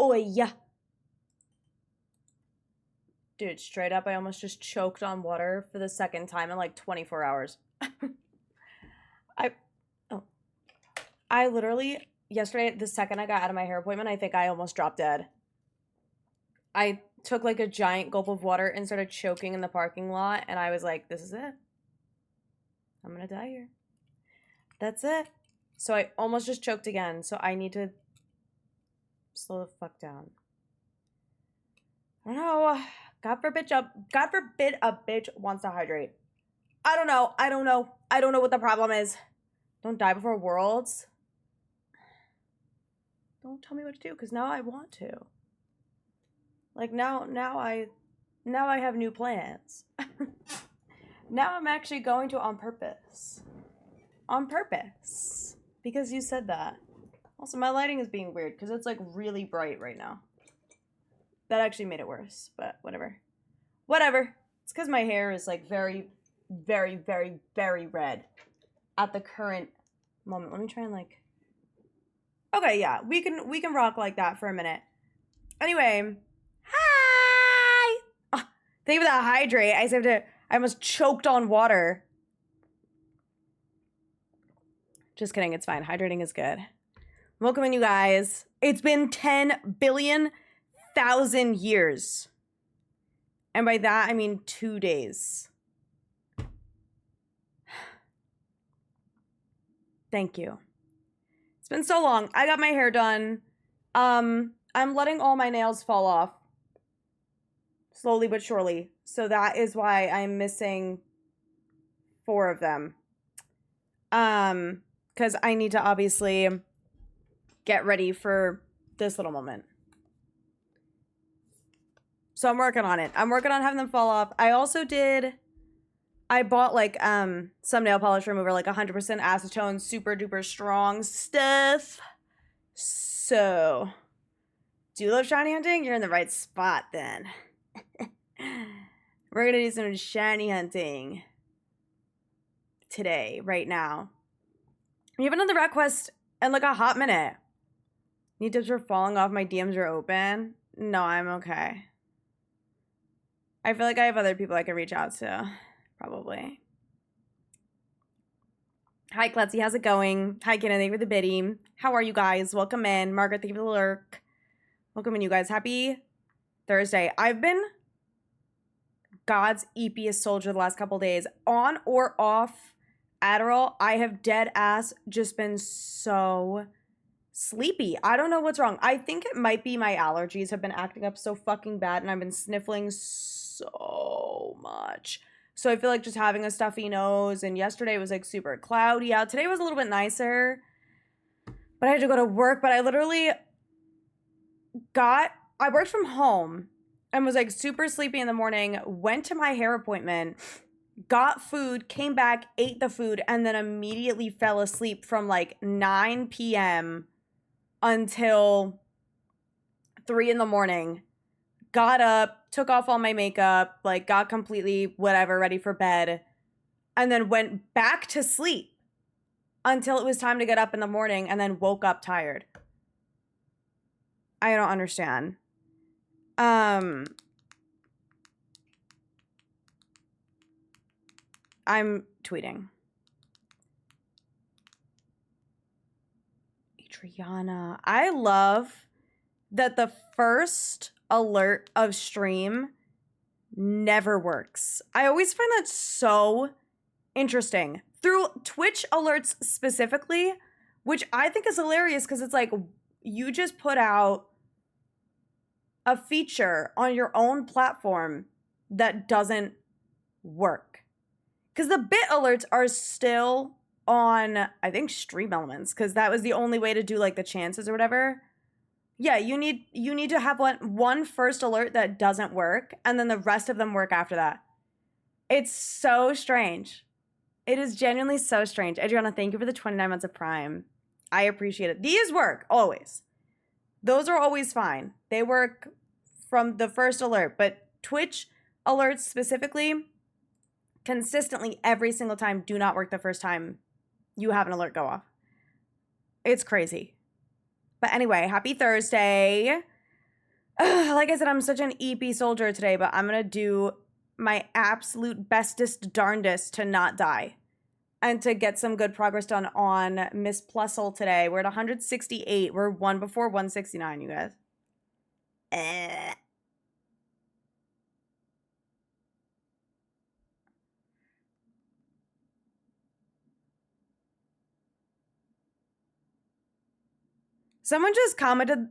Oh, yeah. Dude, straight up, I almost just choked on water for the second time in like 24 hours. I, oh. I literally, yesterday, the second I got out of my hair appointment, I think I almost dropped dead. I took like a giant gulp of water and started choking in the parking lot, and I was like, this is it. I'm gonna die here. That's it. So I almost just choked again, so I need to slow the fuck down. I don't know. God forbid a bitch wants to hydrate. I don't know. I don't know what the problem is. Don't die before Worlds. Don't tell me what to do, because now I want to. Like, now I have new plans. Now I'm actually going to on purpose. On purpose. Because you said that. Also, my lighting is being weird, because it's, like, really bright right now. That actually made it worse, but whatever. Whatever. It's because my hair is, like, very, very, very, very red at the current moment. Let me try and, like... Okay, yeah. We can rock like that for a minute. Anyway. Hi! Oh, thank you for that hydrate. I almost choked on water. Just kidding. It's fine. Hydrating is good. Welcome in, you guys. It's been 10 billion thousand years. And by that, I mean 2 days. Thank you. It's been so long. I got my hair done. I'm letting all my nails fall off. Slowly but surely. So that is why I'm missing 4 of them. Because I need to obviously get ready for this little moment. So I'm working on it. I'm working on having them fall off. I bought like some nail polish remover, like 100% acetone, super duper strong stuff. So, do you love shiny hunting? You're in the right spot then. We're gonna do some shiny hunting today, right now. We haven't done the rat quest in like a hot minute. Need tips for falling off? My DMs are open. No, I'm okay. I feel like I have other people I can reach out to. Probably. Hi, Klutzy. How's it going? Hi, Kenna. Thank you for the biddy. How are you guys? Welcome in. Margaret, thank you for the lurk. Welcome in, you guys. Happy Thursday. I've been God's eepiest soldier the last couple days. On or off Adderall, I have dead ass just been so sleepy. I don't know what's wrong. I think it might be my allergies have been acting up so fucking bad, and I've been sniffling so much. So I feel like just having a stuffy nose, and yesterday was like super cloudy out. Today was a little bit nicer, but I had to go to work. But I literally I worked from home and was like super sleepy in the morning, went to my hair appointment, got food, came back, ate the food, and then immediately fell asleep from like 9 p.m. until 3 in the morning. Got up, took off all my makeup, like got completely whatever, ready for bed, and then went back to sleep until it was time to get up in the morning, and then woke up tired. I don't understand. I'm tweeting. Adriana, I love that the first alert of stream never works. I always find that so interesting. Through Twitch alerts specifically, which I think is hilarious because it's like you just put out a feature on your own platform that doesn't work. Because the bit alerts are still on, I think, Stream Elements, because that was the only way to do like the chances or whatever. Yeah, you need to have one first alert that doesn't work, and then the rest of them work after that. It's so strange. It is genuinely so strange. Adriana, thank you for the 29 months of Prime. I appreciate it. These work, always. Those are always fine. They work from the first alert, but Twitch alerts specifically, consistently every single time, do not work the first time you have an alert go off. It's crazy. But anyway, happy Thursday. Like I said, I'm such an EP soldier today, but I'm gonna do my absolute bestest darndest to not die and to get some good progress done on Miss Plusle today. We're at 168. We're one before 169, you guys. Someone just commented,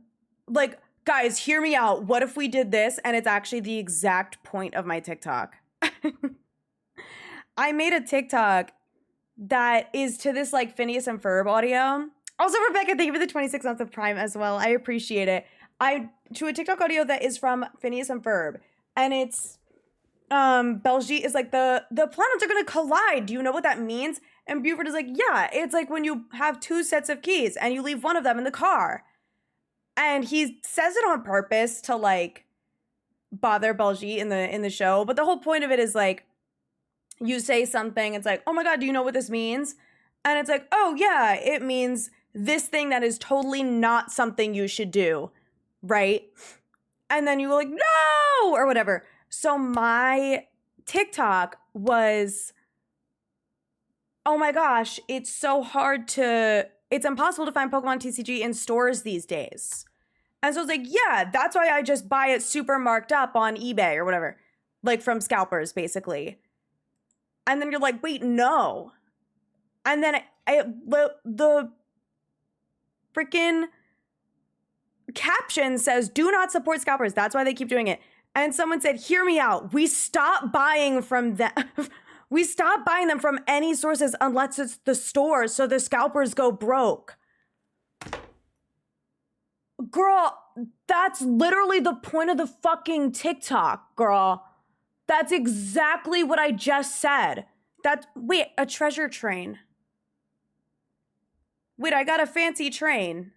like, guys, hear me out. What if we did this? And it's actually the exact point of my TikTok. I made a TikTok that is to this, like, Phineas and Ferb audio. Also, Rebecca, thank you for the 26 months of Prime as well. I appreciate it. To a TikTok audio that is from Phineas and Ferb. And it's, Belgique is like, the planets are gonna collide. Do you know what that means? And Buford is like, yeah, it's like when you have two sets of keys and you leave one of them in the car. And he says it on purpose to, like, bother Belgique in the show. But the whole point of it is, like, you say something, it's like, oh my God, do you know what this means? And it's like, oh yeah, it means this thing that is totally not something you should do, right? And then you're like, no, or whatever. So my TikTok was, oh my gosh, it's impossible to find Pokemon TCG in stores these days. And so it's like, yeah, that's why I just buy it super marked up on eBay or whatever, like from scalpers, basically. And then you're like, wait, no. And then the freaking caption says, do not support scalpers. That's why they keep doing it. And someone said, hear me out. We stop buying from them. We stop buying them from any sources unless it's the stores, so the scalpers go broke. Girl, that's literally the point of the fucking TikTok, girl. That's exactly what I just said. Wait, a treasure train. Wait, I got a fancy train.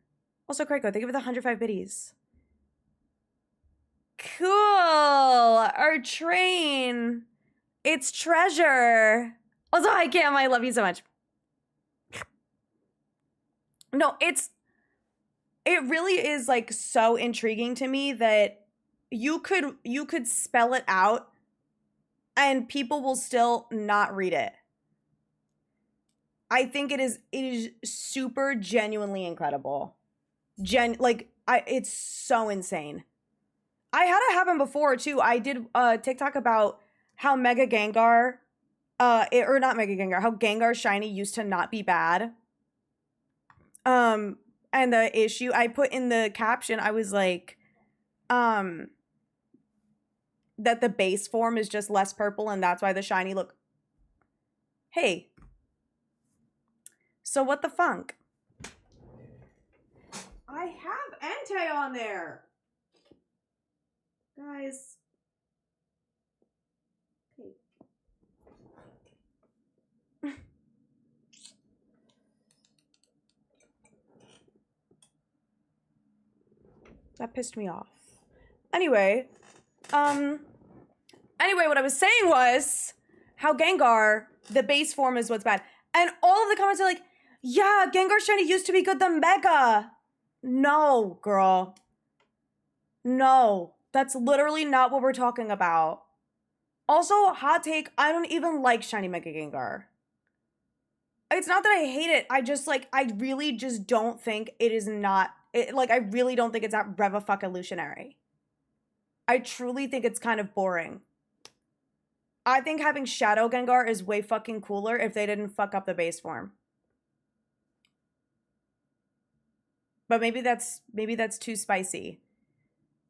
Also, Kraiko, thank you for the 105 biddies. Cool, our train. It's treasure. Also, hi Cam, I love you so much. No, it really is, like, so intriguing to me that you could spell it out and people will still not read it. I think it is super genuinely incredible. It's so insane. I had it happen before too. I did a TikTok about how Mega Gengar, how Gengar Shiny used to not be bad. And the issue I put in the caption, I was like, that the base form is just less purple and that's why the shiny look. Hey. So what the funk? I have Entei on there. Guys. Hey. That pissed me off. Anyway, what I was saying was how Gengar, the base form is what's bad. And all of the comments are like, yeah, Gengar Shiny used to be good, the Mega. No, girl. No, that's literally not what we're talking about. Also, hot take, I don't even like Shiny Mega Gengar. It's not that I hate it. I really just don't think it is I really don't think it's that rev-a-fuck-evolutionary. I truly think it's kind of boring. I think having Shadow Gengar is way fucking cooler if they didn't fuck up the base form. But maybe that's too spicy.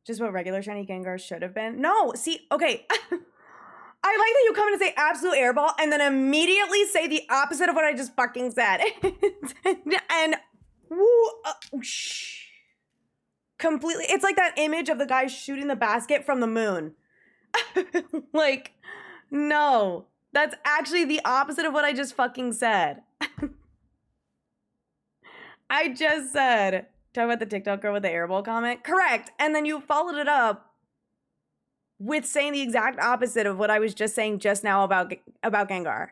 Just what regular Shiny Gengar should have been. No, see, okay. I like that you come in and say absolute airball and then immediately say the opposite of what I just fucking said. and completely, it's like that image of the guy shooting the basket from the moon. Like, no, that's actually the opposite of what I just fucking said. I just said, talk about the TikTok girl with the airball comment. Correct. And then you followed it up with saying the exact opposite of what I was just saying just now about Gengar.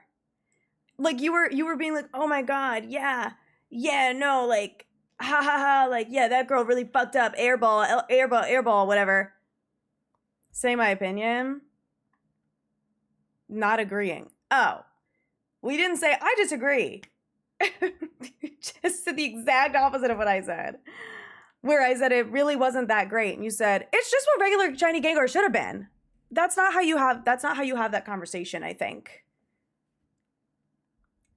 Like you were being like, oh my God, yeah, no, like ha ha ha, like, yeah, that girl really fucked up, airball, whatever. Say my opinion. Not agreeing. Oh, we didn't say I disagree. Just the exact opposite of what I said. Where I said it really wasn't that great, and you said it's just what regular shiny Gengar should have been. That's not how you have that conversation, I think.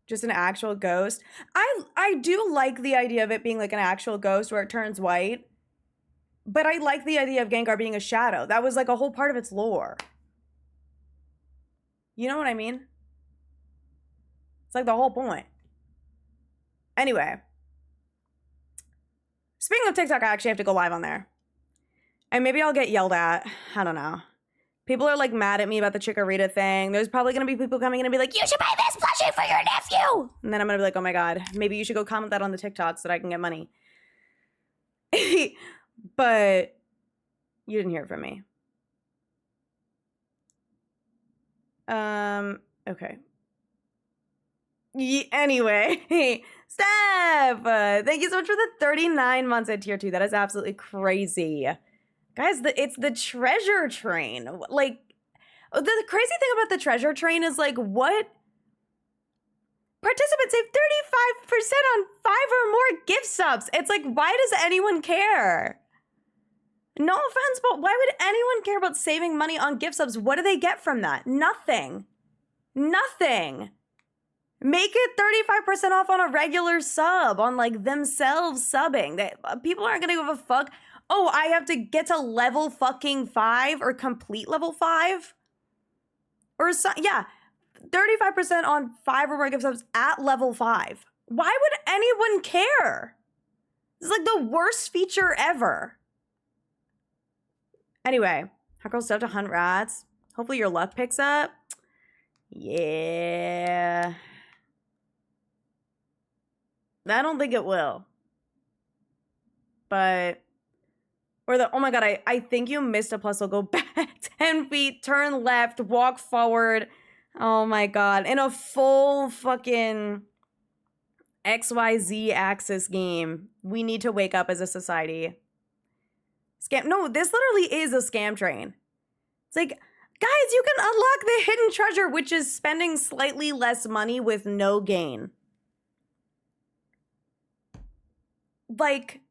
Just an actual ghost. I do like the idea of it being like an actual ghost where it turns white. But I like the idea of Gengar being a shadow. That was like a whole part of its lore. You know what I mean? It's like the whole point. Anyway. Speaking of TikTok, I actually have to go live on there. And maybe I'll get yelled at. I don't know. People are like mad at me about the Chikorita thing. There's probably going to be people coming in and be like, you should buy this plushie for your nephew. And then I'm going to be like, oh my God, maybe you should go comment that on the TikTok so that I can get money. But you didn't hear from me. Okay. Anyway, Steph, thank you so much for the 39 months at tier 2. That is absolutely crazy. Guys, it's the treasure train. Like, the crazy thing about the treasure train is like, what? Participants save 35% on 5 or more gift subs. It's like, why does anyone care? No offense, but why would anyone care about saving money on gift subs? What do they get from that? Nothing. Nothing. Make it 35% off on a regular sub, on like themselves subbing. People aren't gonna give a fuck. Oh, I have to get to level fucking 5 or complete level 5? Or so, yeah, 35% on 5 or more gift subs at level 5. Why would anyone care? This is like the worst feature ever. Anyway, Hot Girl stuff to hunt rats. Hopefully your luck picks up. Yeah. I don't think it will. But, or the, oh my God, I think you missed a plus. So go back 10 feet, turn left, walk forward. Oh my God. In a full fucking XYZ axis game. We need to wake up as a society. Scam. No, this literally is a scam train. It's like, guys, you can unlock the hidden treasure, which is spending slightly less money with no gain. Like,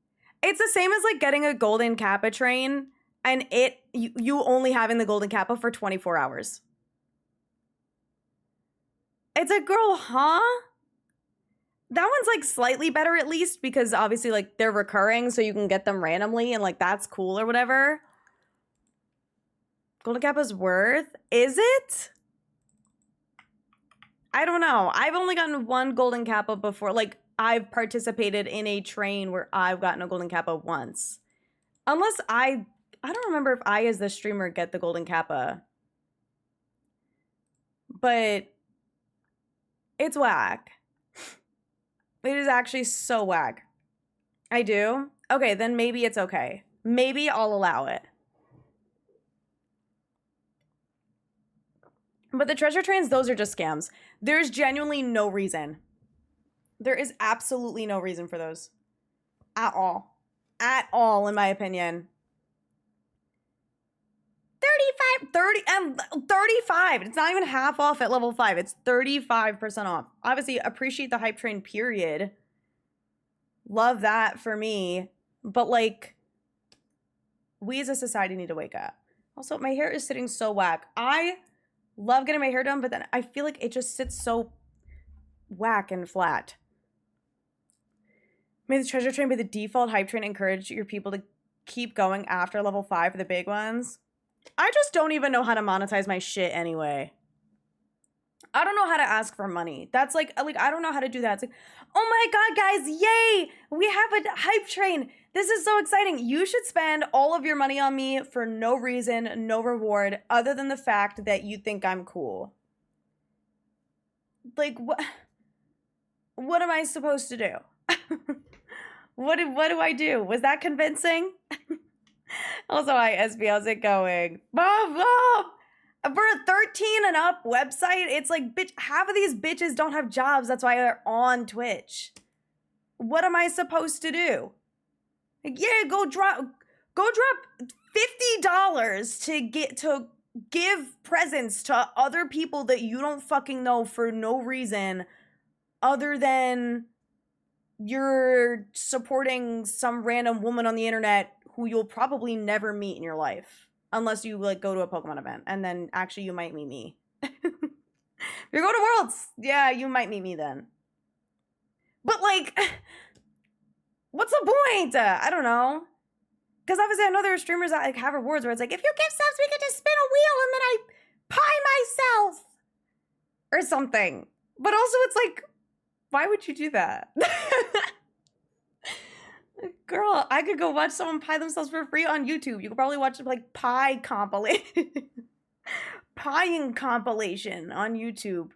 it's the same as like getting a golden kappa train and you only having the golden kappa for 24 hours. It's a girl, huh? That one's like slightly better at least because obviously like they're recurring so you can get them randomly and like that's cool or whatever. Golden Kappa's worth? Is it? I don't know. I've only gotten one Golden Kappa before. Like I've participated in a train where I've gotten a Golden Kappa once. Unless I don't remember if I as the streamer get the Golden Kappa. But it's whack. It is actually so whack. I do? Okay, then maybe it's okay. Maybe I'll allow it. But the treasure trains, those are just scams. There's genuinely no reason. There is absolutely no reason for those. At all. At all, in my opinion. 35. It's not even half off at level 5. It's 35% off. Obviously, appreciate the hype train, period. Love that for me. But, like, we as a society need to wake up. Also, my hair is sitting so whack. I love getting my hair done, but then I feel like it just sits so whack and flat. May the treasure train be the default hype train. Encourage your people to keep going after level 5 for the big ones. I just don't even know how to monetize my shit anyway. I don't know how to ask for money. That's like I don't know how to do that. It's like, oh my God, guys, yay! We have a hype train. This is so exciting. You should spend all of your money on me for no reason, no reward, other than the fact that you think I'm cool. Like, what am I supposed to do? What do I do? Was that convincing? Also, hi, SB, how's it going? Mom! For a 13 and up website, it's like, bitch, half of these bitches don't have jobs. That's why they're on Twitch. what am I supposed to do? Like, yeah, go drop $50 to give presents to other people that you don't fucking know for no reason other than you're supporting some random woman on the internet who you'll probably never meet in your life unless you like go to a Pokemon event, and then actually you might meet me. If you go to Worlds, yeah, you might meet me then. But like, what's the point? I don't know. Because obviously I know there are streamers that like have rewards where it's like, if you give subs, we can just spin a wheel and then I pie myself or something. But also it's like, why would you do that? Girl, I could go watch someone pie themselves for free on YouTube. You could probably watch like pie compilation. Pieing compilation on YouTube.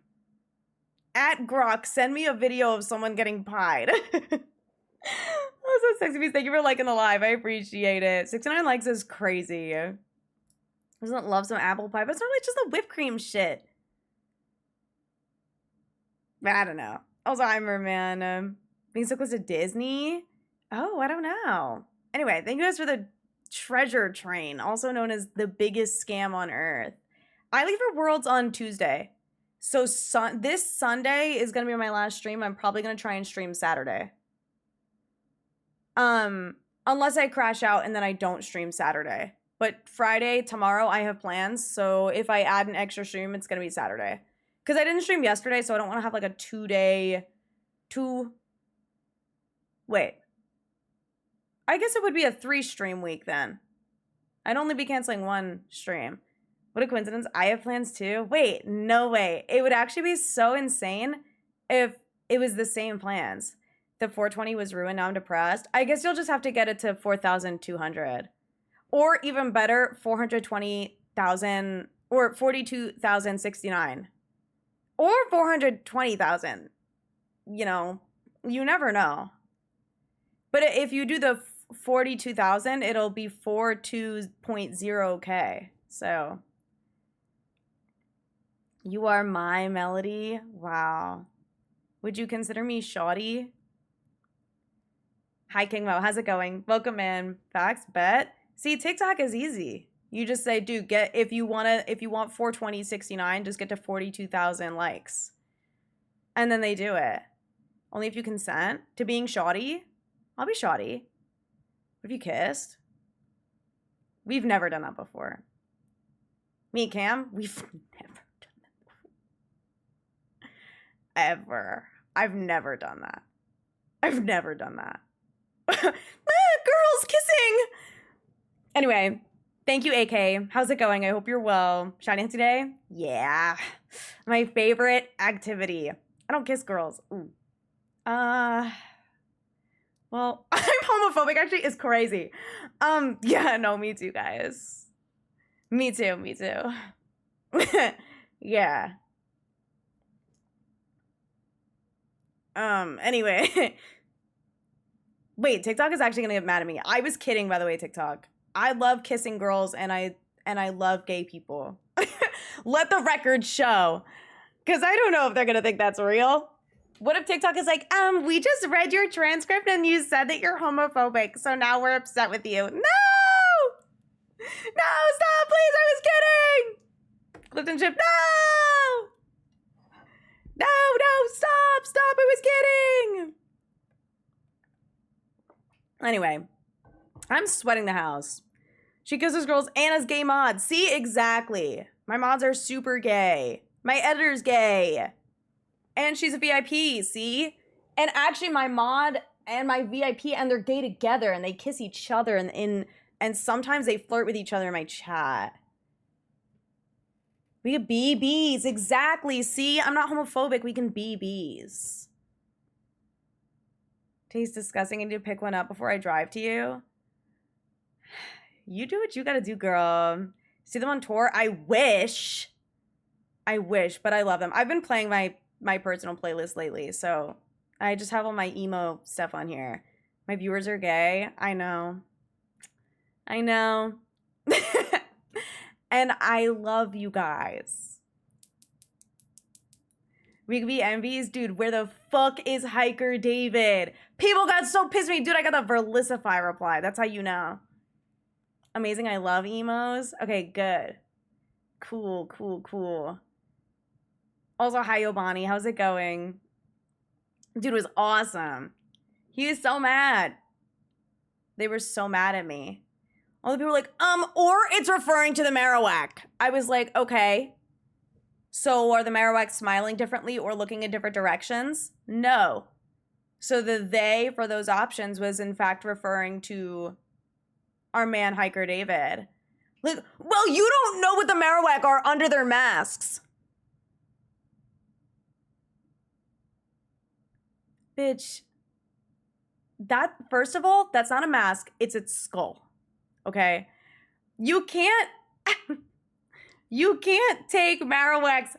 At Grok, send me a video of someone getting pied. Oh, so sexy. Thank you for liking the live. I appreciate it. 69 likes is crazy. Doesn't love some apple pie, but it's normally just the whipped cream shit. But I don't know. Alzheimer, man. Being so close to Disney? Oh, I don't know. Anyway, thank you guys for the treasure train, also known as the biggest scam on earth. I leave for Worlds on Tuesday. So this Sunday is going to be my last stream. I'm probably going to try and stream Saturday. Unless I crash out and then I don't stream Saturday. But Friday, tomorrow, I have plans. So if I add an extra stream, it's going to be Saturday. Because I didn't stream yesterday, so I don't want to have like a 2-day... Wait. I guess it would be a 3-stream week then. I'd only be canceling 1 stream. What a coincidence. I have plans too. Wait, no way. It would actually be so insane if it was the same plans. The 420 was ruined. Now I'm depressed. I guess you'll just have to get it to 4,200. Or even better, 420,000 or 42,069. Or 420,000. You know, you never know. But if you do the 42,000, it'll be 42.0K. So you are my Melody. Wow. Would you consider me shoddy? Hi, King Mo. How's it going? Welcome in. Facts, bet. See, TikTok is easy. You just say, dude, if you want 42069, just get to 42,000 likes. And then they do it. Only if you consent to being shoddy. I'll be shoddy. What if you kissed? We've never done that before. Me and Cam, we've never done that before. Ever. I've never done that. I've never done that. Girls kissing! Anyway, thank you, AK. How's it going? I hope you're well. Shiny Hands today? Yeah. My favorite activity. I don't kiss girls. Ooh. Well, I'm homophobic actually. It's crazy. Yeah, no, me too, guys. Me too. Yeah. Anyway. Wait, TikTok is actually gonna get mad at me. I was kidding, by the way, TikTok. I love kissing girls and I love gay people. Let the record show. Because I don't know if they're gonna think that's real. What if TikTok is like, we just read your transcript and you said that you're homophobic, so now we're upset with you. No! No, stop, please, I was kidding! Clifton Chip, no! No, stop, I was kidding! Anyway, I'm sweating the house. She kisses girls and has gay mods. See, exactly. My mods are super gay. My editor's gay. And she's a VIP, see? And actually my mod and my VIP, and they're gay together, and they kiss each other, and sometimes they flirt with each other in my chat. We could be bees, exactly. See, I'm not homophobic. We can be bees. Tastes disgusting. I need to pick one up before I drive to you. You do what you gotta do, girl. See them on tour? I wish, but I love them. I've been playing my personal playlist lately, so I just have all my emo stuff on here. My viewers are gay. I know. And I love you guys. We could be envies. Dude, where the fuck is Hiker David? People got so pissed at me. Dude, I got the Verlicify reply. That's how you know. Amazing. I love emos. Okay, good. Cool, cool, cool. Also, hi, Yobani. How's it going? Dude was awesome. He was so mad. They were so mad at me. All the people were like, or it's referring to the Marowak. I was like, okay. So are the Marowaks smiling differently or looking in different directions? No. So the they for those options was in fact referring to our man Hiker David. Like, well, you don't know what the Marowak are under their masks. Bitch. That, first of all, that's not a mask. It's its skull. Okay? You can't take Marowak's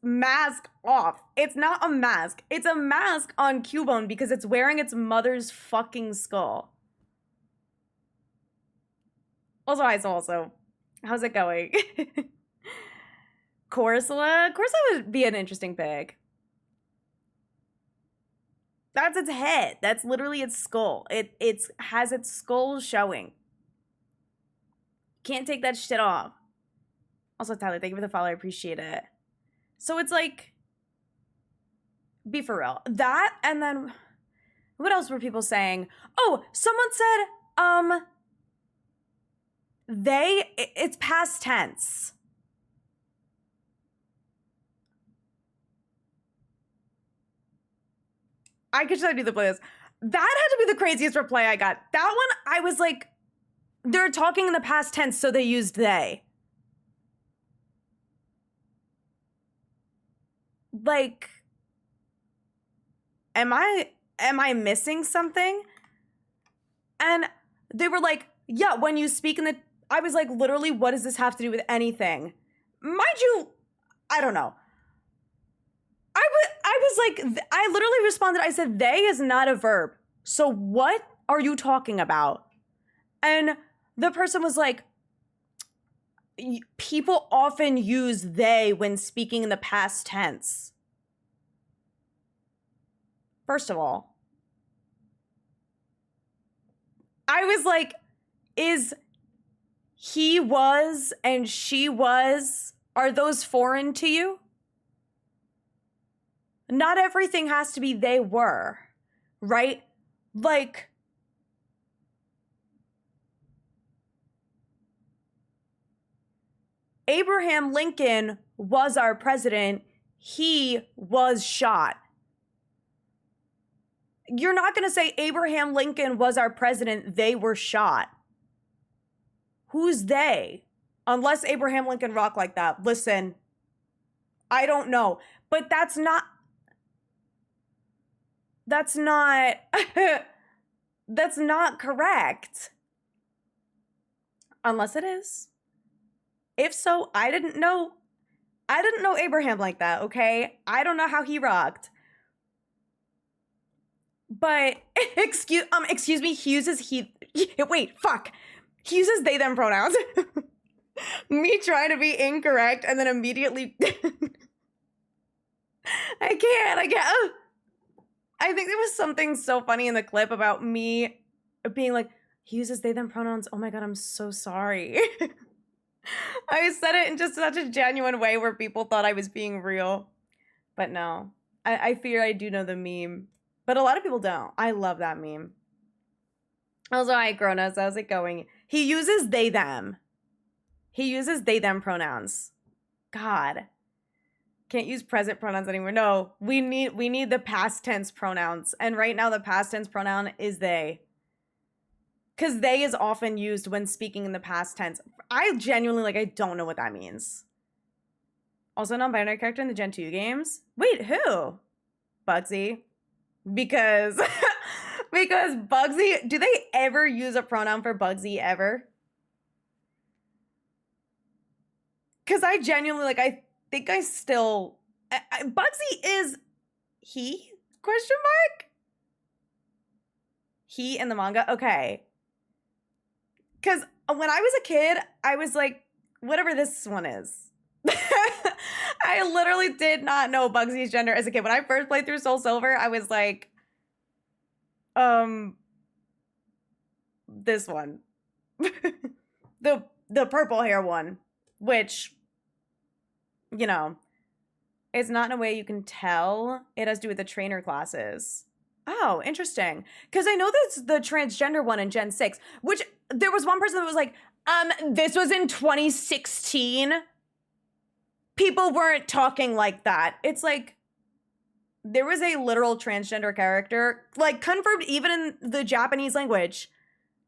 mask off. It's not a mask. It's a mask on Cubone because it's wearing its mother's fucking skull. Also, how's it going? Corsola? Corsola would be an interesting pick. That's its head. That's literally its skull. It has its skull showing. Can't take that shit off. Also, Tyler, thank you for the follow. I appreciate it. So it's like, be for real. That, and then, what else were people saying? Oh, someone said, it's past tense. I could try to do the playlist. That had to be the craziest reply I got. That one, I was like, they're talking in the past tense, so they used they. Like, am I missing something? And they were like, yeah, when you speak in the, I was like, literally, what does this have to do with anything? Mind you, I don't know. I was like, I literally responded, I said, they is not a verb. So what are you talking about? And the person was like, people often use they when speaking in the past tense. First of all, I was like, is he was and she was, are those foreign to you? Not everything has to be they were, right? Like, Abraham Lincoln was our president. He was shot. You're not going to say Abraham Lincoln was our president. They were shot. Who's they? Unless Abraham Lincoln rocked like that. Listen, I don't know. But that's not that's not correct. Unless it is. If so, I didn't know Abraham like that, okay? I don't know how he rocked. But excuse me, he uses he uses they them pronouns. Me trying to be incorrect and then immediately I can't. I think there was something so funny in the clip about me being like, he uses they them pronouns. Oh my god, I'm so sorry. I said it in just such a genuine way where people thought I was being real. But no. I fear I do know the meme. But a lot of people don't. I love that meme. Also, hi, Gronos. How's it going? He uses they them. He uses they them pronouns. God. Can't use present pronouns anymore. No, we need the past tense pronouns. And right now the past tense pronoun is they. Because they is often used when speaking in the past tense. I genuinely, I don't know what that means. Also, non-binary character in the Gen 2 games? Wait, who? Bugsy. Because Bugsy, do they ever use a pronoun for Bugsy ever? Because I genuinely, I think I still, Bugsy is he? Question mark? He in the manga? Okay. Because when I was a kid, I was like, whatever this one is. I literally did not know Bugsy's gender as a kid. When I first played through Soul Silver, I was like, this one. the purple hair one, which, you know, is not in a way you can tell. It has to do with the trainer classes. Oh, interesting. Because I know that's the transgender one in Gen 6, which there was one person that was like, this was in 2016. People weren't talking like that. It's like, there was a literal transgender character, like confirmed even in the Japanese language,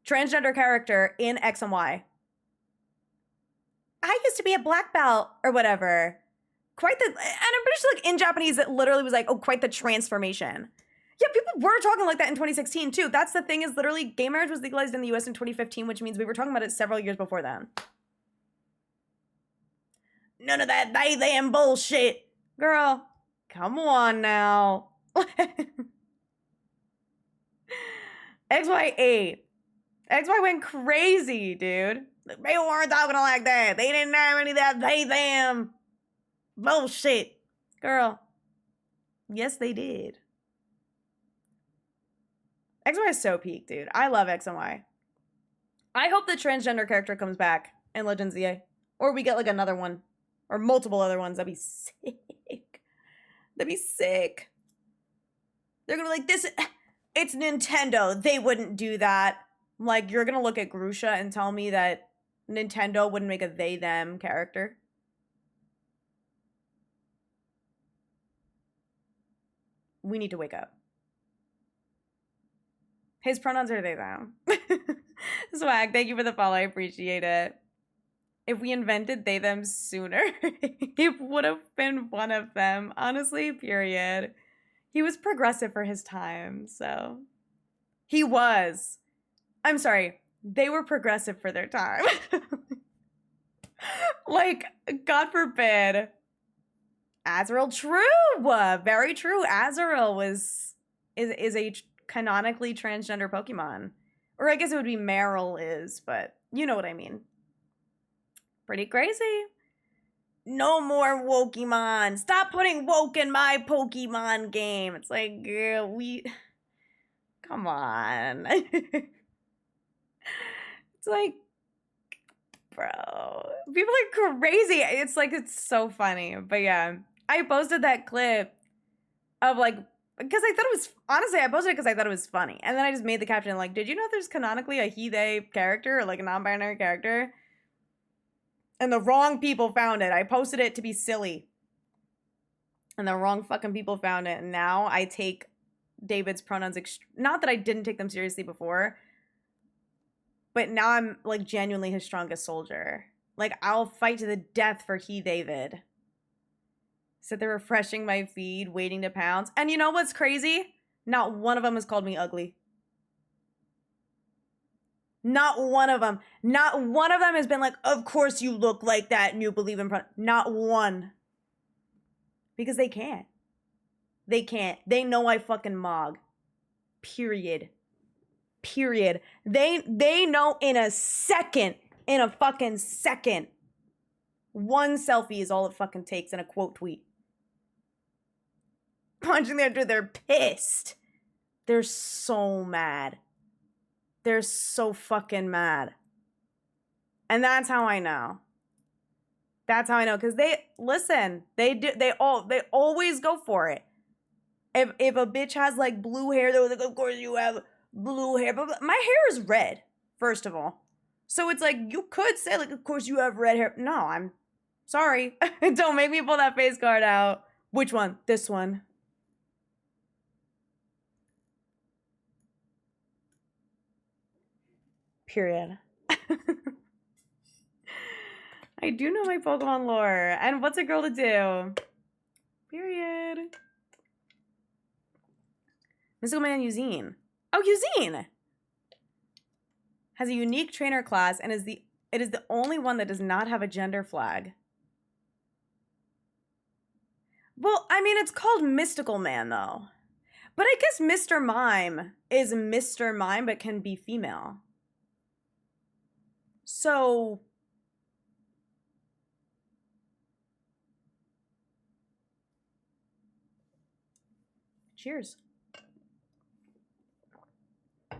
transgender character in X and Y. I used to be a black belt or whatever. Quite the, and I'm pretty sure like in Japanese, it literally was like, oh, quite the transformation. Yeah, people were talking like that in 2016 too. That's the thing is literally gay marriage was legalized in the US in 2015, which means we were talking about it several years before then. None of that they them bullshit. Girl, come on now. XY8. XY went crazy, dude. People weren't talking like that. They didn't have any of that they them bullshit. Girl. Yes, they did. XY is so peak, dude. I love X and Y. I hope the transgender character comes back in Legends EA. Or we get like another one. Or multiple other ones. That'd be sick. That'd be sick. They're gonna be like, this, it's Nintendo. They wouldn't do that. Like, you're gonna look at Grusha and tell me that Nintendo wouldn't make a they-them character. We need to wake up. His pronouns are they-them. Swag, thank you for the follow. I appreciate it. If we invented they-them sooner, it would have been one of them. Honestly, period. He was progressive for his time, so. He was. I'm sorry. They were progressive for their time. Like, God forbid. Azrael, true. Very true. Azrael is a canonically transgender Pokemon. Or I guess it would be Meryl is, but you know what I mean. Pretty crazy. No more Wokemon. Stop putting woke in my Pokemon game. It's like, girl, come on. It's like, bro. People are crazy. It's like, it's so funny. But yeah, I posted that clip of like, because I thought it was, honestly, I posted it because I thought it was funny. And then I just made the caption like, did you know there's canonically a he, they character or like a non-binary character? And the wrong people found it. I posted it to be silly. And the wrong fucking people found it. And now I take David's pronouns, not that I didn't take them seriously before, but now I'm like genuinely his strongest soldier. Like I'll fight to the death for he, David. So they're refreshing my feed, waiting to pounce. And you know what's crazy? Not one of them has called me ugly. Not one of them. Not one of them has been like, of course you look like that and you believe in not one. Because they can't. They can't. They know I fucking mog. Period. Period. They know in a second. In a fucking second. One selfie is all it fucking takes in a quote tweet. Punching their dude, they're pissed. They're so mad. They're so fucking mad. And that's how I know. That's how I know. Because they, listen, they always go for it. If a bitch has like blue hair, they're like, of course you have blue hair. But my hair is red, first of all. So it's like, you could say like, of course you have red hair. No, I'm sorry. Don't make me pull that face card out. Which one? This one. Period. I do know my Pokemon lore. And what's a girl to do? Period. Mystical Man Eugene. Oh, Eugene! Has a unique trainer class and it is the only one that does not have a gender flag. Well, I mean, it's called Mystical Man, though. But I guess Mr. Mime is Mr. Mime, but can be female. So Cheers.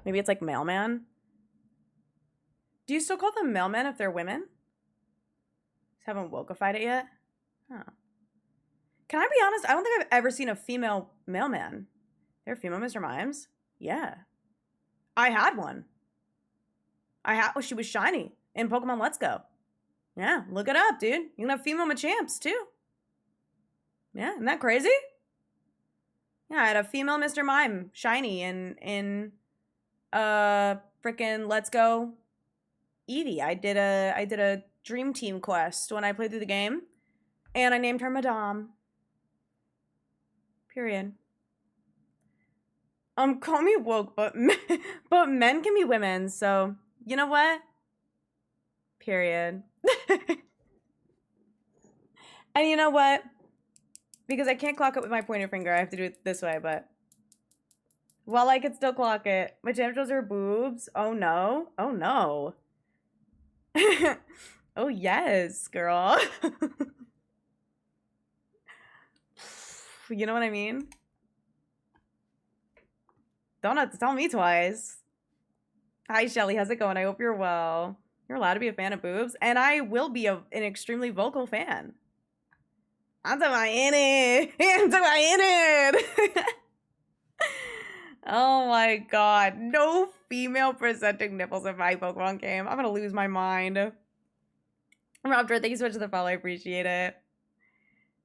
Maybe it's like mailman. Do you still call them mailmen if they're women? Just haven't wokeified it yet. Huh. Can I be honest? I don't think I've ever seen a female mailman. There are female Mr. Mimes? Yeah. I had one. She was shiny in Pokemon Let's Go. Yeah, look it up, dude. You can have female Machamps, too. Yeah, isn't that crazy? Yeah, I had a female Mr. Mime shiny in frickin' Let's Go Eevee. I did a Dream Team quest when I played through the game, and I named her Madame. Period. Call me woke, but men can be women, so you know what? Period. And you know what? Because I can't clock it with my pointer finger, I have to do it this way, but well, I could still clock it. My genitals are boobs. Oh no. Oh no. Oh yes, girl. You know what I mean? Don't have to tell me twice. Hi, Shelly. How's it going? I hope you're well. You're allowed to be a fan of boobs, and I will be an extremely vocal fan. I'm talking about in it. I'm talking about in it. Oh my god. No female presenting nipples in my Pokemon game. I'm gonna lose my mind. Raptor, thank you so much for the follow. I appreciate it.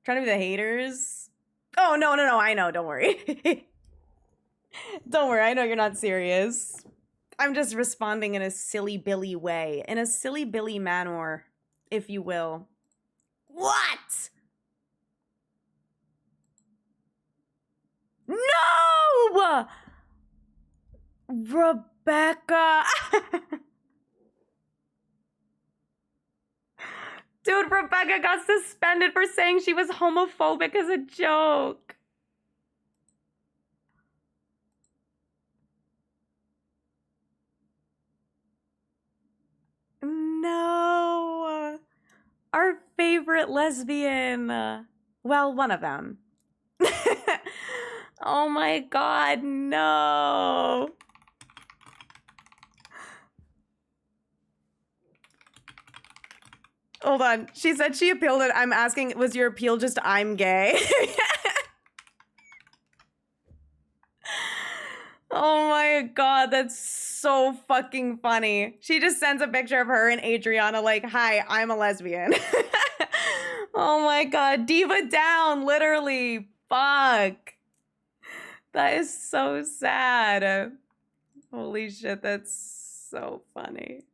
Trying to be the haters. Oh, no. I know. Don't worry. Don't worry. I know you're not serious. I'm just responding in a silly Billy way. In a silly Billy manner, if you will. What? No! Rebecca. Dude, Rebecca got suspended for saying she was homophobic as a joke. No. Our favorite lesbian. Well, one of them. Oh my god, no. Hold on. She said she appealed it. I'm asking, was your appeal just I'm gay? Oh my god, that's so fucking funny. She just sends a picture of her and Adriana like, hi, I'm a lesbian. Oh my god, diva down, literally. Fuck. That is so sad. Holy shit, that's so funny.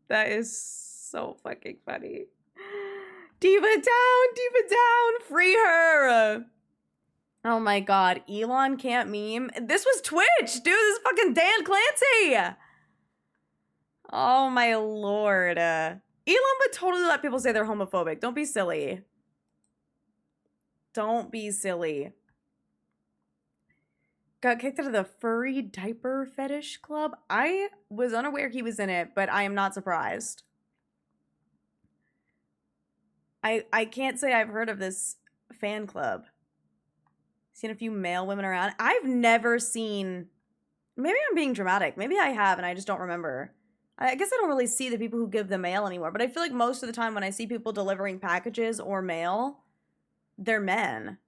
That is so fucking funny. Diva down, free her. Oh my god, Elon can't meme. This was Twitch, dude. This is fucking Dan Clancy. Oh my lord. Elon would totally let people say they're homophobic. Don't be silly. Don't be silly. Got kicked out of the furry diaper fetish club. I was unaware he was in it, but I am not surprised. I can't say I've heard of this fan club. Seen a few male women around. I've never seen... Maybe I'm being dramatic. Maybe I have and I just don't remember. I guess I don't really see the people who give the mail anymore, but I feel like most of the time when I see people delivering packages or mail, they're men.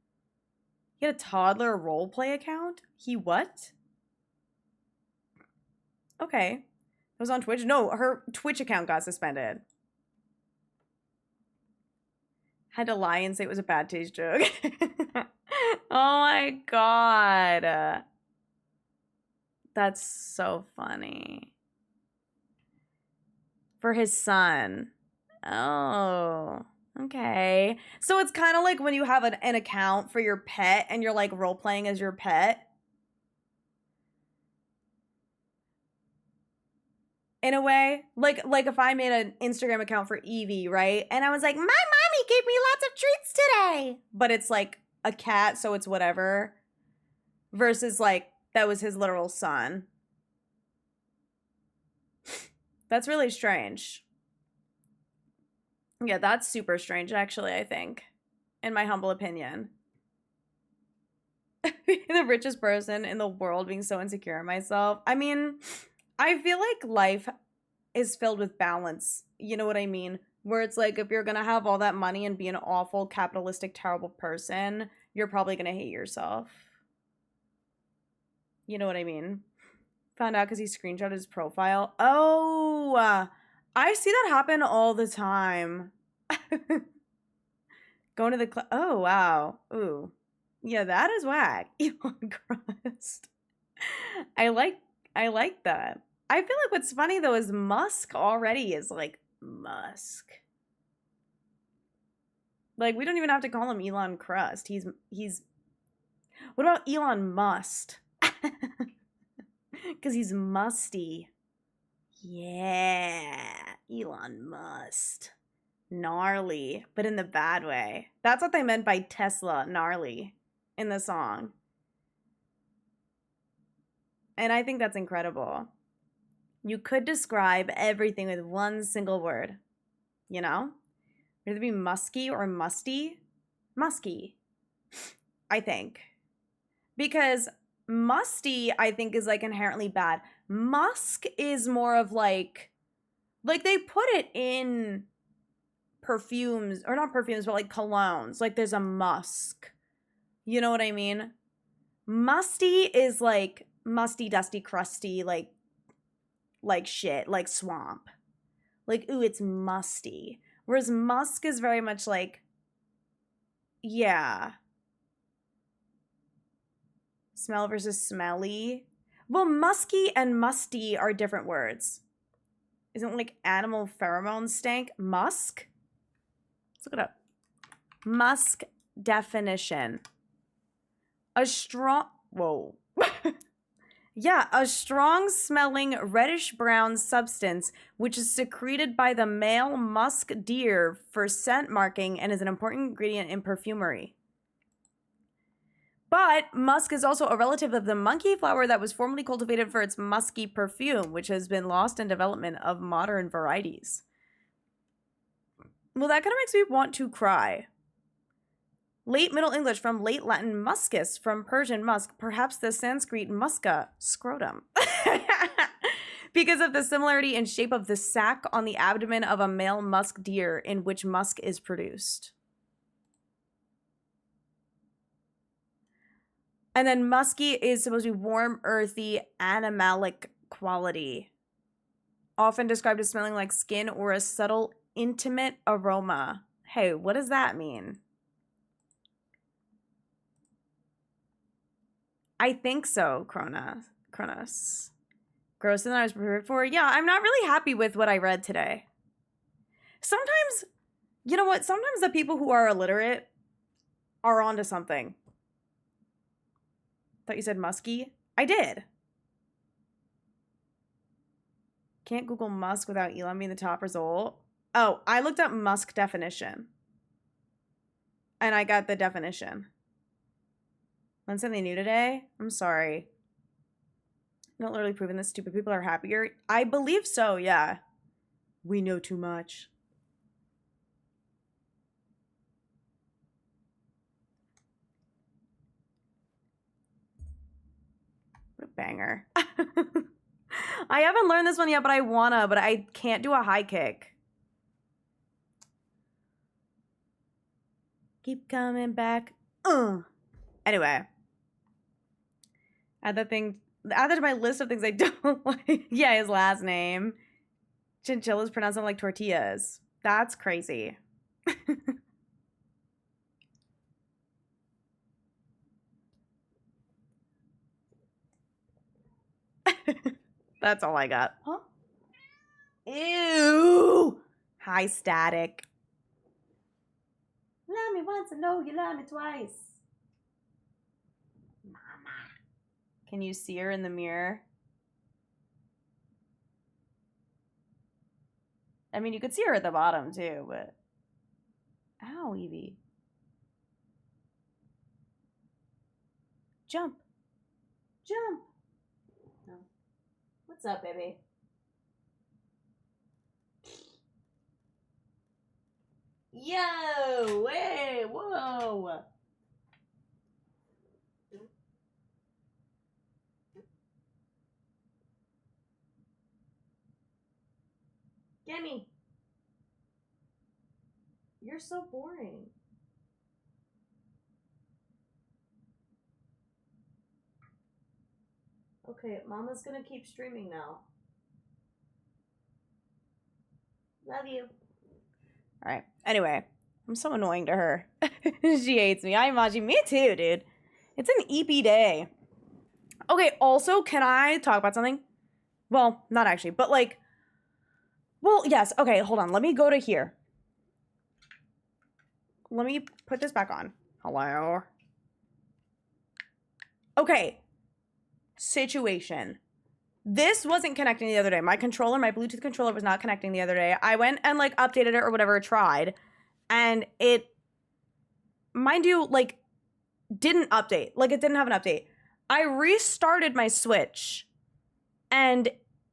He had a toddler roleplay account? He what? Okay. It was on Twitch? No, her Twitch account got suspended. Had to lie and say it was a bad taste joke. Oh my god. That's so funny. For his son. Oh, okay. So it's kind of like when you have an account for your pet and you're like role playing as your pet. In a way, like if I made an Instagram account for Eevee, right? And I was like, my mommy gave me lots of treats today. But it's like a cat, so it's whatever. Versus like, that was his literal son. That's really strange. Yeah, that's super strange, actually, I think. In my humble opinion. The richest person in the world, being so insecure in myself. I mean, I feel like life is filled with balance. You know what I mean? Where it's like if you're gonna have all that money and be an awful, capitalistic, terrible person, you're probably gonna hate yourself. You know what I mean? Found out because he screenshotted his profile. Oh, I see that happen all the time. Going to the oh wow, ooh, yeah, that is whack. Elon crust. I like I like that. I feel like what's funny though is Musk already is like Musk. Like we don't even have to call him Elon Crust. He's what about Elon Must? Cuz he's musty. Yeah, Elon Must. Gnarly, but in the bad way. That's what they meant by Tesla, gnarly, in the song. And I think that's incredible. You could describe everything with one single word, you know? It'd be musky or musty. Musky, I think. Because musty, I think, is like inherently bad. Musk is more of like they put it in perfumes, or not perfumes, but like colognes. Like there's a musk. You know what I mean? Musty is like musty, dusty, crusty, like shit, like swamp. Like, ooh, it's musty. Whereas musk is very much like, yeah. Smell versus smelly. Well, musky and musty are different words. Isn't like animal pheromone stank? Musk? Let's look it up. Musk definition. A strong, whoa. Yeah, a strong smelling reddish brown substance which is secreted by the male musk deer for scent marking and is an important ingredient in perfumery. But musk is also a relative of the monkey flower that was formerly cultivated for its musky perfume, which has been lost in development of modern varieties. Well, that kind of makes me want to cry. Late Middle English from Late Latin muscus, from Persian musk, perhaps the Sanskrit musca, scrotum. Because of the similarity in shape of the sac on the abdomen of a male musk deer in which musk is produced. And then musky is supposed to be warm, earthy, animalic quality. Often described as smelling like skin or a subtle, intimate aroma. Hey, what does that mean? I think so, Kronos. Grosser than I was prepared for. Yeah, I'm not really happy with what I read today. Sometimes, you know what? Sometimes the people who are illiterate are onto something. Thought you said musky? I did. Can't Google musk without Elon being the top result. Oh, I looked up musk definition. And I got the definition. Learned something new today? I'm sorry. Not literally proving that stupid people are happier. I believe so, yeah. We know too much. What a banger. I haven't learned this one yet, but I wanna, but I can't do a high kick. Keep coming back. Anyway. Add that to my list of things I don't like. Yeah, his last name. Chinchillas pronounce them like tortillas. That's crazy. That's all I got. Huh? Ew! High static. Love me once and know you love me twice. Mama. Can you see her in the mirror? I mean, you could see her at the bottom too, but... Ow, Evie. Jump. Jump. No. What's up, baby? Yo! Hey! Whoa! Gimme. You're so boring. Okay, Mama's gonna keep streaming now. Love you. Alright, anyway. I'm so annoying to her. She hates me. I imagine me too, dude. It's an EP day. Okay, also, can I talk about something? Well, not actually, but like... Well, yes. Okay, hold on. Let me go to here. Let me put this back on. Hello? Okay. Situation. This wasn't connecting the other day. My controller, my Bluetooth controller was not connecting the other day. I went and like updated it or whatever, tried. And it, mind you, like didn't update. Like it didn't have an update. I restarted my Switch and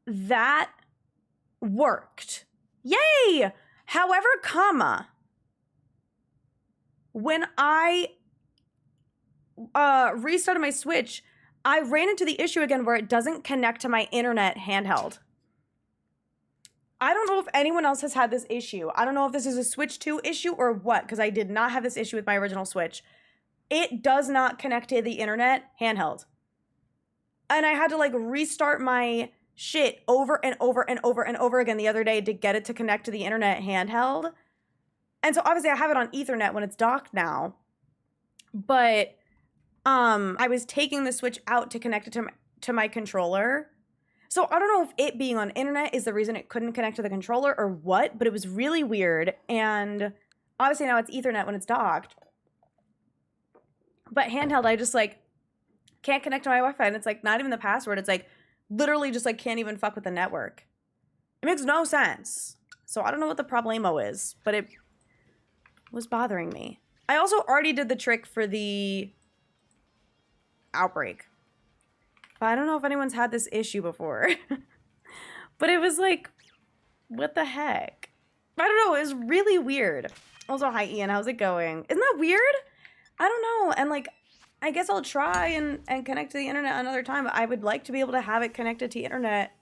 that worked. Yay! However, when I restarted my Switch, I ran into the issue again where it doesn't connect to my internet handheld. I don't know if anyone else has had this issue. I don't know if this is a Switch 2 issue or what, because I did not have this issue with my original Switch. It does not connect to the internet handheld. And I had to like restart my shit over and over and over and over again the other day to get it to connect to the internet handheld. And so obviously I have it on Ethernet when it's docked now. But I was taking the Switch out to connect it to my controller. So I don't know if it being on internet is the reason it couldn't connect to the controller or what, but it was really weird. And obviously now it's Ethernet when it's docked. But handheld, I just like can't connect to my Wi-Fi, and it's like not even the password. It's like literally just like can't even fuck with the network. It makes no sense. So I don't know what the problemo is, but it was bothering me. I also already did the trick for the outbreak. But I don't know if anyone's had this issue before. But it was like, what the heck? I don't know. It was really weird. Also, hi Ian. How's it going? Isn't that weird? I don't know. And like, I guess I'll try and connect to the internet another time. I would like to be able to have it connected to internet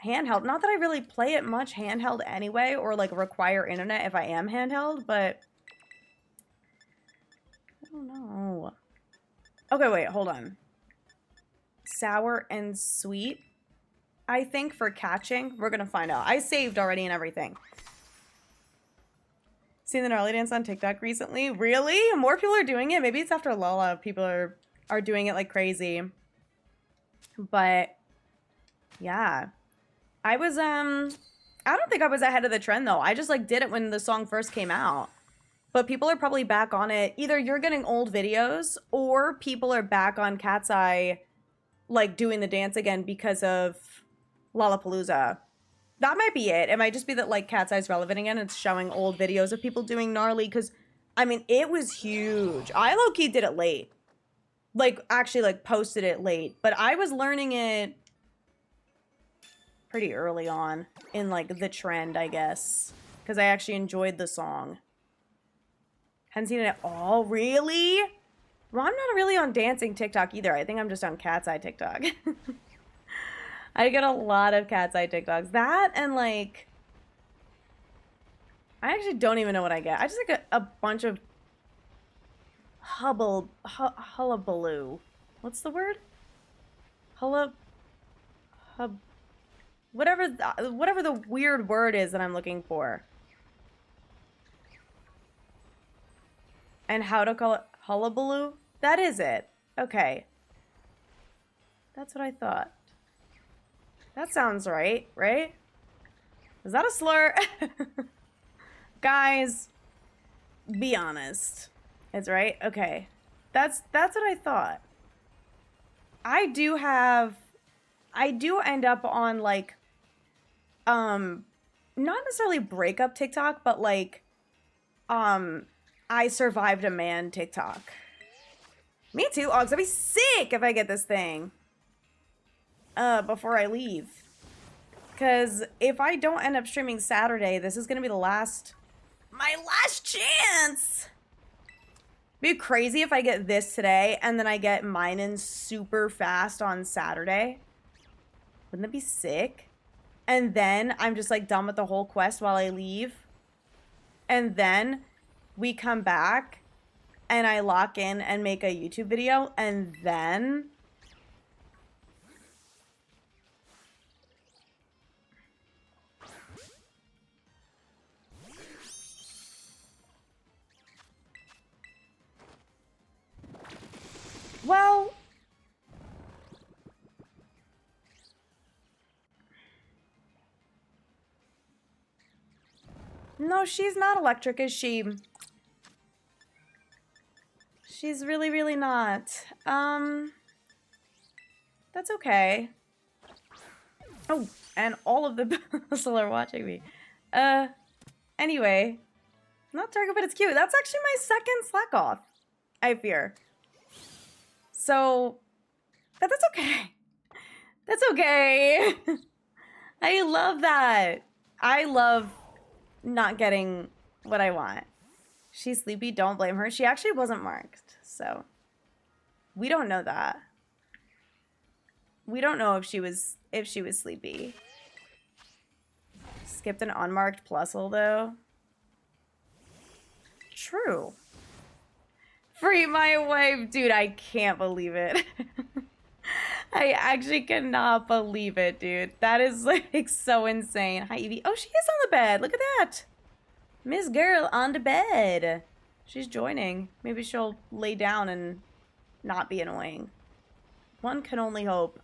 handheld. Not that I really play it much handheld anyway, or like require internet if I am handheld, but I don't know. Okay, wait, hold on. Sour and sweet, I think, for catching. We're gonna find out. I saved already and everything. Seen the gnarly dance on TikTok recently? Really? More people are doing it? Maybe it's after Lola. People are doing it like crazy. But yeah. I was I don't think I was ahead of the trend though. I just like did it when the song first came out. But people are probably back on it. Either you're getting old videos or people are back on Cat's Eye like doing the dance again because of Lollapalooza. That might be it. It might just be that like Cat's Eye's relevant again. It's showing old videos of people doing gnarly because I mean it was huge. I low-key did it late. Like actually like posted it late. But I was learning it pretty early on in like the trend, I guess. Because I actually enjoyed the song. Hadn't seen it at all? Really? Well, I'm not really on dancing TikTok either. I think I'm just on Cat's Eye TikTok. I get a lot of Cat's Eye TikToks. That and like... I actually don't even know what I get. I just like a bunch of... Hullabaloo. What's the word? Whatever the weird word is that I'm looking for. And how to call it hullabaloo? That is it. Okay. That's what I thought. That sounds right, right? Is that a slur? Guys, be honest. It's right? Okay. That's what I thought. I do end up on like not necessarily breakup TikTok, but like I survived a man TikTok. Me too, Oggs. I'd be sick if I get this thing before I leave. Because if I don't end up streaming Saturday, this is going to be my last chance. It'd be crazy if I get this today and then I get mine in super fast on Saturday. Wouldn't that be sick? And then I'm just like done with the whole quest while I leave. And then we come back and I lock in and make a YouTube video. And then... Well... No, she's not electric, is she? She's really, really not. That's okay. Oh, and all of the people are watching me. Anyway. Not target, but it's cute. That's actually my second slack off, I fear. So, but that's okay. That's okay. I love that. I love not getting what I want. She's sleepy, don't blame her. She actually wasn't marked, so we don't know that. We don't know if she was sleepy. Skipped an unmarked plusle though. True. Free my wife, dude, I can't believe it. I actually cannot believe it, dude. That is like so insane. Hi, Evie. Oh, she is on the bed. Look at that. Miss Girl on the bed. She's joining. Maybe she'll lay down and not be annoying. One can only hope.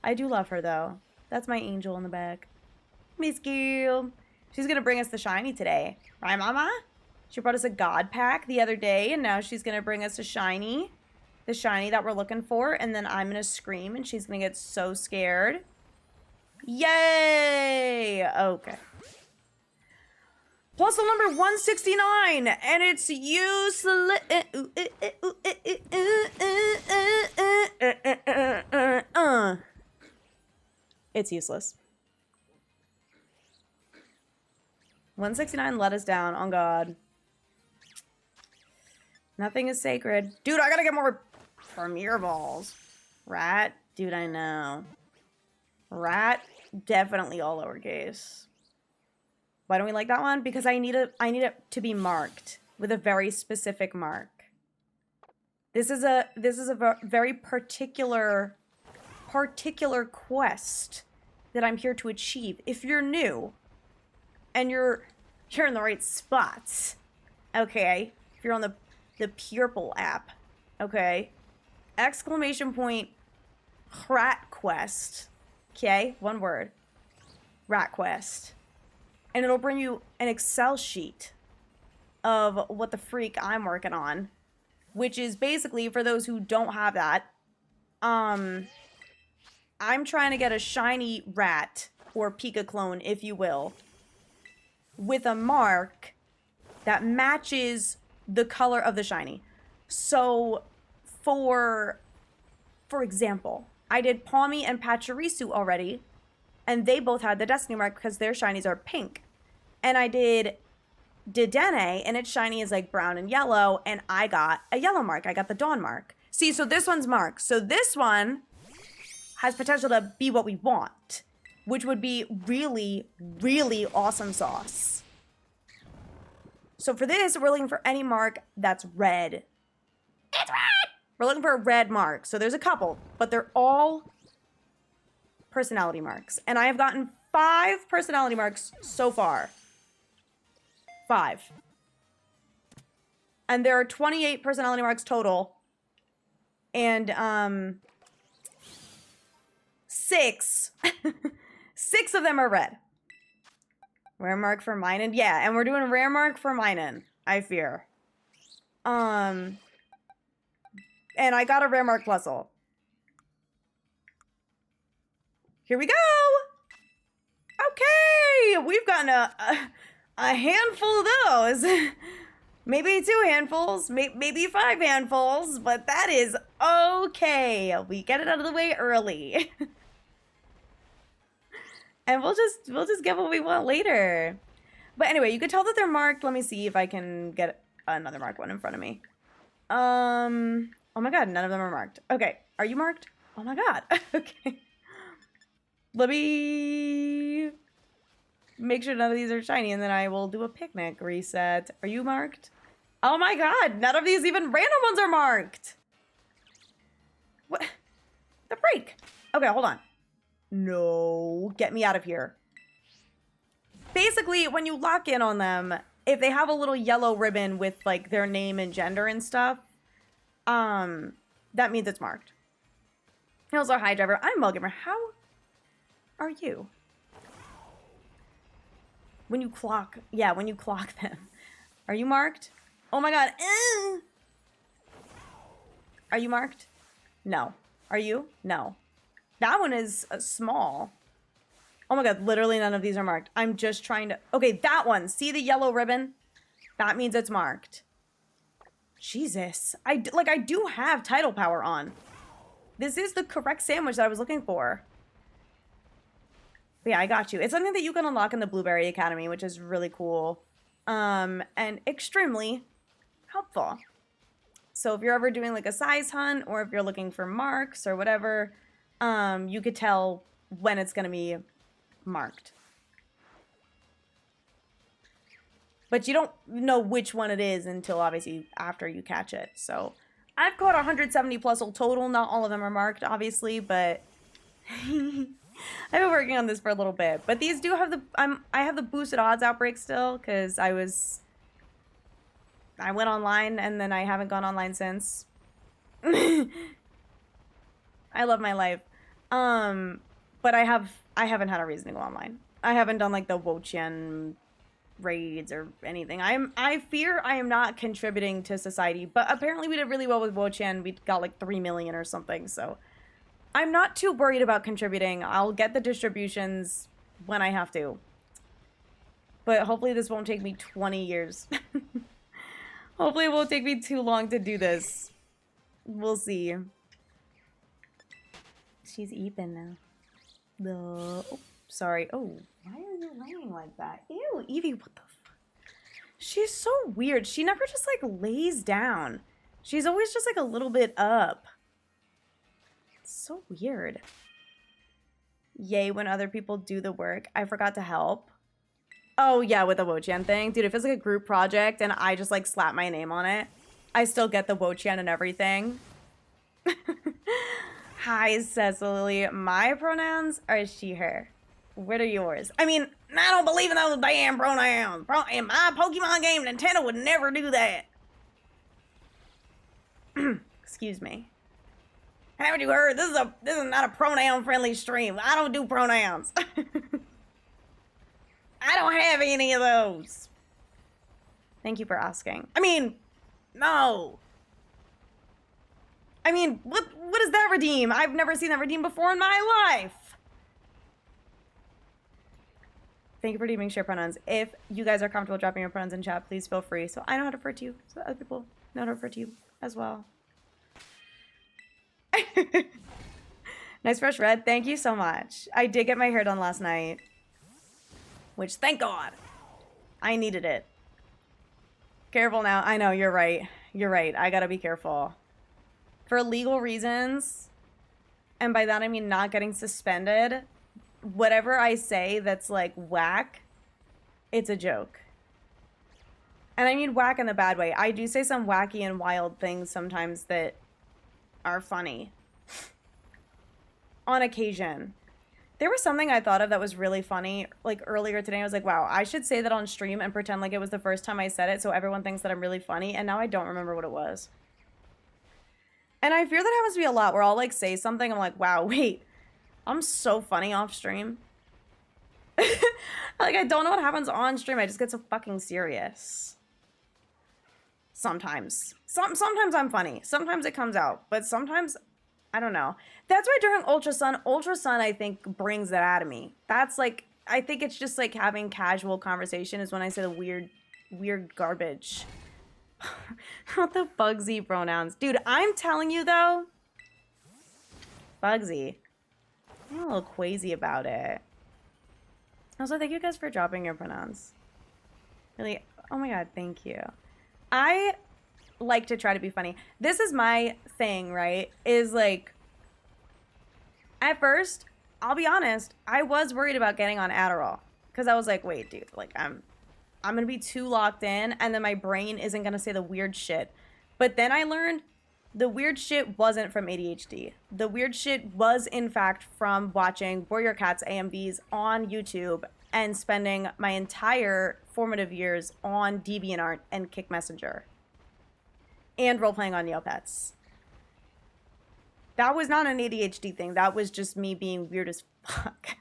I do love her, though. That's my angel in the back. Miss Girl. She's going to bring us the shiny today. Right, Mama? She brought us a God pack the other day, and now she's going to bring us a shiny. The shiny that we're looking for, and then I'm gonna scream and she's gonna get so scared. Yay! Okay. Puzzle number 169, and it's useless. It's useless. 169 let us down, on God. Nothing is sacred. Dude, I gotta get more Premier balls. Rat? Dude, I know. Rat? Definitely all lowercase. Why don't we like that one? Because I need it to be marked with a very specific mark. This is a very particular quest that I'm here to achieve. If you're new and you're in the right spots, okay? If you're on the Purple app, okay? Exclamation point rat quest, okay? One word. Rat quest. And it'll bring you an Excel sheet of what the freak I'm working on, which is basically, for those who don't have that, I'm trying to get a shiny rat, or Pikaclone, if you will, with a mark that matches the color of the shiny. So, for example, I did Palmy and Pachirisu already, and they both had the Destiny mark because their shinies are pink. And I did Dedenne, and its shiny is like brown and yellow, and I got a yellow mark. I got the Dawn mark. See, so this one's marked. So this one has potential to be what we want, which would be really, really awesome sauce. So for this, we're looking for any mark that's red. It's red! We're looking for a red mark. So there's a couple, but they're all personality marks. And I have gotten 5 personality marks so far. 5. And there are 28 personality marks total. And, 6. 6 of them are red. Rare mark for Minun. Yeah, and we're doing a rare mark for Minun, I fear. And I got a rare mark plusle. Here we go! Okay! We've gotten a handful of those. Maybe 2 handfuls, maybe 5 handfuls, but that is okay. We get it out of the way early. And we'll just get what we want later. But anyway, you could tell that they're marked. Let me see if I can get another marked one in front of me. Oh my god, none of them are marked. Okay, are you marked? Oh my god. Okay. Let me make sure none of these are shiny, and then I will do a picnic reset. Are you marked? Oh my god, none of these even random ones are marked. What? The break. Okay, hold on. No, get me out of here. Basically, when you lock in on them, if they have a little yellow ribbon with like their name and gender and stuff, that means it's marked. Also, hi driver, I'm Mulgamer. How are you? When you clock, yeah, when you clock them. Are you marked? Oh my god. Are you marked? No. Are you? No. That one is small. Oh my god, literally none of these are marked. I'm just trying to... Okay, that one. See the yellow ribbon? That means it's marked. Jesus. I do have title power on. This is the correct sandwich that I was looking for. But yeah, I got you. It's something that you can unlock in the Blueberry Academy, which is really cool. And extremely helpful. So if you're ever doing like a size hunt, or if you're looking for marks or whatever, you could tell when it's going to be marked. But you don't know which one it is until obviously after you catch it. So I've caught 170 plus total. Not all of them are marked, obviously, but I've been working on this for a little bit. But these do have the I have the boosted odds outbreak still, because I went online and then I haven't gone online since. I love my life. But I haven't had a reason to go online. I haven't done like the Wochen raids or anything. I fear I am not contributing to society, but apparently we did really well with Wochen. We got like 3 million or something, so I'm not too worried about contributing. I'll get the distributions when I have to. But hopefully this won't take me 20 years. Hopefully it won't take me too long to do this. We'll see. She's eating now. Oh, sorry. Oh, why are you laying like that? Ew, Evie, what the fuck? She's so weird. She never just like lays down. She's always just like a little bit up. It's so weird. Yay, when other people do the work. I forgot to help. Oh yeah, with the Wochen thing. Dude, if it's like a group project and I just like slap my name on it, I still get the Wochen and everything. Hi, Cecily. My pronouns are she, her. What are yours? I mean, I don't believe in those damn pronouns. In my Pokemon game, Nintendo would never do that. Excuse me. Haven't you heard? This is not a pronoun-friendly stream. I don't do pronouns. I don't have any of those. Thank you for asking. I mean, no. I mean, what does that redeem? I've never seen that redeem before in my life. Thank you for redeeming share pronouns. If you guys are comfortable dropping your pronouns in chat, please feel free. So I know how to refer to you. So other people know how to refer to you as well. Nice fresh red. Thank you so much. I did get my hair done last night. Which, thank God. I needed it. Careful now. I know, you're right. You're right. I gotta be careful. For legal reasons, and by that I mean not getting suspended, whatever I say that's like whack, it's a joke. And I mean whack in the bad way. I do say some wacky and wild things sometimes that are funny. On occasion. There was something I thought of that was really funny, like earlier today. I was like, wow, I should say that on stream and pretend like it was the first time I said it so everyone thinks that I'm really funny, and now I don't remember what it was. And I fear that happens to me a lot, where I'll like say something, I'm like, wow, wait, I'm so funny off stream. Like, I don't know what happens on stream, I just get so fucking serious. Sometimes. Sometimes I'm funny. Sometimes it comes out, but sometimes... I don't know. That's why during Ultra Sun, I think brings that out of me. That's like, I think it's just like having casual conversation is when I say the weird garbage. Not the Bugsy pronouns. Dude, I'm telling you though, Bugsy, I'm a little queasy about it. Also, thank you guys for dropping your pronouns. Really, oh my God, thank you. I like to try to be funny. This is my thing, right? Is like, at first, I'll be honest, I was worried about getting on Adderall. Because I was like, wait, dude, like, I'm gonna be too locked in, and then my brain isn't gonna say the weird shit. But then I learned the weird shit wasn't from ADHD. The weird shit was, in fact, from watching Warrior Cats AMVs on YouTube and spending my entire formative years on DeviantArt and Kick Messenger. And role-playing on Neopets. That was not an ADHD thing. That was just me being weird as fuck.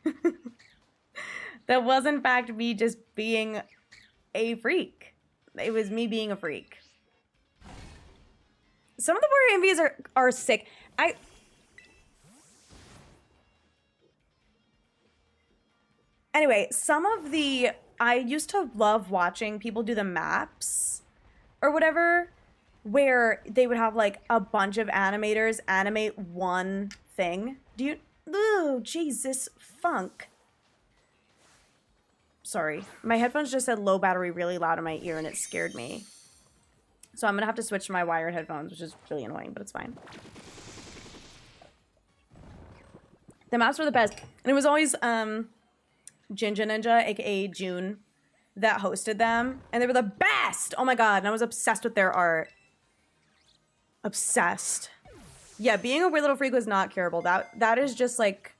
That was, in fact, me just being a freak. It was me being a freak. Some of the Warrior AMVs are sick. Anyway, I used to love watching people do the maps or whatever, where they would have like a bunch of animators animate one thing. Oh, Jesus, funk. Sorry, my headphones just said low battery really loud in my ear and it scared me. So I'm gonna have to switch to my wired headphones, which is really annoying, but it's fine. The maps were the best. And it was always Jinja Ninja, aka June, that hosted them. And they were the best! Oh my god, and I was obsessed with their art. Obsessed. Yeah, being a weird little freak was not curable. That is just like,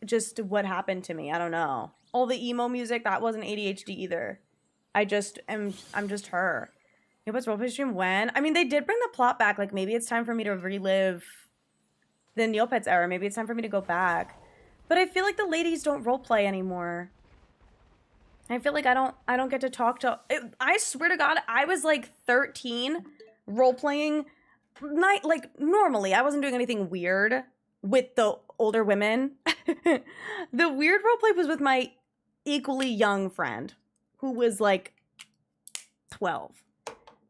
just what happened to me. I don't know. All the emo music, that wasn't ADHD either. I'm just her. Neopets roleplay stream when? I mean, they did bring the plot back. Like, maybe it's time for me to relive the Neopets era. Maybe it's time for me to go back. But I feel like the ladies don't roleplay anymore. I feel like I don't get to talk to... I swear to God, I was like 13 roleplaying like normally. I wasn't doing anything weird with the older women. The weird roleplay was with my equally young friend who was like 12.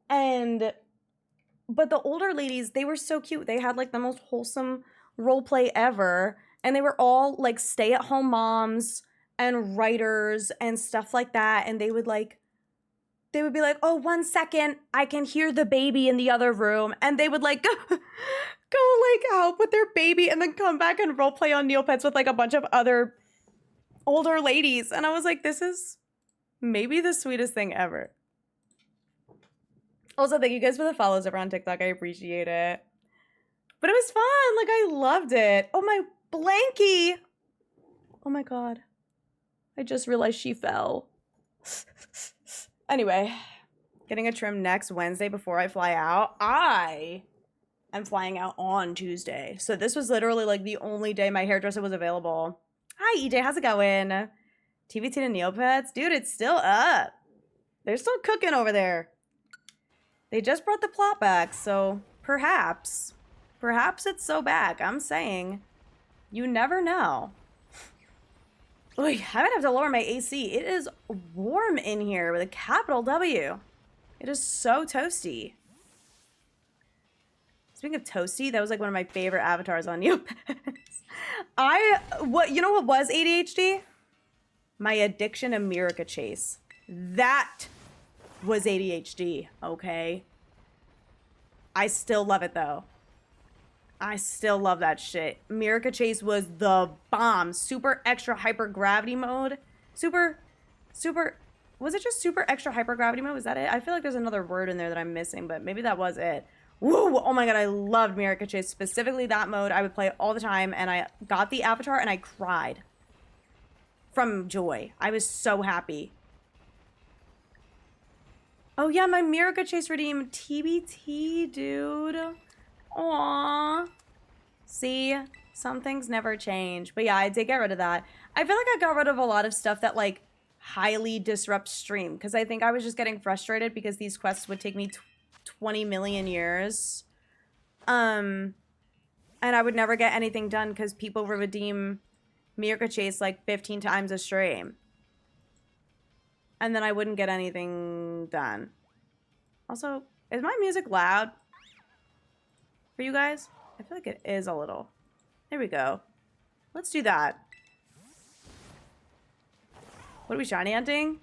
But the older ladies, they were so cute. They had like the most wholesome roleplay ever. And they were all like stay-at-home moms and writers and stuff like that. And they would be like, oh, 1 second, I can hear the baby in the other room. And they would like go like help with their baby and then come back and roleplay on Neopets with like a bunch of other older ladies. And I was like, this is maybe the sweetest thing ever. Also, thank you guys for the follows over on TikTok. I appreciate it. But it was fun. Like, I loved it. Oh, my blankie. Oh, my God. I just realized she fell. Anyway, getting a trim next Wednesday before I fly out. I am flying out on Tuesday. So this was literally, like, the only day my hairdresser was available. Hi, EJ. How's it going? TVT to Neopets? Dude, it's still up. They're still cooking over there. They just brought the plot back, so perhaps it's so back. I'm saying, you never know. Oy, I might have to lower my AC. It is warm in here with a capital W. It is so toasty. Speaking of toasty, that was like one of my favorite avatars on Neopets. You know what was ADHD? My addiction to Miraca Chase. That was ADHD, okay? I still love it, though. I still love that shit. Miraca Chase was the bomb. Super extra hypergravity mode. Was it just super extra hypergravity mode? Was that it? I feel like there's another word in there that I'm missing, but maybe that was it. Woo! Oh my god, I loved Miraca Chase. Specifically that mode. I would play it all the time, and I got the avatar, and I cried. From joy. I was so happy. Oh yeah, my Miraca Chase redeemed TBT, dude. Aww. See, some things never change. But yeah, I did get rid of that. I feel like I got rid of a lot of stuff that like highly disrupts stream. Because I think I was just getting frustrated because these quests would take me 20 million years. And I would never get anything done because people would redeem Miraca Chase like 15 times a stream. And then I wouldn't get anything done. Also, is my music loud for you guys? I feel like it is a little. There we go. Let's do that. What are we shiny hunting?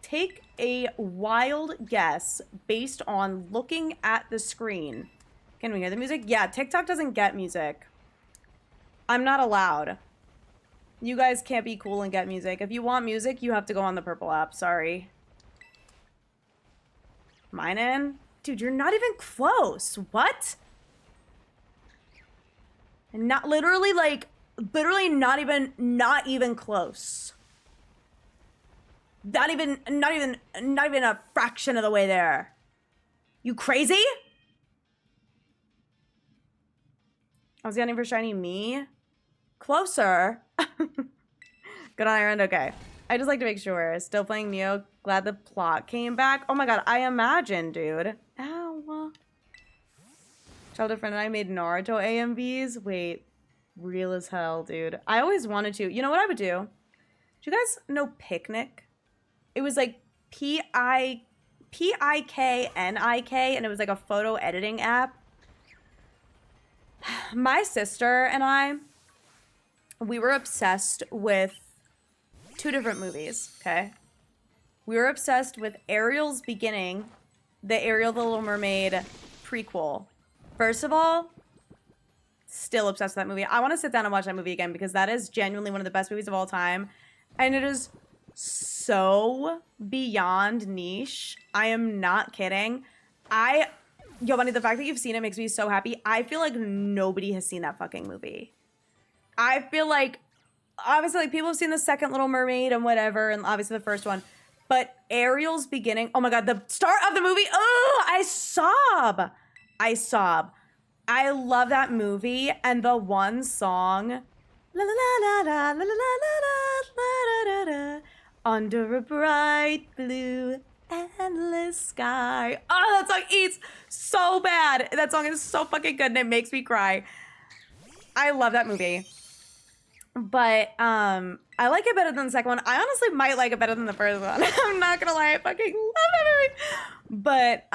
Take a wild guess based on looking at the screen. Can we hear the music? Yeah, TikTok doesn't get music. I'm not allowed. You guys can't be cool and get music. If you want music, you have to go on the purple app. Sorry. Mine in? Dude, you're not even close. What? Not literally, like, literally not even close. Not even a fraction of the way there. You crazy? I was getting for shiny me. Closer. Good on Ireland. Okay. I just like to make sure. Still playing Neo. Glad the plot came back. Oh my god, I imagine, dude. Ow. Childhood friend and I made Naruto AMVs. Wait. Real as hell, dude. I always wanted to. You know what I would do? Do you guys know Picnic? It was like Piknik, and it was like a photo editing app. My sister and I, we were obsessed with two different movies, okay? We were obsessed with Ariel's Beginning, the Ariel the Little Mermaid prequel. First of all, still obsessed with that movie. I want to sit down and watch that movie again because that is genuinely one of the best movies of all time. And it is so beyond niche. I am not kidding. Giovanni, the fact that you've seen it makes me so happy. I feel like nobody has seen that fucking movie. I feel like, obviously, like, people have seen the second Little Mermaid and whatever, and obviously the first one. But Ariel's Beginning, oh my god, the start of the movie, oh, I sob. I love that movie, and the one song, la la la la la la la la la la la, under a bright blue endless sky. Oh, that song eats so bad. That song is so fucking good, and it makes me cry. I love that movie. But I like it better than the second one. I honestly might like it better than the first one. I'm not gonna lie, I fucking love that movie. But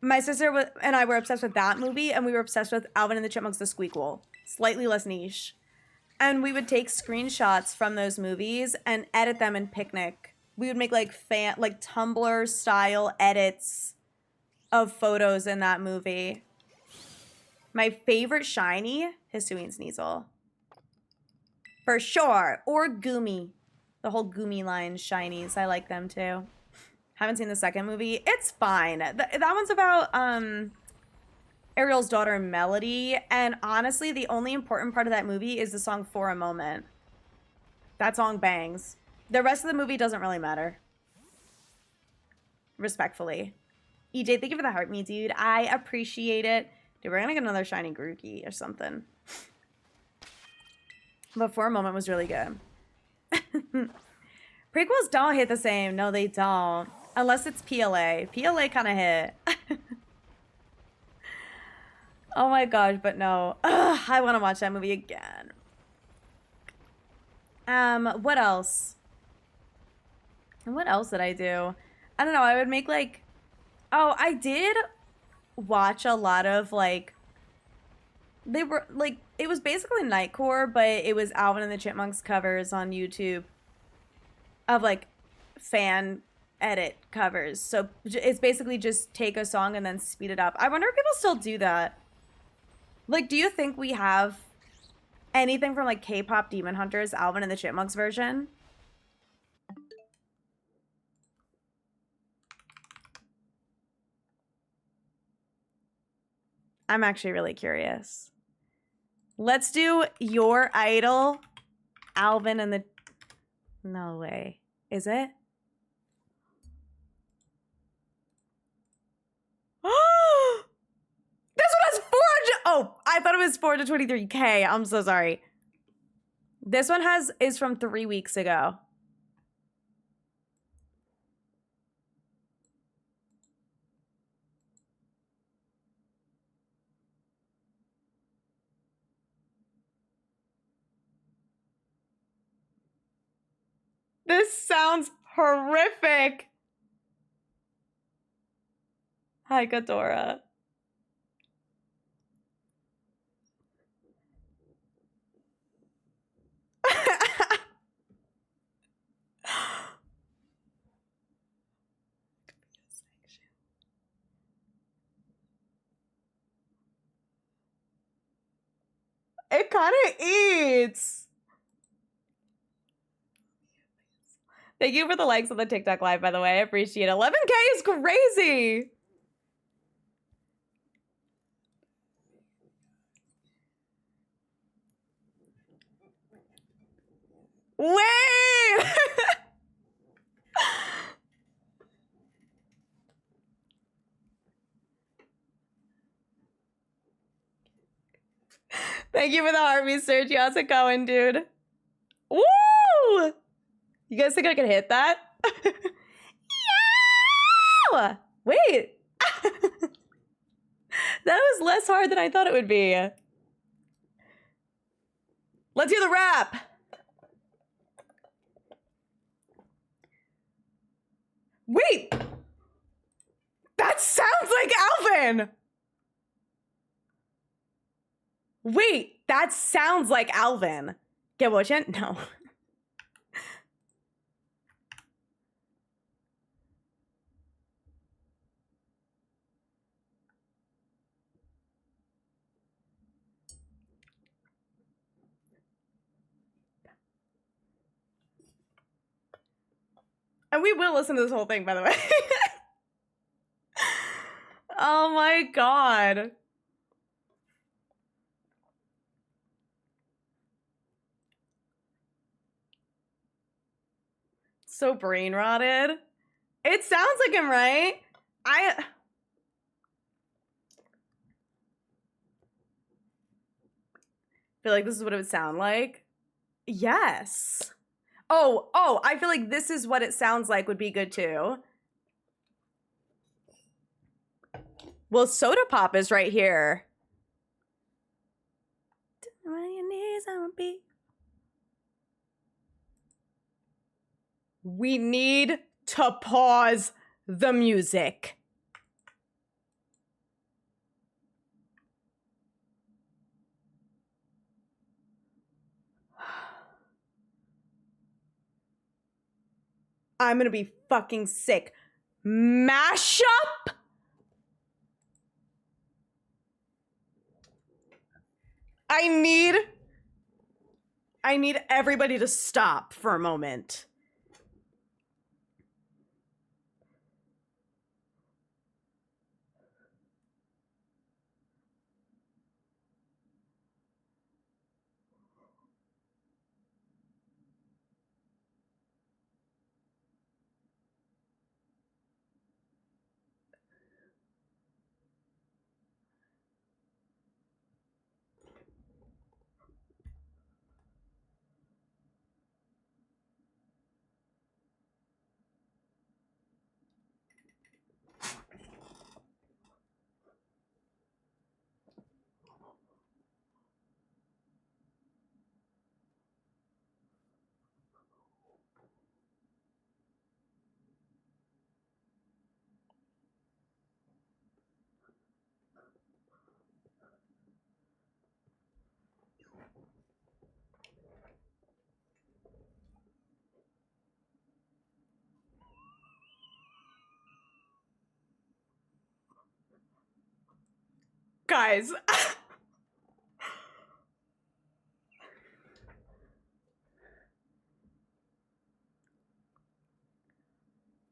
my sister and I were obsessed with that movie, and we were obsessed with Alvin and the Chipmunks: The Squeakquel. Slightly less niche. And we would take screenshots from those movies and edit them in Picnic. We would make like Tumblr style edits of photos in that movie. My favorite shiny, Hisuian Sneasel. For sure. Or Goomy. The whole Goomy line shinies. I like them too. Haven't seen the second movie. It's fine. That one's about Ariel's daughter Melody. And honestly, the only important part of that movie is the song For a Moment. That song bangs. The rest of the movie doesn't really matter. Respectfully. EJ, thank you for the heart, me dude. I appreciate it. Dude, we're gonna get another shiny Grookey or something. But For a Moment was really good. Prequels don't hit the same. No, they don't. Unless it's PLA. PLA kind of hit. Oh my gosh, but no. Ugh, I want to watch that movie again. What else? And what else did I do? I don't know. I would make like... Oh, I did watch a lot of like... They were like... It was basically Nightcore, but it was Alvin and the Chipmunks covers on YouTube. Of like fan edit covers. So it's basically just take a song and then speed it up. I wonder if people still do that. Like, do you think we have anything from like K-pop Demon Hunters, Alvin and the Chipmunks version? I'm actually really curious. Let's do Your Idol, Alvin and the... No way. Is it? This one has 400... Oh, I thought it was 423K. I'm so sorry. This one is from 3 weeks ago. This sounds horrific. Hi, Kadora. It kind of eats. Thank you for the likes on the TikTok live, by the way. I appreciate it. 11K is crazy. Wait! Thank you for the heartbeat, Sergio. How's it going, dude? Woo! You guys think I can hit that? Yeah! Wait. That was less hard than I thought it would be. Let's hear the rap. Wait. That sounds like Alvin. Wait, that sounds like Alvin. Get watching? No. And we will listen to this whole thing, by the way. Oh my god. So brain rotted. It sounds like him, right? I feel like this is what it would sound like. Yes. Oh, I feel like this is what it sounds like would be good too. Well, Soda Pop is right here. We need to pause the music. I'm gonna be fucking sick. Mashup? I need everybody to stop for a moment. Guys.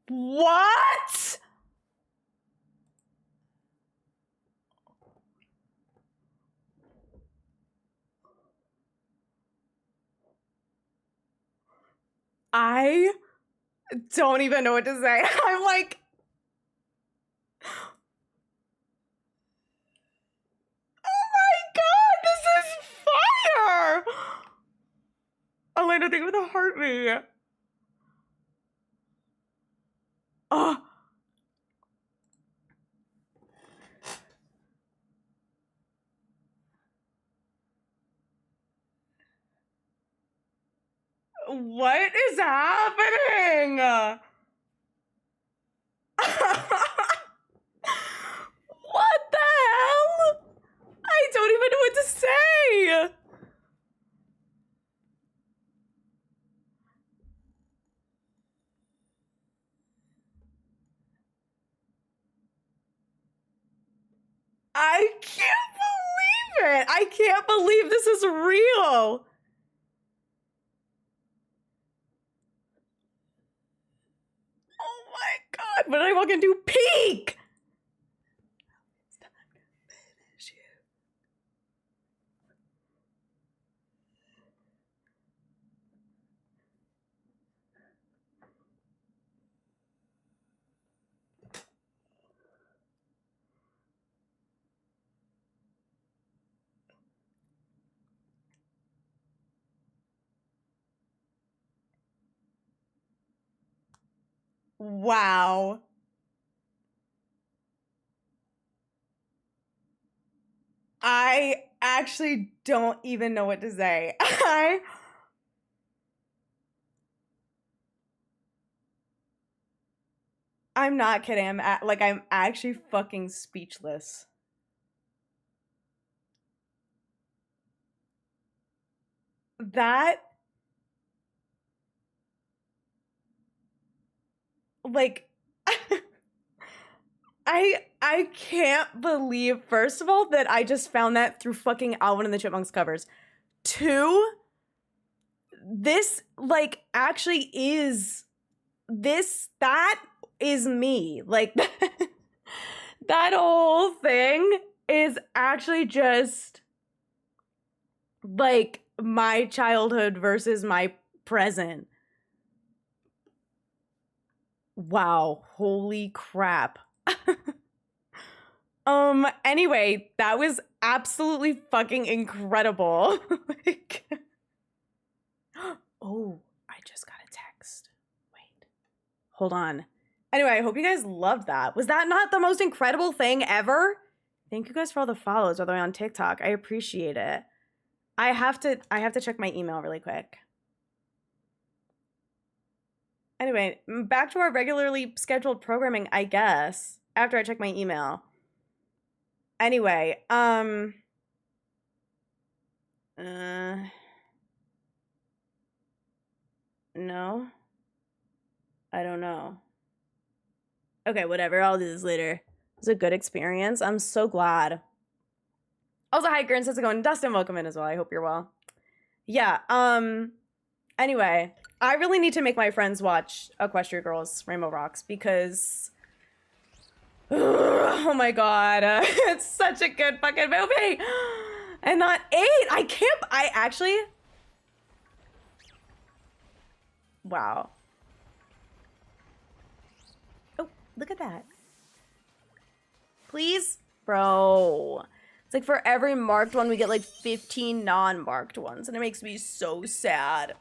What? I don't even know what to say. I'm like, oh my god, this is fire! Elena, think with a heartbeat. Oh. What is happening? What the hell? I don't even know what to say. I can't it. I can't believe this is real. Oh my God. What did I walk into? Peak. It's time to finish you. Wow. I actually don't even know what to say. I'm not kidding. I'm actually fucking speechless. That, like, I can't believe, first of all, that I just found that through fucking Alvin and the Chipmunks covers. Two, this, like, actually is that is me. Like, that whole thing is actually just, like, my childhood versus my present. Wow, holy crap. Anyway, that was absolutely fucking incredible. Like, oh, I just got a text. Wait, hold on. Anyway, I hope you guys loved that. Was that not the most incredible thing ever? Thank you guys for all the follows, by the way, on TikTok. I appreciate it. I have to check my email really quick. Anyway, back to our regularly scheduled programming, I guess, after I check my email. Anyway, no, I don't know. Okay, whatever, I'll do this later. It was a good experience. I'm so glad. Also, hi, Grin, how's it going? Dustin, welcome in as well. I hope you're well. Yeah, anyway, I really need to make my friends watch Equestria Girls Rainbow Rocks because, oh my God, it's such a good fucking movie. And not 8. I actually, wow. Oh, look at that. Please, bro. It's like for every marked one, we get like 15 non-marked ones, and it makes me so sad.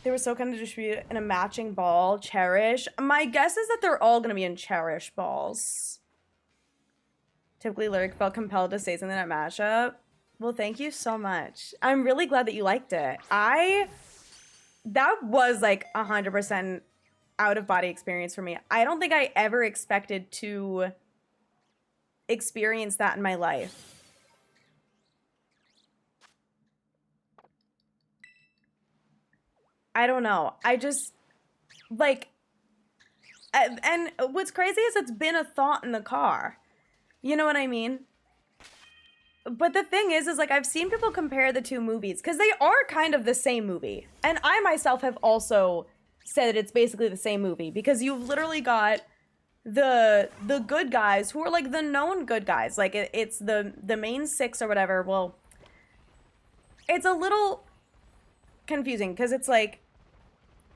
They were so kind of distributed in a matching ball. Cherish. My guess is that they're all going to be in Cherish balls. Typically, Lyric felt compelled to say something at mashup. Well, thank you so much. I'm really glad that you liked it. That was like 100% out-of-body experience for me. I don't think I ever expected to experience that in my life. I don't know. I just, like, and what's crazy is it's been a thought in the car. You know what I mean? But the thing is like, I've seen people compare the two movies because they are kind of the same movie. And I myself have also said that it's basically the same movie because you've literally got the good guys who are like the known good guys. Like it's the main 6 or whatever. Well, it's a little confusing because it's like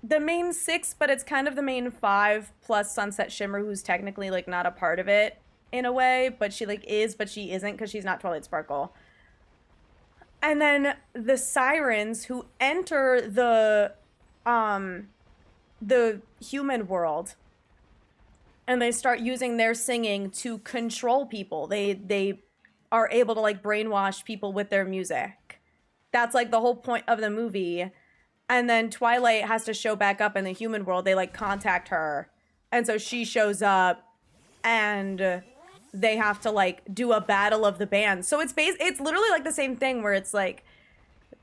the main 6, but it's kind of the main 5 plus Sunset Shimmer, who's technically like not a part of it in a way, but she like is, but she isn't because she's not Twilight Sparkle. And then the sirens who enter the human world, and they start using their singing to control people. They are able to like brainwash people with their music. That's like the whole point of the movie. And then Twilight has to show back up in the human world. They like contact her, and so she shows up, and they have to like do a battle of the bands. So it's literally like the same thing where it's like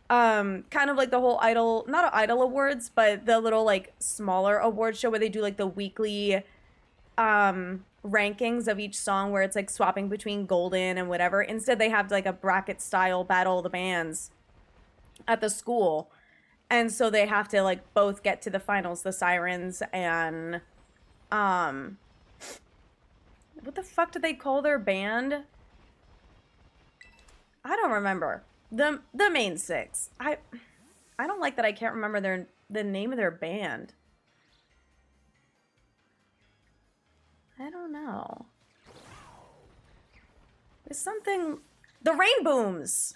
kind of like the whole Idol, not Idol Awards, but the little like smaller award show where they do like the weekly rankings of each song where it's like swapping between golden and whatever. Instead, they have like a bracket style battle of the bands at the school. And so they have to like both get to the finals, the Sirens and what the fuck did they call their band? I don't remember. The main six. I don't like that I can't remember the name of their band. I don't know. There's something. The Rain Booms.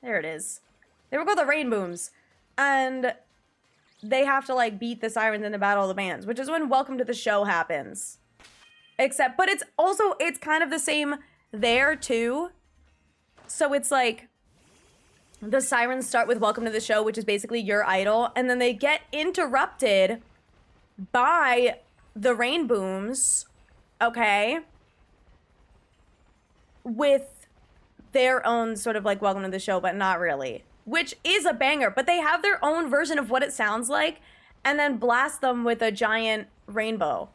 There it is. They were called the Rain Booms. And they have to like beat the Sirens in the Battle of the Bands, which is when Welcome to the Show happens. Except, but it's kind of the same there too. So it's like the Sirens start with Welcome to the Show, which is basically your idol. And then they get interrupted by the Rain Booms, okay, with their own sort of like Welcome to the Show, but not really. Which is a banger, but they have their own version of what it sounds like and then blast them with a giant rainbow.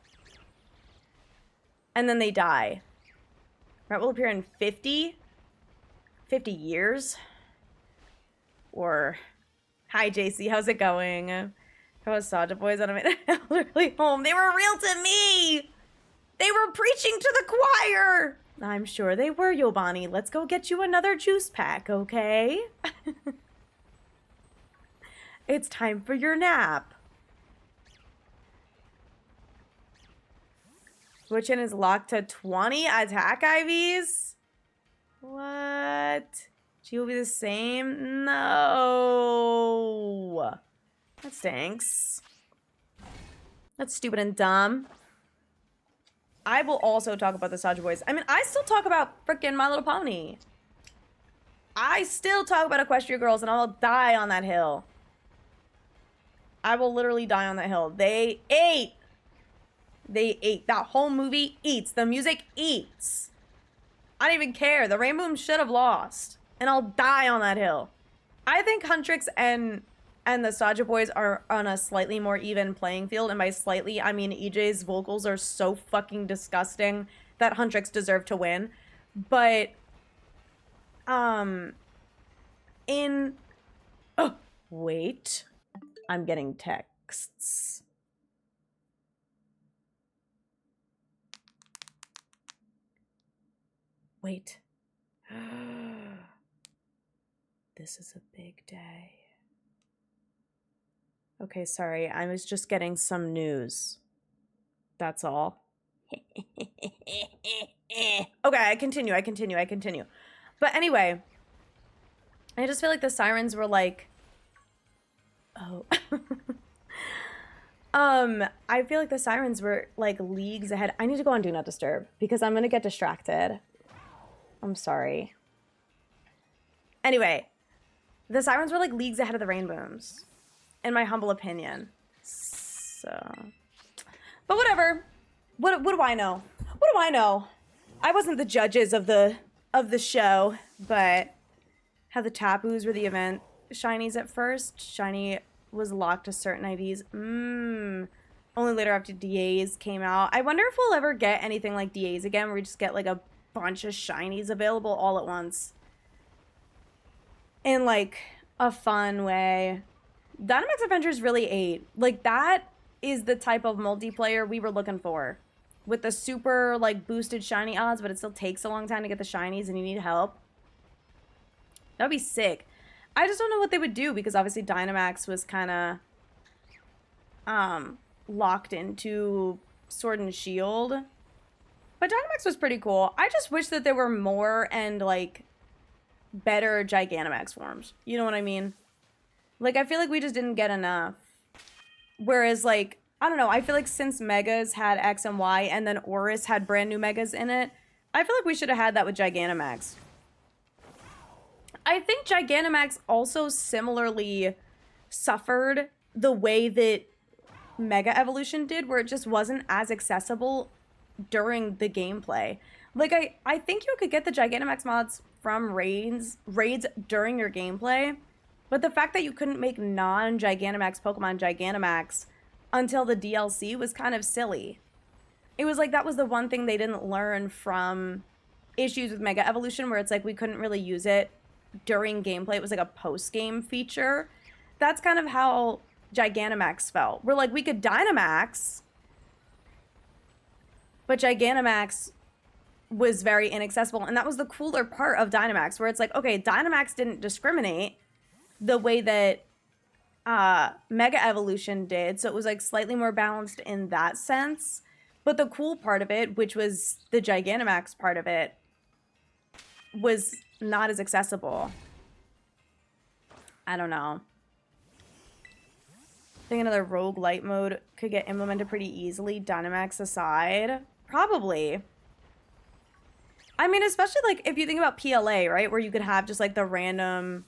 And then they die. That will appear in 50 years. Or, hi JC, how's it going? How was Saja Boys on an elderly home? They were real to me! They were preaching to the choir! I'm sure they were, Yobani. Let's go get you another juice pack, okay? It's time for your nap. Switchin is locked to 20 attack IVs? What? She will be the same? No. That stinks. That's stupid and dumb. I will also talk about the Saja Boys. I mean, I still talk about frickin' My Little Pony. I still talk about Equestria Girls, and I'll die on that hill. I will literally die on that hill. They ate. They ate. That whole movie eats. The music eats. I don't even care. The Rainbow should have lost. And I'll die on that hill. I think Huntrix and the Saja Boys are on a slightly more even playing field. And by slightly, I mean EJ's vocals are so fucking disgusting that Huntrix deserved to win. But, oh, wait. I'm getting texts. Wait. This is a big day. Okay, sorry. I was just getting some news. That's all. Okay, I continue. But anyway, I just feel like the Sirens were like, oh. I feel like the Sirens were like leagues ahead. I need to go on Do Not Disturb because I'm gonna get distracted. I'm sorry. Anyway, the Sirens were like leagues ahead of the Rainbows, in my humble opinion. So, but whatever. What do I know? What do I know? I wasn't the judges of the show, but how the Taboos were the event shinies at first. Shiny was locked to certain IVs. Only later after DAs came out. I wonder if we'll ever get anything like DAs again, where we just get like a bunch of shinies available all at once. In like a fun way. Dynamax Adventures really ate. Like that is the type of multiplayer we were looking for. With the super like boosted shiny odds, but it still takes a long time to get the shinies and you need help. That would be sick. I just don't know what they would do because obviously Dynamax was kind of locked into Sword and Shield. But Dynamax was pretty cool. I just wish that there were more and like better Gigantamax forms. You know what I mean? Like I feel like we just didn't get enough. Whereas like, I don't know, I feel like since Megas had X and Y and then Oris had brand new Megas in it, I feel like we should have had that with Gigantamax. I think Gigantamax also similarly suffered the way that Mega Evolution did, where it just wasn't as accessible during the gameplay. Like, I think you could get the Gigantamax mods from raids during your gameplay, but the fact that you couldn't make non-Gigantamax Pokemon Gigantamax until the DLC was kind of silly. it was like that was the one thing they didn't learn from issues with Mega Evolution, where it's like we couldn't really use it during gameplay. It was like a post-game feature. That's kind of how Gigantamax felt. We're like, we could Dynamax, but Gigantamax was very inaccessible. And that was the cooler part of Dynamax, where it's like, okay, Dynamax didn't discriminate the way that Mega Evolution did. So it was like slightly more balanced in that sense. But the cool part of it, which was the Gigantamax part of it, was not as accessible. I don't know. I think another roguelite mode could get implemented pretty easily, Dynamax aside. Probably. I mean, especially like if you think about PLA, right? Where you could have just like the random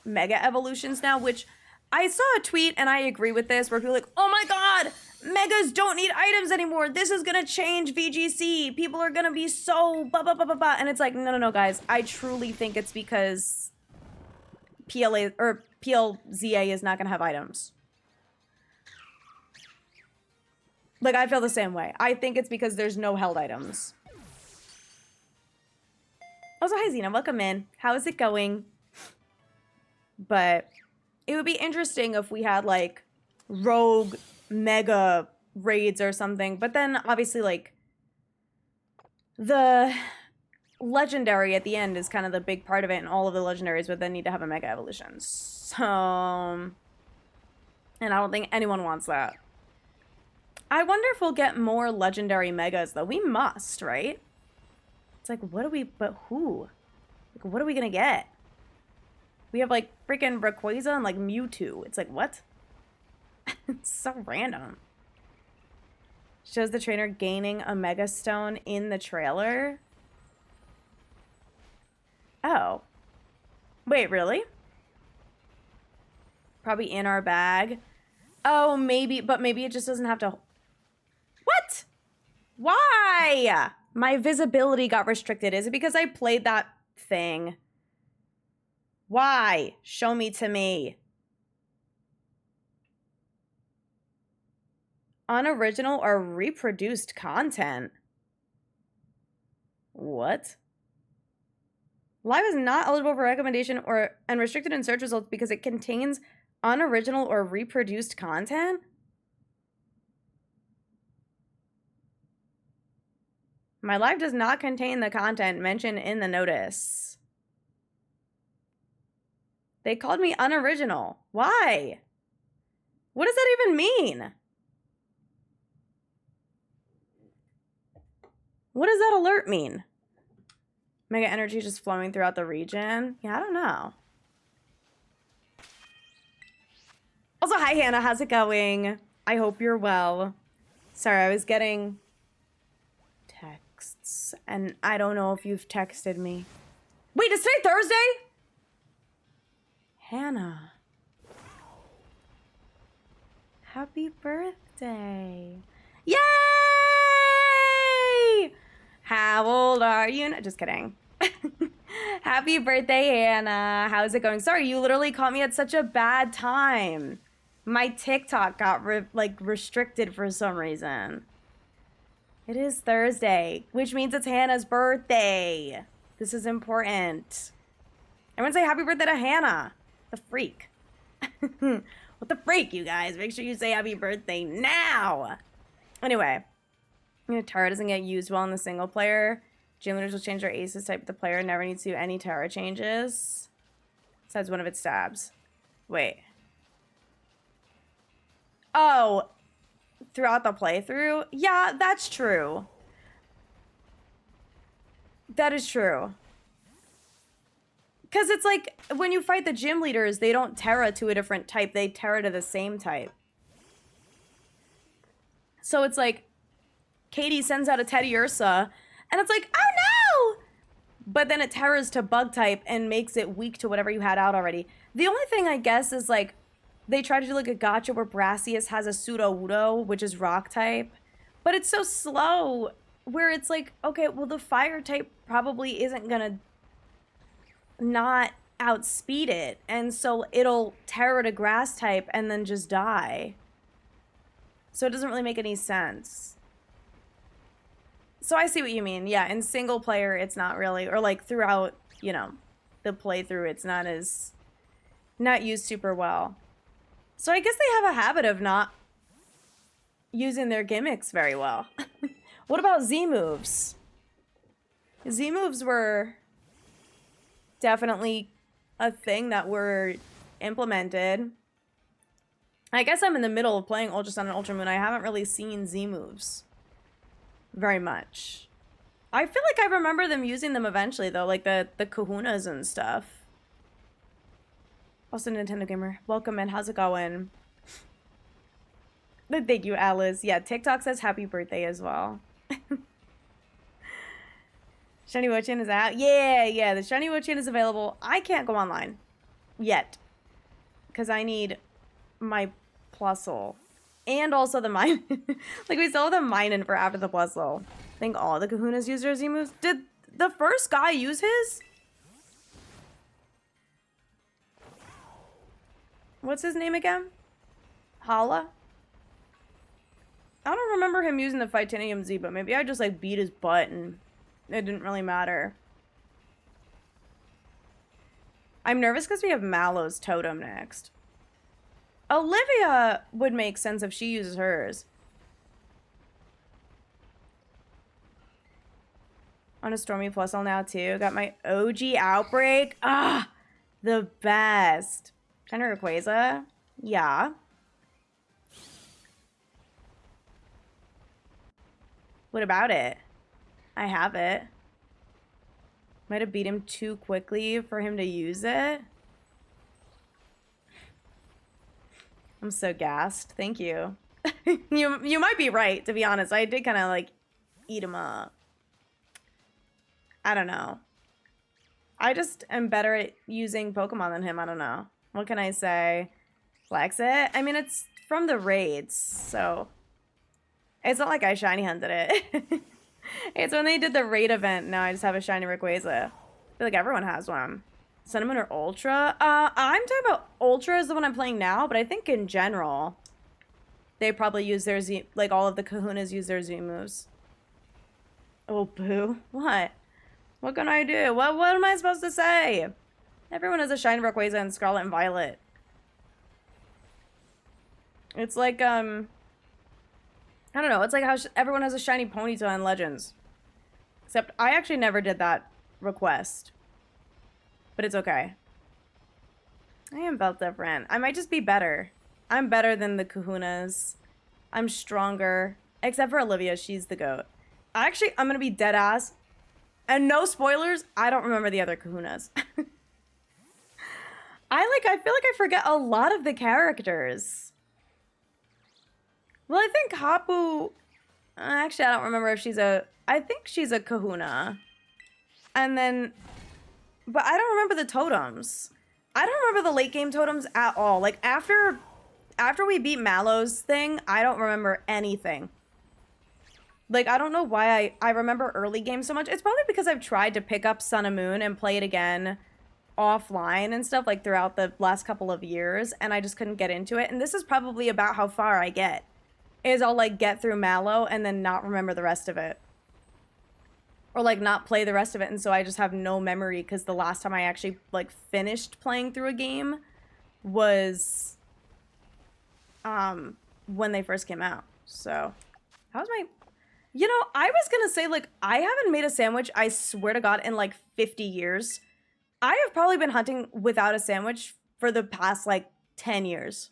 Mega Evolutions now, which I saw a tweet and I agree with this, where people are like, oh my god, Megas don't need items anymore. This is gonna change VGC. People are gonna be so blah, blah, blah, blah, blah. And it's like, no, guys. I truly think it's because PLA or PLZA is not gonna have items. Like, I feel the same way. I think it's because there's no held items. Also, hi Xena, welcome in. How is it going? But it would be interesting if we had like rogue mega raids or something. But then obviously like the legendary at the end is kind of the big part of it, and all of the legendaries would then need to have a mega evolution. So, and I don't think anyone wants that. I wonder if we'll get more legendary megas though. We must, right? It's like, what do we, but who? Like, what are we gonna get? We have like freaking Rayquaza and like Mewtwo. It's like, what? It's so random. Shows the trainer gaining a Mega Stone in the trailer. Oh. Wait, really? Probably in our bag. Oh, maybe, but maybe it just doesn't have to. What? Why? My visibility got restricted. Is it because I played that thing? Why? Show me to me. Unoriginal or reproduced content. What? Live is not eligible for recommendation and restricted in search results because it contains unoriginal or reproduced content? My live does not contain the content mentioned in the notice. They called me unoriginal. Why? What does that even mean? What does that alert mean? Mega energy just flowing throughout the region? Yeah, I don't know. Also, hi Hannah, how's it going? I hope you're well. Sorry, I was getting texts, and I don't know if you've texted me. Wait, is today Thursday? Hannah. Happy birthday. Yay! How old are you? No, just kidding. Happy birthday, Hannah. How's it going? Sorry, you literally caught me at such a bad time. My TikTok got restricted for some reason. It is Thursday, which means it's Hannah's birthday. This is important. Everyone say happy birthday to Hannah. The freak. What the freak, you guys? Make sure you say happy birthday now. Anyway, Tara doesn't get used well in the single player. Gym leaders will change their aces type. The player never needs to do any Tara changes. Besides one of its stabs. Wait. Oh, throughout the playthrough? Yeah, that's true. That is true. Because it's like, when you fight the gym leaders, they don't Terra to a different type. They Terra to the same type. So it's like, Katie sends out a Teddy Ursa, and it's like, oh no! But then it Terras to bug type and makes it weak to whatever you had out already. The only thing I guess is like, they try to do like a gotcha where Brassius has a Pseudo-Udo, which is rock type. But it's so slow, where it's like, okay, well the fire type probably isn't gonna not outspeed it, and so it'll Terra to grass type and then just die. So it doesn't really make any sense. So I see what you mean. Yeah, in single player, it's not really, or like throughout, you know, the playthrough, it's not used super well. So I guess they have a habit of not using their gimmicks very well. What about Z moves? Z moves were definitely a thing that were implemented. I guess I'm in the middle of playing Ultra Sun and Ultra Moon. I haven't really seen Z moves very much. I feel like I remember them using them eventually, though, like the kahunas and stuff. Also, Nintendo Gamer. Welcome, and how's it going? Thank you, Alice. Yeah, TikTok says happy birthday as well. Shiny Wochin is out. Yeah, the Shiny Wochin is available. I can't go online yet because I need my Plusle and also the mine. Like, we still have the mine in for after the Plusle. I think all the kahunas use their Z moves. Did the first guy use his? What's his name again? Hala? I don't remember him using the Titanium Z, but maybe I just like beat his butt and it didn't really matter. I'm nervous because we have Mallow's totem next. Olivia would make sense if she uses hers. On a Stormy Plusle now too. Got my OG Outbreak. Ah, the best. Shiny Rayquaza. Yeah. What about it? I have it. Might have beat him too quickly for him to use it. I'm so gassed. Thank you. You might be right, to be honest. I did kind of like eat him up. I don't know. I just am better at using Pokemon than him. I don't know. What can I say? Flex it? I mean, it's from the raids, so it's not like I shiny hunted it. It's when they did the raid event. Now I just have a shiny Rayquaza. I feel like everyone has one. Cinnamon or Ultra? I'm talking about Ultra is the one I'm playing now, but I think in general, they probably use their Z, like all of the kahunas use their Z moves. Oh, boo. What? What can I do? What am I supposed to say? Everyone has a shiny Rayquaza in Scarlet and Violet. It's like, I don't know. It's like how everyone has a shiny Ponyta in Legends. Except I actually never did that request. But it's okay. I am built different. I might just be better. I'm better than the kahunas. I'm stronger. Except for Olivia. She's the GOAT. Actually, I'm going to be dead ass. And no spoilers, I don't remember the other kahunas. I feel like I forget a lot of the characters. Well, I think Hapu... Actually, I don't remember if she's a... I think she's a kahuna. And then... But I don't remember the totems. I don't remember the late game totems at all. Like, after we beat Mallow's thing, I don't remember anything. Like, I don't know why I remember early game so much. It's probably because I've tried to pick up Sun and Moon and play it again offline and stuff, like, throughout the last couple of years, and I just couldn't get into it. And this is probably about how far I get. Is I'll, like, get through Mallow and then not remember the rest of it. Or, like, not play the rest of it, and so I just have no memory, because the last time I actually, like, finished playing through a game was, when they first came out. So, how's my... You know, I was gonna say, like, I haven't made a sandwich, I swear to God, in, like, 50 years. I have probably been hunting without a sandwich for the past, like, 10 years.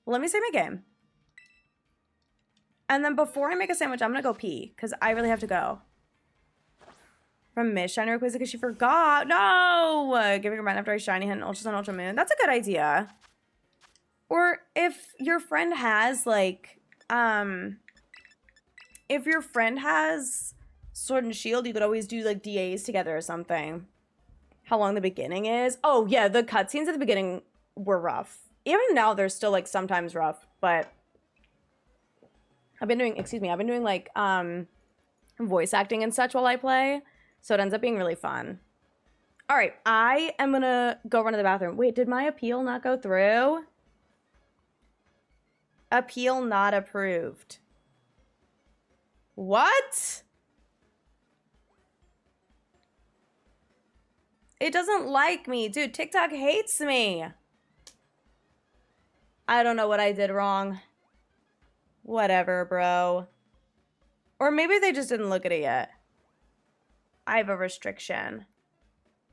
Let me save my game. And then before I make a sandwich, I'm gonna go pee, because I really have to go. From Miss Shiny Rayquaza, because she forgot. No! Giving her mine after I shiny hunt Ultra Sun, Ultra Moon. That's a good idea. Or if your friend has, like, if your friend has Sword and Shield, you could always do, like, DAs together or something. How long the beginning is. Oh, yeah, the cutscenes at the beginning were rough. Even now, they're still, like, sometimes rough, but... I've been doing, like, voice acting and such while I play, so it ends up being really fun. All right, I am gonna go run to the bathroom. Wait, did my appeal not go through? Appeal not approved. What? It doesn't like me. Dude, TikTok hates me. I don't know what I did wrong. Whatever, bro. Or maybe they just didn't look at it yet. I have a restriction.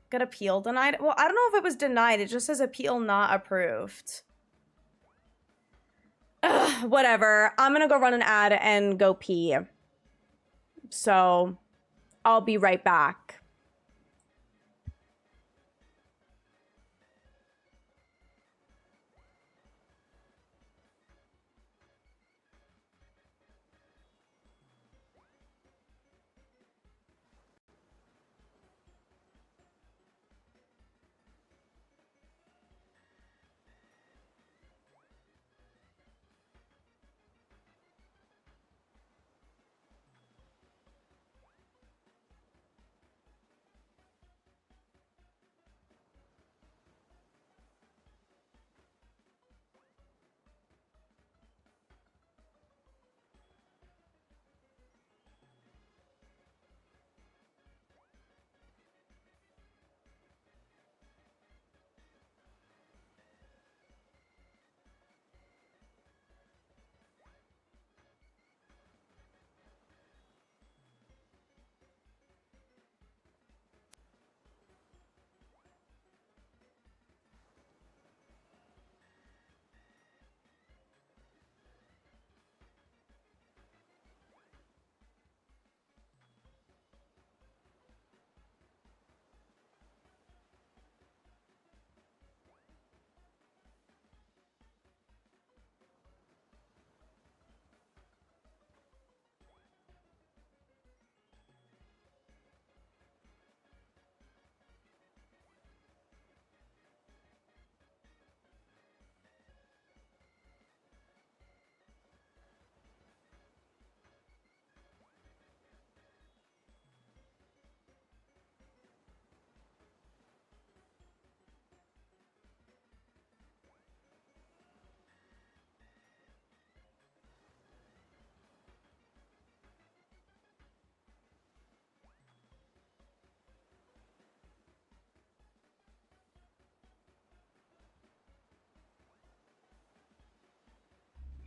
Got appeal denied? Well, I don't know if it was denied. It just says appeal not approved. Ugh, whatever. I'm gonna go run an ad and go pee. So, I'll be right back.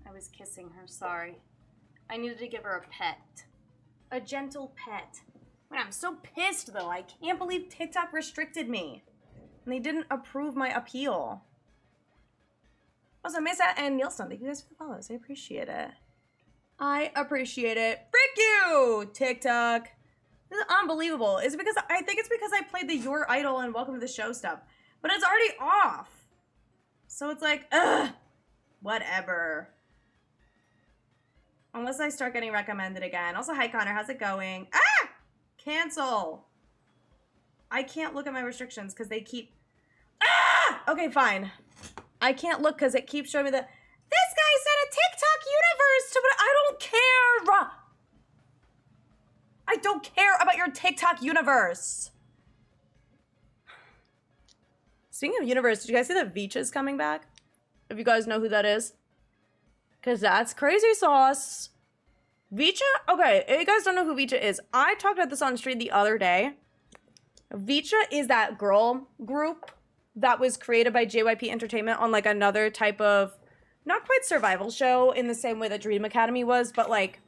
I was kissing her, sorry. I needed to give her a pet. A gentle pet. Man, I'm so pissed though. I can't believe TikTok restricted me. And they didn't approve my appeal. Also, Mesa and Nielsen, thank you guys for the follows. I appreciate it. I appreciate it. Frick you, TikTok. This is unbelievable. Is it because I think it's because I played the Your Idol and Welcome to the Show stuff. But it's already off. So it's like, ugh. Whatever. Unless I start getting recommended again. Also, hi Connor, how's it going? Ah! Cancel. I can't look at my restrictions because they keep... Ah! Okay, fine. I can't look because it keeps showing me the... This guy said a TikTok universe to... I don't care. I don't care about your TikTok universe. Speaking of universe, did you guys see that Vicha's coming back? If you guys know who that is. Because that's crazy sauce. Vicha? Okay, if you guys don't know who Vicha is, I talked about this on stream the other day. Vicha is that girl group that was created by JYP Entertainment on like another type of, not quite survival show in the same way that Dream Academy was, but like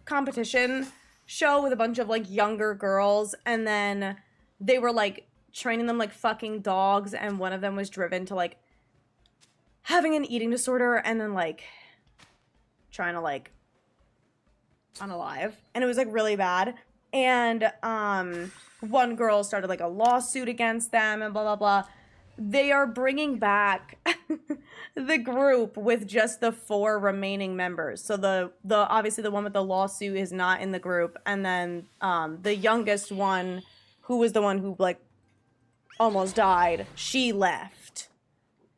competition show with a bunch of like younger girls. And then they were like training them like fucking dogs. And one of them was driven to like having an eating disorder and then like trying to like unalive, and it was like really bad. And one girl started like a lawsuit against them and blah blah blah. They are bringing back the group with just the 4 remaining members. So the obviously the one with the lawsuit is not in the group, and then the youngest one, who was the one who like almost died, she left.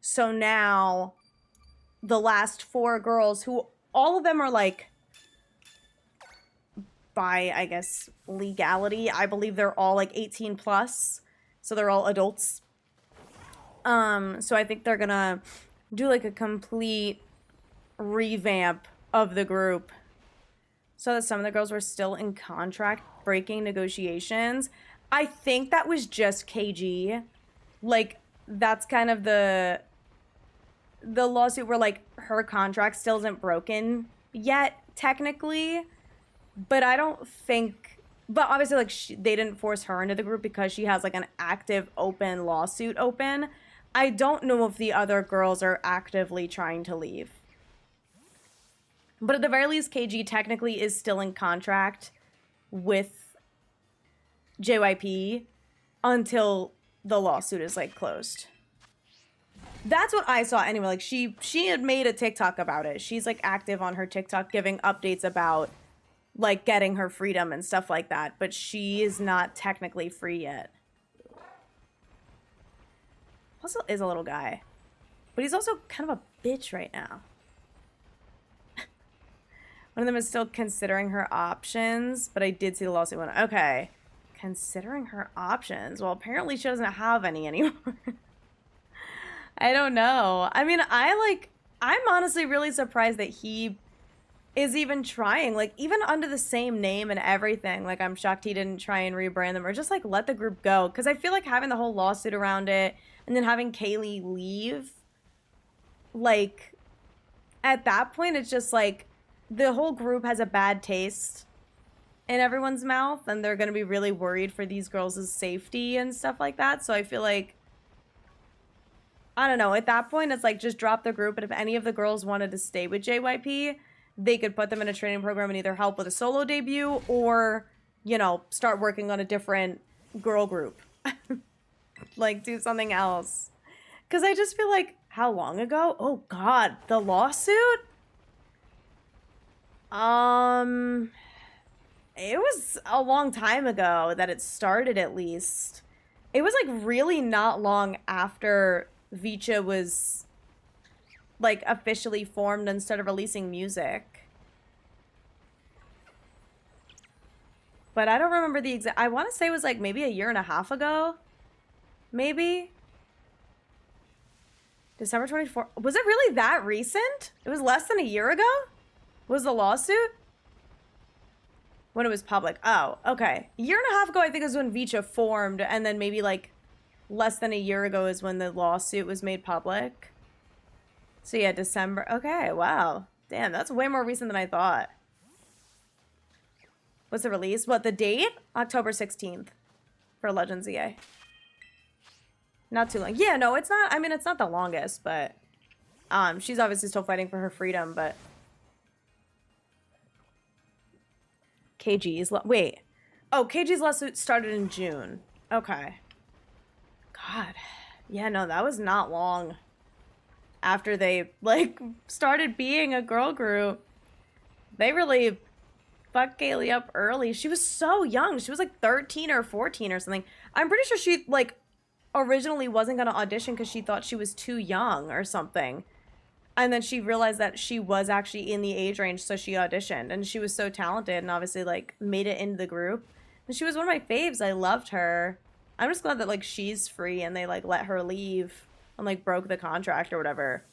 So now the last 4 girls, who all of them are like, by I guess legality, I believe they're all like 18 plus, so they're all adults. So I think they're gonna do like a complete revamp of the group. So that some of the girls were still in contract breaking negotiations. I think that was just KG. Like, that's kind of the lawsuit where, like, her contract still isn't broken yet, technically. But I don't think... But obviously, like, they didn't force her into the group because she has, like, an active, open lawsuit open. I don't know if the other girls are actively trying to leave. But at the very least, KG technically is still in contract with JYP until the lawsuit is, like, closed. That's what I saw anyway. Like, she had made a TikTok about it. She's, like, active on her TikTok giving updates about, like, getting her freedom and stuff like that. But she is not technically free yet. Also is a little guy. But he's also kind of a bitch right now. One of them is still considering her options, but I did see the lawsuit one. Okay. Considering her options. Well, apparently she doesn't have any anymore. I don't know. I mean, I'm honestly really surprised that he is even trying. Like, even under the same name and everything. Like, I'm shocked he didn't try and rebrand them or just, like, let the group go. Because I feel like having the whole lawsuit around it and then having Kaylee leave, like, at that point, it's just, like, the whole group has a bad taste in everyone's mouth, and they're going to be really worried for these girls' safety and stuff like that. So I feel like, I don't know, at that point, it's like, just drop the group, and if any of the girls wanted to stay with JYP, they could put them in a training program and either help with a solo debut or, you know, start working on a different girl group. Like, do something else. Because I just feel like, how long ago? Oh, God, the lawsuit? It was a long time ago that it started, at least. It was, like, really not long after Vicha was, like, officially formed and started releasing music. But I don't remember the exact... I want to say it was, like, maybe a year and a half ago. Maybe. December 24th. Was it really that recent? It was less than a year ago? Was the lawsuit? When it was public. Oh, okay. A year and a half ago, I think, is when Vicha formed, and then maybe, like, less than a year ago is when the lawsuit was made public. So, yeah, December. Okay, wow. Damn, that's way more recent than I thought. What's the release? What, the date? October 16th for Legends EA. Not too long. Yeah, no, it's not. I mean, it's not the longest, but she's obviously still fighting for her freedom, but... KG's wait. Oh, KG's lawsuit started in June. Okay. God. Yeah, no, that was not long after they, like, started being a girl group. They really fucked Kaylee up early. She was so young. She was, like, 13 or 14 or something. I'm pretty sure she, like, originally wasn't going to audition because she thought she was too young or something. And then she realized that she was actually in the age range, so she auditioned. And she was so talented and obviously, like, made it into the group. And she was one of my faves. I loved her. I'm just glad that, like, she's free and they, like, let her leave and, like, broke the contract or whatever.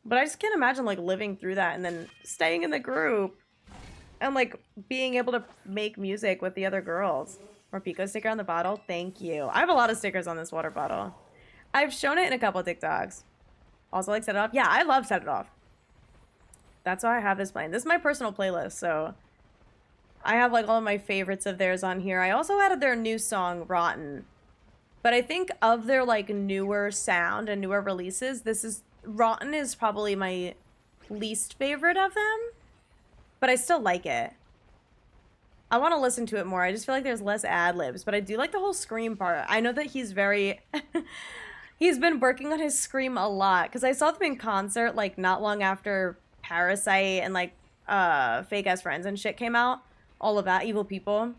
But I just can't imagine, like, living through that and then staying in the group and, like, being able to make music with the other girls. More Pico sticker on the bottle. Thank you. I have a lot of stickers on this water bottle. I've shown it in a couple of TikToks. Also, like, Set It Off. Yeah, I love Set It Off. That's why I have this playing. This is my personal playlist, so I have, like, all of my favorites of theirs on here. I also added their new song, Rotten. But I think of their, like, newer sound and newer releases, Rotten is probably my least favorite of them. But I still like it. I want to listen to it more. I just feel like there's less ad-libs. But I do like the whole scream part. I know that he's very... He's been working on his scream a lot. Because I saw them in concert, like, not long after Parasite and, like, Fake Ass Friends and shit came out. All of that, Evil People.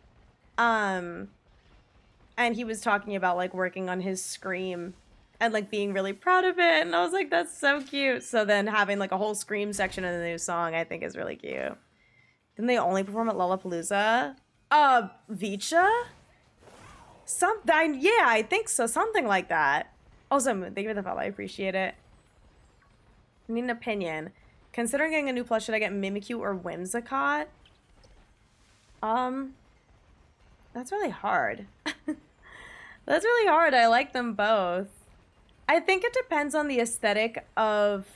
And he was talking about, like, working on his scream and, like, being really proud of it. And I was like, that's so cute. So then having, like, a whole scream section in the new song, I think is really cute. Didn't they only perform at Lollapalooza? Vicha? Yeah, I think so. Something like that. Also, thank you for the follow. I appreciate it. I need an opinion. Considering getting a new plush, should I get Mimikyu or Whimsicott? Um, that's really hard. That's really hard. I like them both. I think it depends on the aesthetic of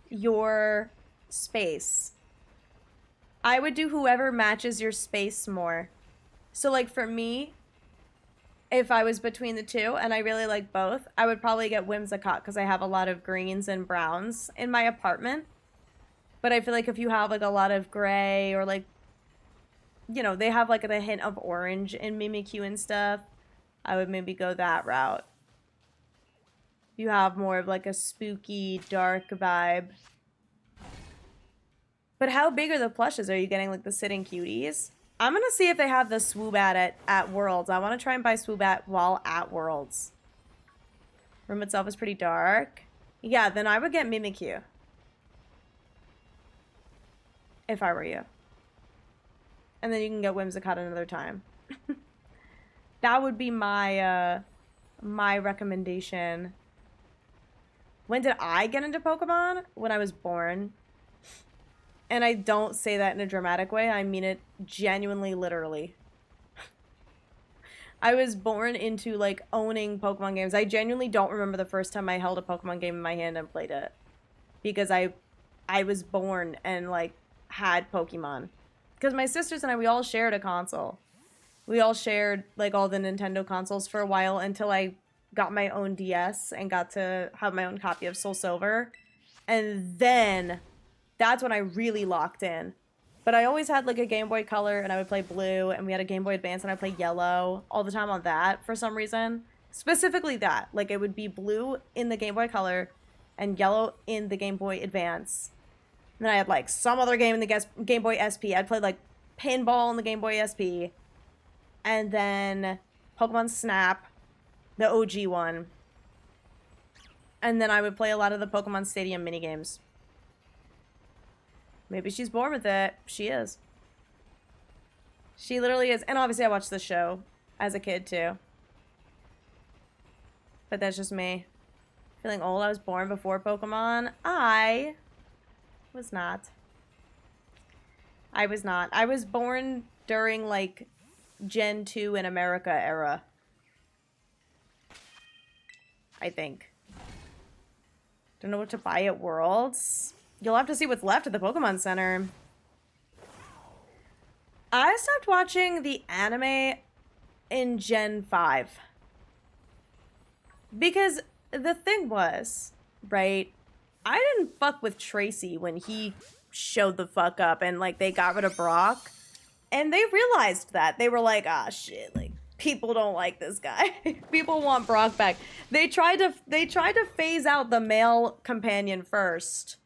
your space. I would do whoever matches your space more. So, like, for me, if I was between the two and I really like both, I would probably get Whimsicott because I have a lot of greens and browns in my apartment. But I feel like if you have, like, a lot of gray or, like, you know, they have, like, a hint of orange in Mimikyu and stuff, I would maybe go that route. You have more of, like, a spooky, dark vibe. But how big are the plushes? Are you getting, like, the sitting cuties? I'm gonna see if they have the Swoobat at Worlds. I want to try and buy Swoobat while at Worlds. Room itself is pretty dark. Yeah, then I would get Mimikyu. If I were you. And then you can get Whimsicott another time. That would be my, my recommendation. When did I get into Pokemon? When I was born. And I don't say that in a dramatic way. I mean it genuinely, literally. I was born into, like, owning Pokemon games. I genuinely don't remember the first time I held a Pokemon game in my hand and played it. Because I was born and, like, had Pokemon. Because my sisters and I, we all shared a console. We all shared, like, all the Nintendo consoles for a while until I got my own DS and got to have my own copy of Soul Silver. And then that's when I really locked in. But I always had, like, a Game Boy Color, and I would play Blue, and we had a Game Boy Advance, and I'd play Yellow all the time on that for some reason. Specifically that. Like, it would be Blue in the Game Boy Color and Yellow in the Game Boy Advance. And then I had, like, some other game in the Game Boy SP. I'd play, like, Pinball in the Game Boy SP. And then Pokemon Snap, the OG one. And then I would play a lot of the Pokemon Stadium minigames. Maybe she's born with it. She is. She literally is. And obviously I watched the show as a kid too. But that's just me. Feeling old. I was born before Pokemon. I was not. I was not. I was born during, like, Gen 2 in America era. I think. Don't know what to buy at Worlds. You'll have to see what's left at the Pokemon Center. I stopped watching the anime in Gen 5. Because the thing was, right, I didn't fuck with Tracy when he showed the fuck up and, like, they got rid of Brock. And they realized that. They were like, ah, shit, like, people don't like this guy. People want Brock back. They tried to phase out the male companion first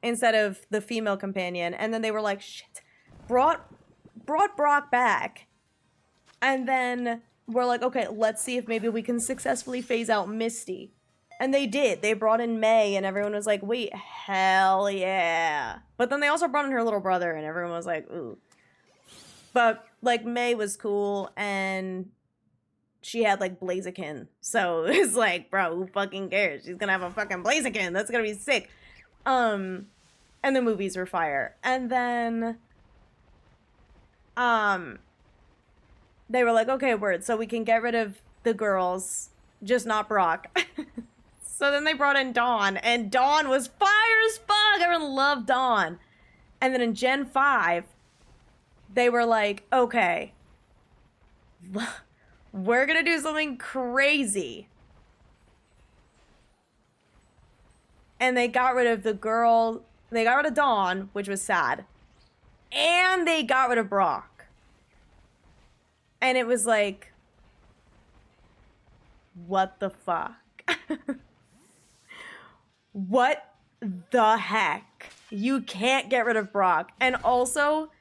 instead of the female companion, and then they were like, shit, brought Brock back. And then we're like, okay, let's see if maybe we can successfully phase out Misty. And they did. They brought in May, and everyone was like, wait, hell yeah. But then they also brought in her little brother, and everyone was like, ooh. But, like, May was cool, and she had, like, Blaziken. So it's like, bro, who fucking cares? She's gonna have a fucking Blaziken. That's gonna be sick. And the movies were fire. And then, they were like, okay, word, so we can get rid of the girls, just not Brock. So then they brought in Dawn, and Dawn was fire as fuck. Everyone loved Dawn. And then in Gen 5, they were like, okay, we're gonna do something crazy. And they got rid of the girl, they got rid of Dawn, which was sad. And they got rid of Brock. And it was like, what the fuck? What the heck? You can't get rid of Brock. And also,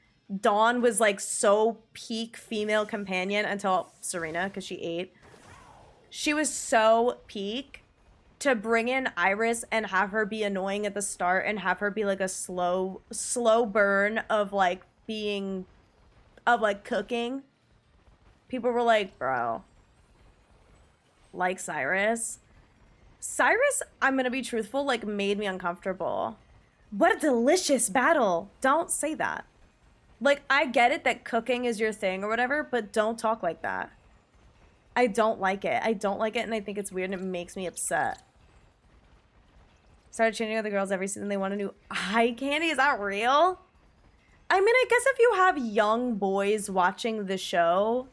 Dawn was, like, so peak female companion until Serena, because she ate. She was so peak to bring in Iris and have her be annoying at the start and have her be, like, a slow burn of, like, being, of, like, cooking. People were like, bro, like Cyrus? Cyrus, I'm gonna be truthful, like, made me uncomfortable. What a delicious battle. Don't say that. Like, I get it that cooking is your thing or whatever, but don't talk like that. I don't like it. I don't like it, and I think it's weird, and it makes me upset. Started changing other girls every season. They want a new eye candy. Is that real? I mean, I guess if you have young boys watching the show,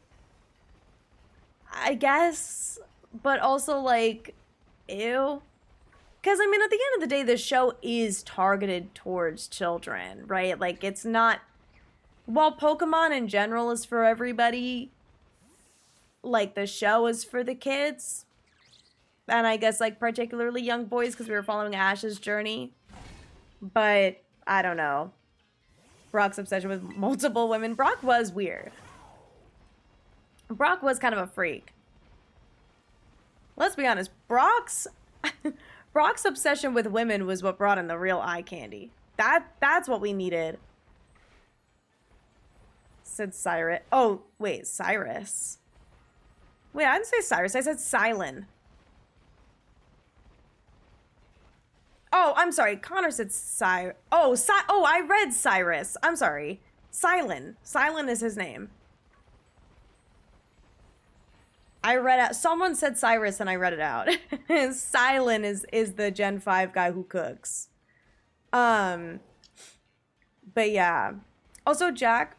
I guess, but also, like, ew. Because, I mean, at the end of the day, the show is targeted towards children, right? Like, it's not... While Pokemon in general is for everybody, like, the show is for the kids. And I guess, like, particularly young boys, because we were following Ash's journey. But, I don't know. Brock's obsession with multiple women. Brock was weird. Brock was kind of a freak. Let's be honest. Brock's obsession with women was what brought in the real eye candy. That's what we needed. Said Cyrus. Oh, wait, Cyrus. Wait, I didn't say Cyrus. I said Silent. Oh, I'm sorry. Connor said Cyrus. Oh, I read Cyrus. I'm sorry. Silent. Silent is his name. I read out. Someone said Cyrus and I read it out. Silent is the Gen 5 guy who cooks. But yeah. Also, Jack,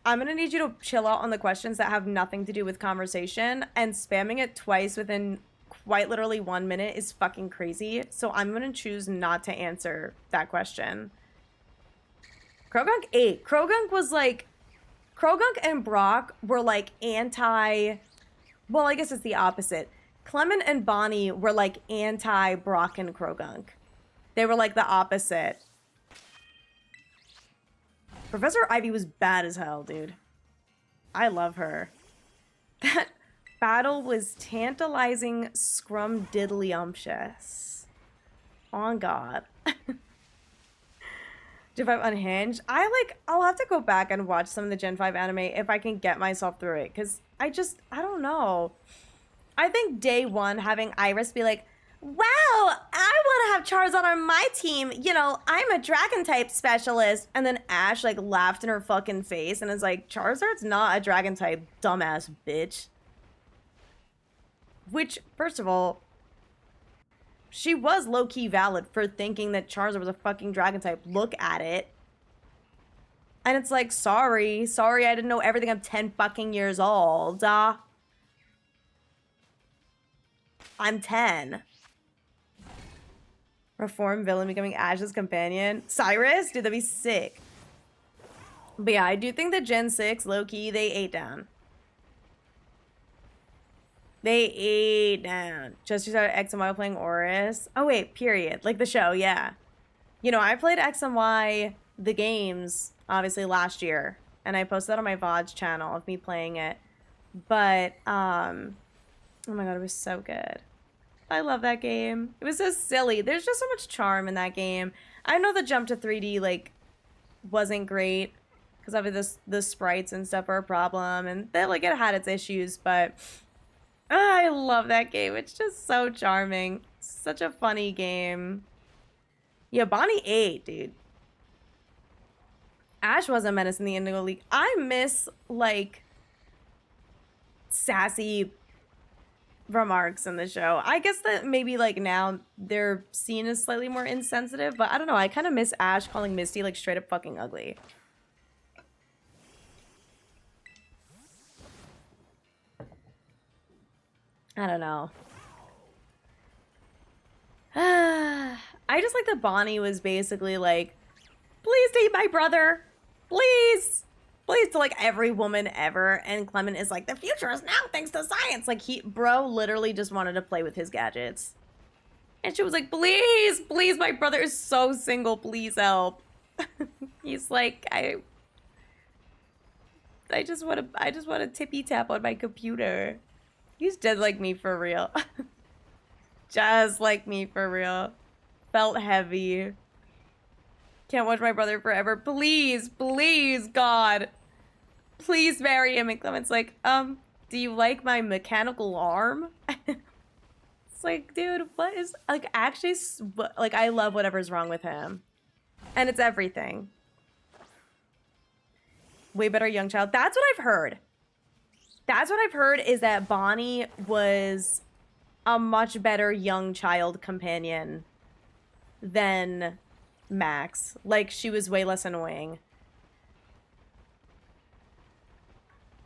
I'm gonna need you to chill out on the questions that have nothing to do with conversation, and spamming it twice within quite literally 1 minute is fucking crazy. So I'm gonna choose not to answer that question. Krogunk 8. Krogunk was like... Krogunk and Brock were like anti... Well, I guess it's the opposite. Clement and Bonnie were like anti-Brock and Krogunk. They were like the opposite. Professor Ivy was bad as hell, dude. I love her. That battle was tantalizing scrumdiddlyumptious. On God. Gen 5 unhinged. I'll have to go back and watch some of the Gen 5 anime if I can get myself through it. Because I don't know. I think day one, having Iris be like, wow, I want to have Charizard on my team. You know, I'm a dragon type specialist. And then Ash like laughed in her fucking face and is like, Charizard's not a dragon type, dumbass bitch. Which, first of all, she was low-key valid for thinking that Charizard was a fucking dragon type. Look at it. And it's like, sorry, I didn't know everything. I'm 10 fucking years old. I'm 10. Reform villain becoming Ash's companion. Cyrus? Dude, that'd be sick. But yeah, I do think that Gen 6, low-key, they ate down. They ate down. Just started X and Y playing Oris. Oh, wait, period. Like the show, yeah. You know, I played X and Y, the games, obviously last year. And I posted that on my VODs channel of me playing it. But, oh my God, it was so good. I love that game. It was so silly. There's just so much charm in that game. I know the jump to 3D, like, wasn't great. Because obviously the sprites and stuff are a problem. And that, like, it had its issues, but... I love that game. It's just so charming. Such a funny game. Yeah, Bonnie 8, dude. Ash was a menace in the Indigo League. I miss, like, sassy remarks in the show. I guess that maybe, like, now they're seen as slightly more insensitive, but I don't know. I kind of miss Ash calling Misty, like, straight up fucking ugly. I don't know. I just like that Bonnie was basically like, please date my brother. Please. Please, to like every woman ever. And Clement is like, the future is now thanks to science. Like, bro literally just wanted to play with his gadgets. And she was like, please, please, my brother is so single. Please help. He's like, I just want to tippy tap on my computer. He's dead like me for real. Just like me for real. Felt heavy. Can't watch my brother forever. Please, please, God. Please marry him. And Clement's like, do you like my mechanical arm? It's like, dude, what is... Like, actually, like, I love whatever's wrong with him. And it's everything. Way better young child. That's what I've heard. That's what I've heard, is that Bonnie was a much better young child companion than Max. Like, she was way less annoying.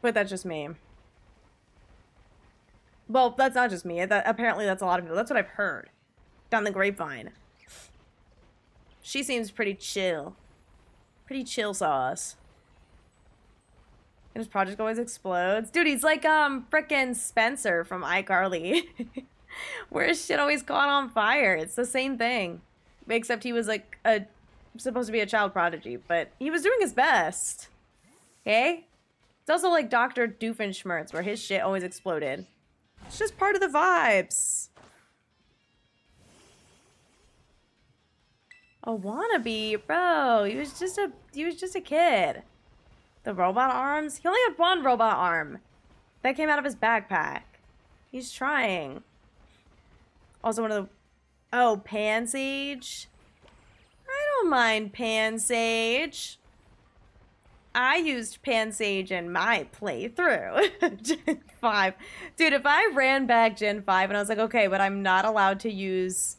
But that's just me. Well, that's not just me. Apparently that's a lot of people. That's what I've heard down the grapevine. She seems pretty chill. Pretty chill sauce. And his project always explodes. Dude, he's like frickin' Spencer from iCarly. Where his shit always caught on fire. It's the same thing. Except he was like supposed to be a child prodigy, but he was doing his best. Okay? It's also like Dr. Doofenshmirtz, where his shit always exploded. It's just part of the vibes. A wannabe, bro. He was just a kid. The robot arms? He only had one robot arm. That came out of his backpack. He's trying. Also one of the... Oh, Pansage? I don't mind Pansage. I used Pansage in my playthrough. Gen 5. Dude, if I ran back Gen 5 and I was like, okay, but I'm not allowed to use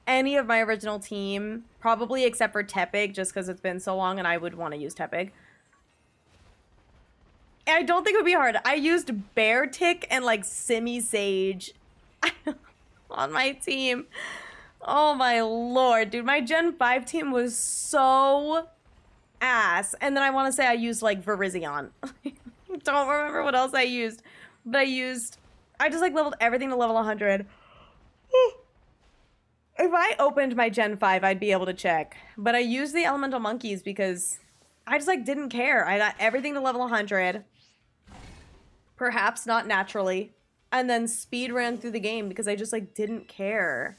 any of my original team, probably except for Tepig, just because it's been so long and I would want to use Tepig. I don't think it would be hard. I used Beartick and like Simisage on my team. Oh my lord, dude. My Gen 5 team was so ass. And then I want to say I used like Virizion. Don't remember what else I used. But I just like leveled everything to level 100. If I opened my Gen 5, I'd be able to check. But I used the elemental monkeys because I just like didn't care. I got everything to level 100. Perhaps not naturally. And then speed ran through the game because I just like didn't care.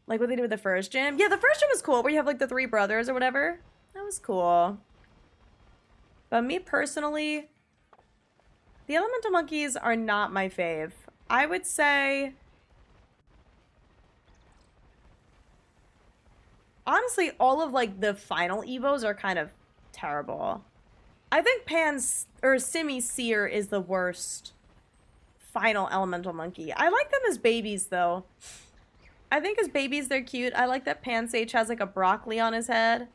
Like what they did with the first gym. Yeah, the first gym was cool where you have like the 3 brothers or whatever. That was cool. But me personally, the elemental monkeys are not my fave. I would say... Honestly, all of like the final Evos are kind of terrible. I think Simi-Seer is the worst final elemental monkey. I like them as babies though. I think as babies they're cute. I like that Pansage has like a broccoli on his head.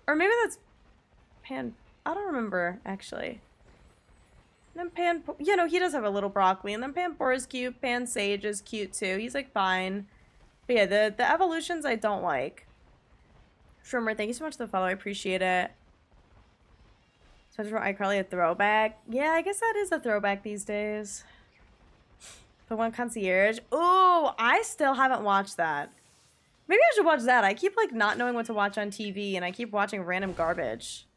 Or maybe that's I don't remember actually. And then he does have a little broccoli. And then Panpour is cute. Pansage is cute too. He's like fine. But yeah, the evolutions I don't like. Shrimmer, thank you so much for the follow. I appreciate it. Such for iCarly a throwback. Yeah, I guess that is a throwback these days. The One Concierge. Ooh, I still haven't watched that. Maybe I should watch that. I keep like not knowing what to watch on TV and I keep watching random garbage.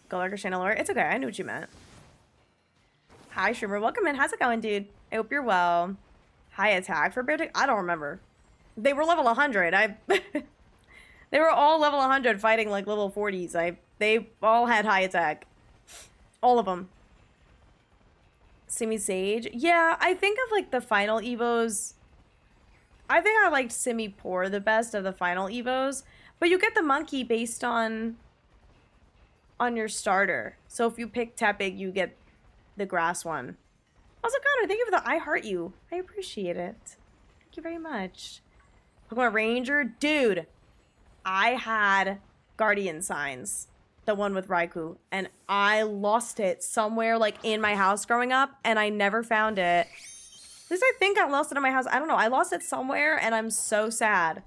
Go like a channel alert. It's okay. I knew what you meant. Hi, Shrimmer. Welcome in. How's it going, dude? I hope you're well. High attack for Beartick? I don't remember. They were level 100. They were all level 100 fighting like level 40s. They all had high attack. All of them. Simisage. Yeah, I think of like the final Evos. I think I liked Simipour the best of the final Evos. But you get the monkey based on your starter. So if you pick Tepig, you get the grass one. Also, Connor, thank you for the I heart you. I appreciate it. Thank you very much. Pokemon Ranger, dude, I had Guardian Signs, the one with Raikou, and I lost it somewhere like in my house growing up, and I never found it. At least I think I lost it in my house. I don't know. I lost it somewhere, and I'm so sad.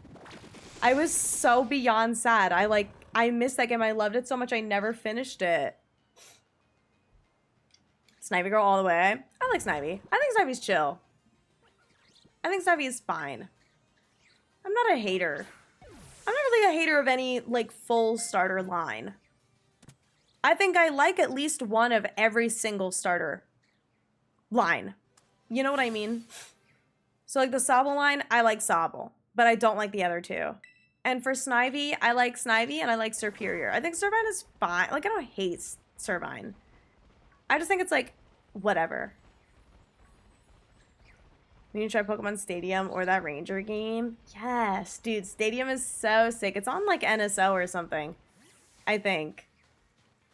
I was so beyond sad. I missed that game. I loved it so much. I never finished it. Snivy girl all the way. I like Snivy. I think Snivy's chill. I think Snivy is fine. I'm not a hater. I'm not really a hater of any, like, full starter line. I think I like at least one of every single starter line. You know what I mean? So, like, the Sobble line, I like Sobble. But I don't like the other two. And for Snivy, I like Snivy and I like Serperior. I think Servine is fine. Like, I don't hate Servine. I just think it's, like, whatever. We need to try Pokemon Stadium or that Ranger game. Yes, dude, Stadium is so sick. It's on like NSO or something, I think.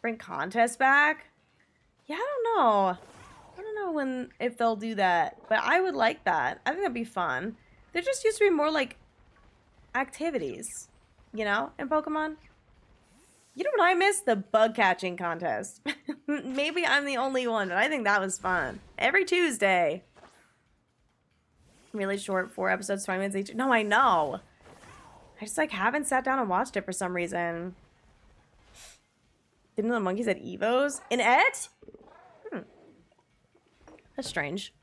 Bring contest back? Yeah, I don't know. I don't know if they'll do that, but I would like that. I think that'd be fun. There just used to be more like activities, you know, in Pokemon. You know what I miss? The bug catching contest. Maybe I'm the only one, but I think that was fun. Every Tuesday. Really short, 4 episodes, 20 minutes each. No, I know. I just like haven't sat down and watched it for some reason. Didn't know the monkeys at Evos? In it? That's strange.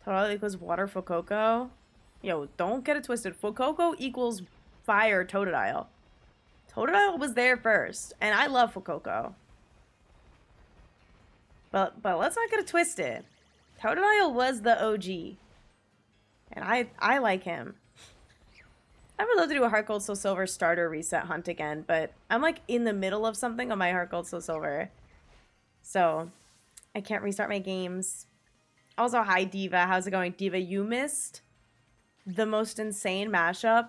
Totodile equals water Fuecoco. Yo, don't get it twisted. Fuecoco equals fire Totodile. Totodile was there first, and I love Fuecoco. But let's not get it twisted. Totodile was the OG. And I like him. I would love to do a Heart Gold Soul Silver starter reset hunt again, but I'm like in the middle of something on my Heart Gold Soul Silver. So I can't restart my games. Also, hi Diva. How's it going? Diva, you missed the most insane mashup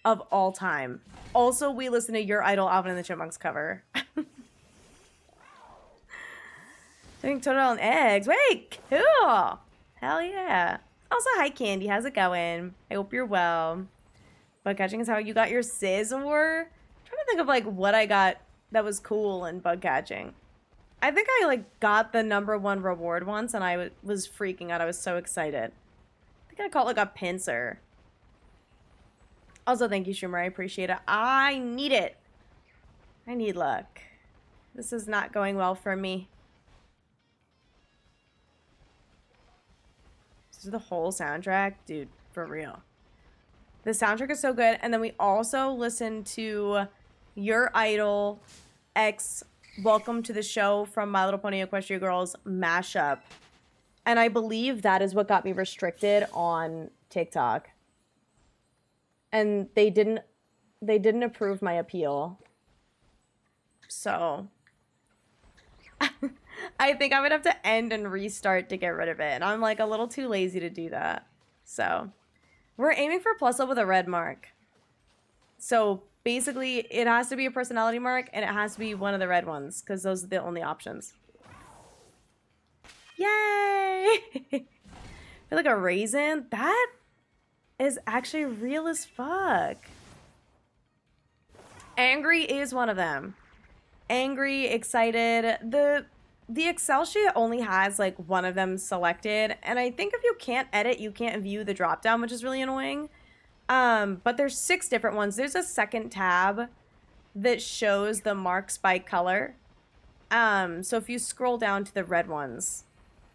of all time. Also, we listen to Your Idol Alvin and the Chipmunks cover. Doing Totodile and eggs. Wait, cool. Hell yeah. Also, hi Candy. How's it going? I hope you're well. Bug catching is how you got your Scizor? I'm trying to think of like what I got that was cool in bug catching. I think I like got the #1 reward once and I was freaking out. I was so excited. I think I caught like a pincer. Also, thank you, Schumer. I appreciate it. I need it. I need luck. This is not going well for me. This is the whole soundtrack. Dude, for real. The soundtrack is so good. And then we also listen to Your Idol X Welcome to the Show from My Little Pony Equestria Girls mashup. And I believe that is what got me restricted on TikTok. And they didn't approve my appeal. So I think I would have to end and restart to get rid of it. And I'm like a little too lazy to do that. So we're aiming for plus up with a red mark. So basically it has to be a personality mark and it has to be one of the red ones because those are the only options. Yay! I feel like a raisin. That is actually real as fuck. Angry is one of them. Angry, excited. The Excel sheet only has like one of them selected, and I think if you can't edit, you can't view the drop down, which is really annoying. But there's 6 different ones. There's a second tab that shows the marks by color. So if you scroll down to the red ones,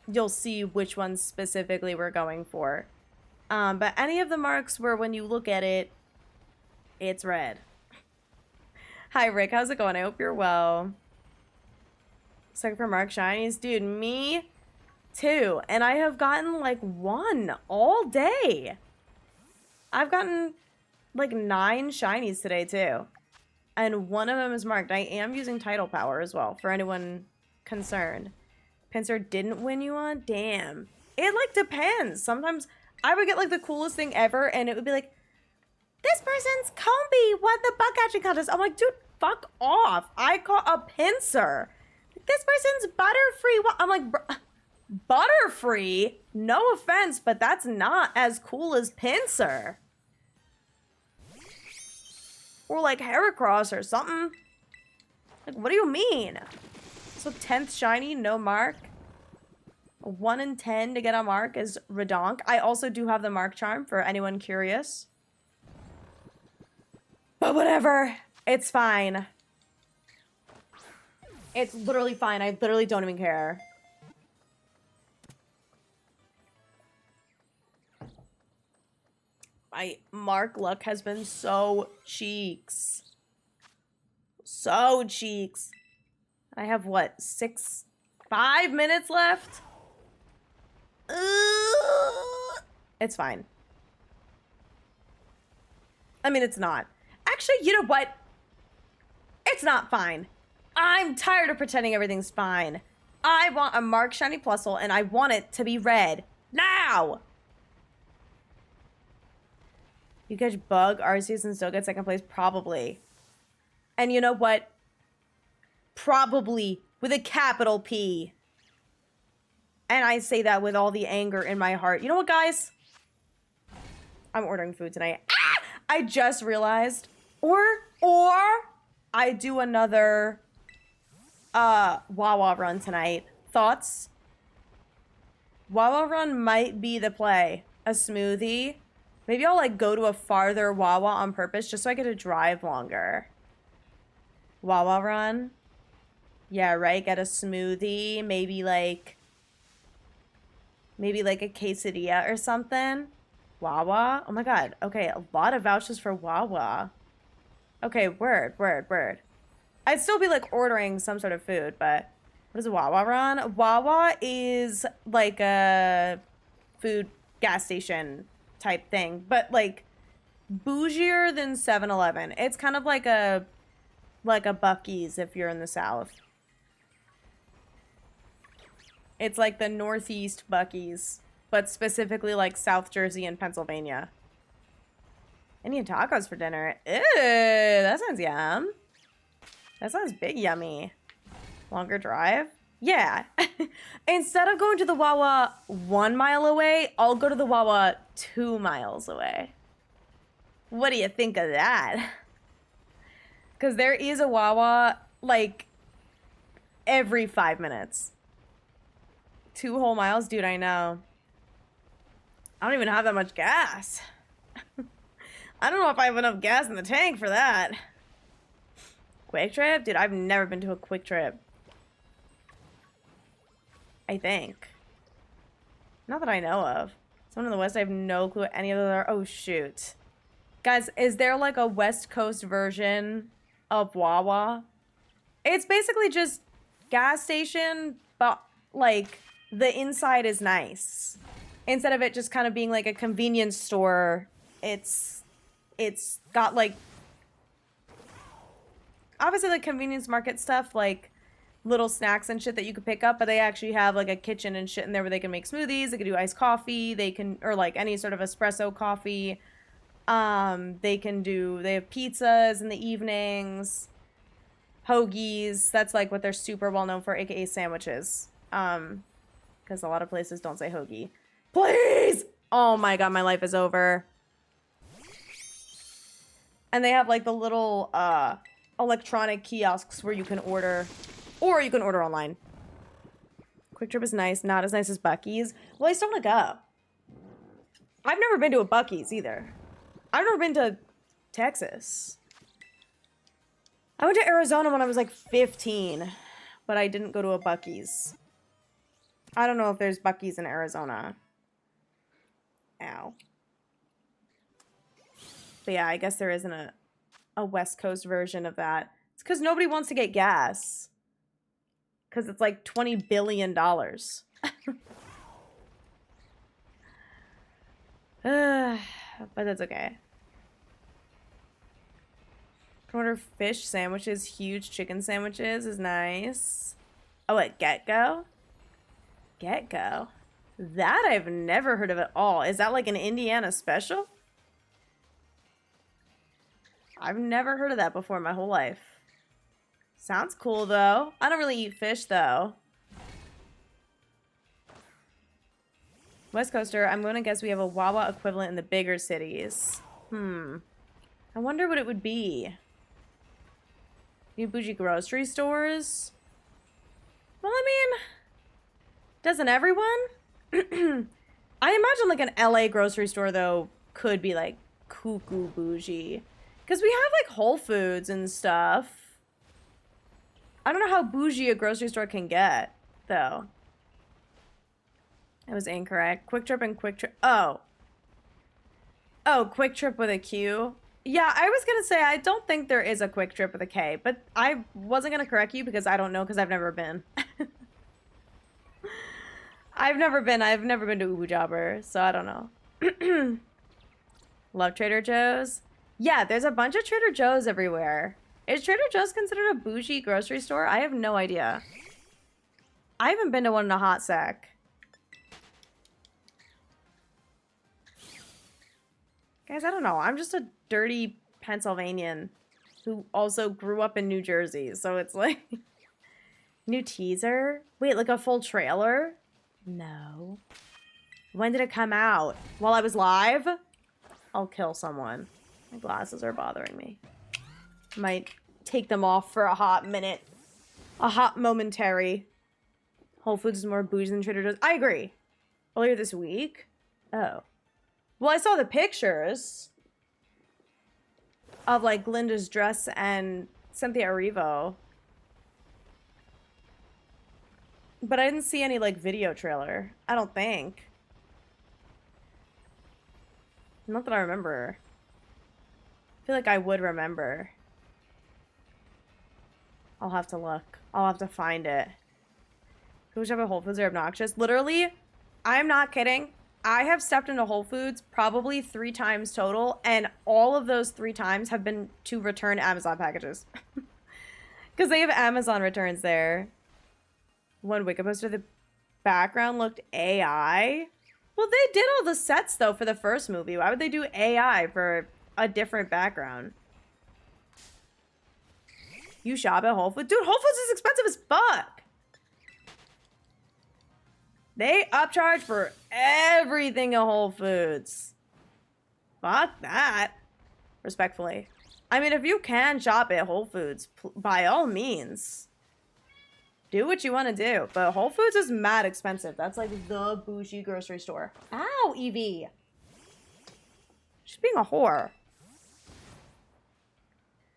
you'll see which ones specifically we're going for. But any of the marks where when you look at it, it's red. Hi, Rick. How's it going? I hope you're well. Second for Mark Shinies. Dude, me too. And I have gotten like 1 all day. I've gotten like 9 Shinies today too. And 1 of them is marked. I am using Tidal Power as well for anyone concerned. Pinsir didn't win you on? Damn. It like depends. Sometimes I would get like the coolest thing ever and it would be like, this person's Combi won the bug catching contest. I'm like, dude, fuck off. I caught a Pinsir. This person's Butterfree. I'm like, Butterfree? No offense, but that's not as cool as Pinsir. Or like Heracross or something. Like, what do you mean? So 10th shiny, no mark. 1 in 10 to get a mark is redonk. I also do have the mark charm for anyone curious. But whatever. It's fine. It's literally fine. I literally don't even care. My mark luck has been so cheeks. So cheeks. I have what? 5 minutes left? It's fine. I mean, it's not. Actually, you know what? It's not fine. I'm tired of pretending everything's fine. I want a Mark Shiny Plusle, and I want it to be red. Now! You catch Bug, Arceus, and still get second place? Probably. And you know what? Probably with a capital P. And I say that with all the anger in my heart. You know what, guys? I'm ordering food tonight. Ah! I just realized. Or I do another Wawa run tonight. Thoughts? Wawa run might be the play. A smoothie. Maybe I'll like go to a farther Wawa on purpose just so I get to drive longer. Wawa run. Yeah, right? Get a smoothie. Maybe like a quesadilla or something. Wawa. Oh my god. Okay, a lot of vouchers for Wawa. Okay, word. I'd still be like ordering some sort of food, but what is a Wawa run? Wawa is like a food gas station type thing, but like bougier than 7-Eleven. It's kind of like a Buc-ee's if you're in the South. It's like the Northeast Buc-ee's, but specifically like South Jersey and Pennsylvania. Indian tacos for dinner. Ew, that sounds yum. That sounds big yummy. Longer drive? Yeah. Instead of going to the Wawa 1 mile away, I'll go to the Wawa 2 miles away. What do you think of that? Because there is a Wawa, like, every 5 minutes. 2 whole miles? Dude, I know. I don't even have that much gas. I don't know if I have enough gas in the tank for that. Quick Trip? Dude, I've never been to a Quick Trip. I think. Not that I know of. Someone in the West, I have no clue what any of those are. Oh, shoot. Guys, is there like a West Coast version of Wawa? It's basically just gas station, but like the inside is nice. Instead of it just kind of being like a convenience store, it's got like obviously like convenience market stuff, like little snacks and shit that you could pick up, but they actually have like a kitchen and shit in there where they can make smoothies, they can do iced coffee, they can, or like any sort of espresso coffee. They have pizzas in the evenings, hoagies. That's like what they're super well known for, aka sandwiches. Because a lot of places don't say hoagie. Please! Oh my god, my life is over. And they have like the little electronic kiosks where you can order, or you can order online. Quick Trip is nice, not as nice as Buc-ee's. Well, I still want to go. I've never been to a Buc-ee's either. I've never been to Texas. I went to Arizona when I was like 15, but I didn't go to a Buc-ee's. I don't know if there's Buc-ee's in Arizona. Ow. But yeah, I guess there isn't a West Coast version of that. It's because nobody wants to get gas. Because it's like $20 billion. But that's okay. Can order fish sandwiches. Huge chicken sandwiches is nice. Oh, at Get-Go? Get-Go? That I've never heard of at all. Is that like an Indiana special? I've never heard of that before in my whole life. Sounds cool, though. I don't really eat fish, though. West Coaster, I'm going to guess we have a Wawa equivalent in the bigger cities. I wonder what it would be. New bougie grocery stores? Well, I mean, doesn't everyone? I imagine like an LA grocery store, though, could be like cuckoo bougie. Because we have like Whole Foods and stuff. I don't know how bougie a grocery store can get, though. It was incorrect. Quick Trip and Quick Trip. Oh, Quick Trip with a Q. Yeah, I was going to say, I don't think there is a Quick Trip with a K, but I wasn't going to correct you because I don't know, because I've never been. I've never been to Ubu Jobber, so I don't know. Love Trader Joe's. Yeah, there's a bunch of Trader Joe's everywhere. Is Trader Joe's considered a bougie grocery store? I have no idea. I haven't been to one in a hot sec. Guys, I don't know. I'm just a dirty Pennsylvanian who also grew up in New Jersey. So it's like... New teaser? Wait, like a full trailer? No. When did it come out? While I was live? I'll kill someone. My glasses are bothering me. Might take them off for a hot minute. A hot momentary. Whole Foods is more bougie than Trader Joe's. I agree. Earlier this week? Oh. Well, I saw the pictures of, like, Glinda's dress and Cynthia Erivo. But I didn't see any, like, video trailer. I don't think. Not that I remember. I feel like I would remember. I'll have to look. I'll have to find it. People shop at Whole Foods are obnoxious. Literally, I'm not kidding. I have stepped into Whole Foods probably 3 times total, and all of those 3 times have been to return Amazon packages. Because they have Amazon returns there. One Wicca poster, the background looked AI. Well, they did all the sets, though, for the first movie. Why would they do AI for a different background? You shop at Whole Foods? Dude, Whole Foods is expensive as fuck. They upcharge for everything at Whole Foods. Fuck that. Respectfully. I mean, if you can shop at Whole Foods, by all means, do what you want to do. But Whole Foods is mad expensive. That's like the bougie grocery store. Ow, Evie. She's being a whore.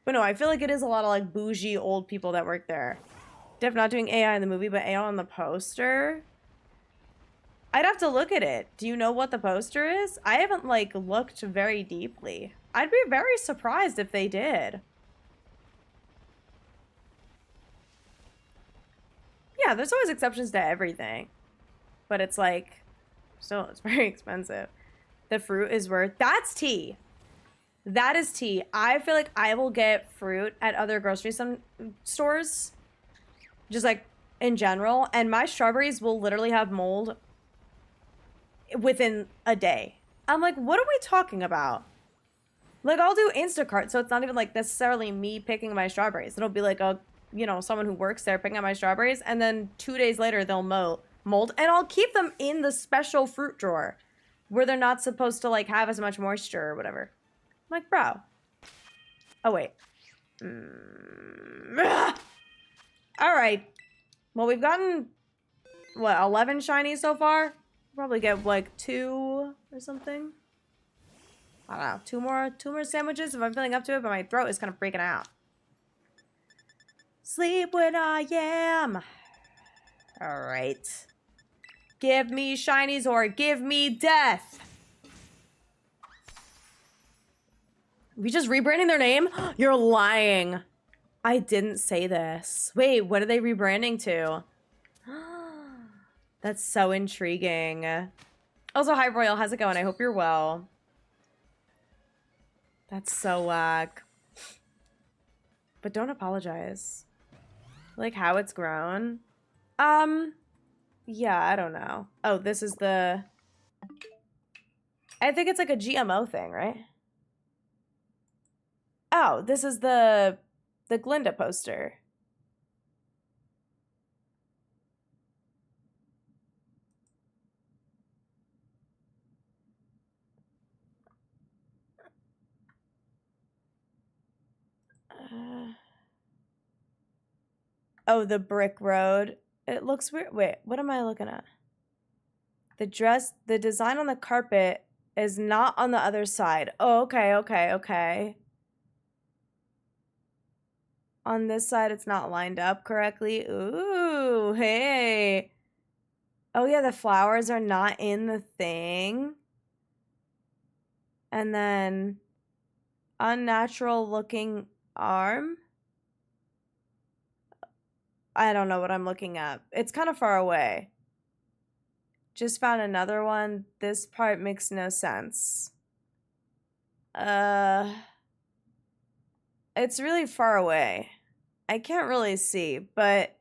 But no, I feel like it is a lot of like bougie old people that work there. Def not doing AI in the movie, but AI on the poster. I'd have to look at it. Do you know what the poster is? I haven't like looked very deeply. I'd be very surprised if they did. Yeah, there's always exceptions to everything. But it's like, still, it's very expensive. The fruit is worth, that's tea. That is tea. I feel like I will get fruit at other grocery stores. Just like in general. And my strawberries will literally have mold within a day. I'm like, what are we talking about? Like, I'll do Instacart, so it's not even like necessarily me picking my strawberries. It'll be like a, you know, someone who works there picking up my strawberries, and then 2 days later they'll mold, and I'll keep them in the special fruit drawer where they're not supposed to like have as much moisture or whatever. I'm like, bro. Oh wait. All right. Well, we've gotten what, 11 shinies so far. Probably get like 2 or something. I don't know. 2 more sandwiches if I'm feeling up to it, but my throat is kind of freaking out. Sleep when I am. All right. Give me shinies or give me death. We just rebranding their name? You're lying. I didn't say this. Wait, what are they rebranding to? That's so intriguing. Also, hi, Royal. How's it going? I hope you're well. That's so whack. But don't apologize. Like how it's grown. Yeah, I don't know. Oh, this is the... I think it's like a GMO thing, right? Oh, this is the Glinda poster. Oh, the brick road. It looks weird. Wait, what am I looking at? The design on the carpet is not on the other side. Oh, okay. On this side, it's not lined up correctly. Ooh, hey. Oh, yeah, the flowers are not in the thing. And then unnatural looking arm. I don't know what I'm looking at. It's kind of far away. Just found another one. This part makes no sense. It's really far away. I can't really see, but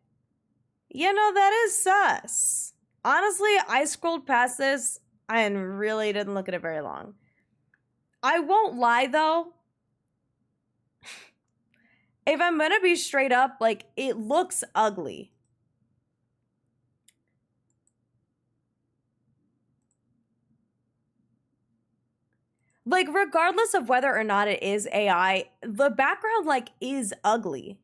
you know, that is sus. Honestly, I scrolled past this and really didn't look at it very long. I won't lie though. If I'm gonna be straight up, like, it looks ugly. Like, regardless of whether or not it is AI, the background, like, is ugly.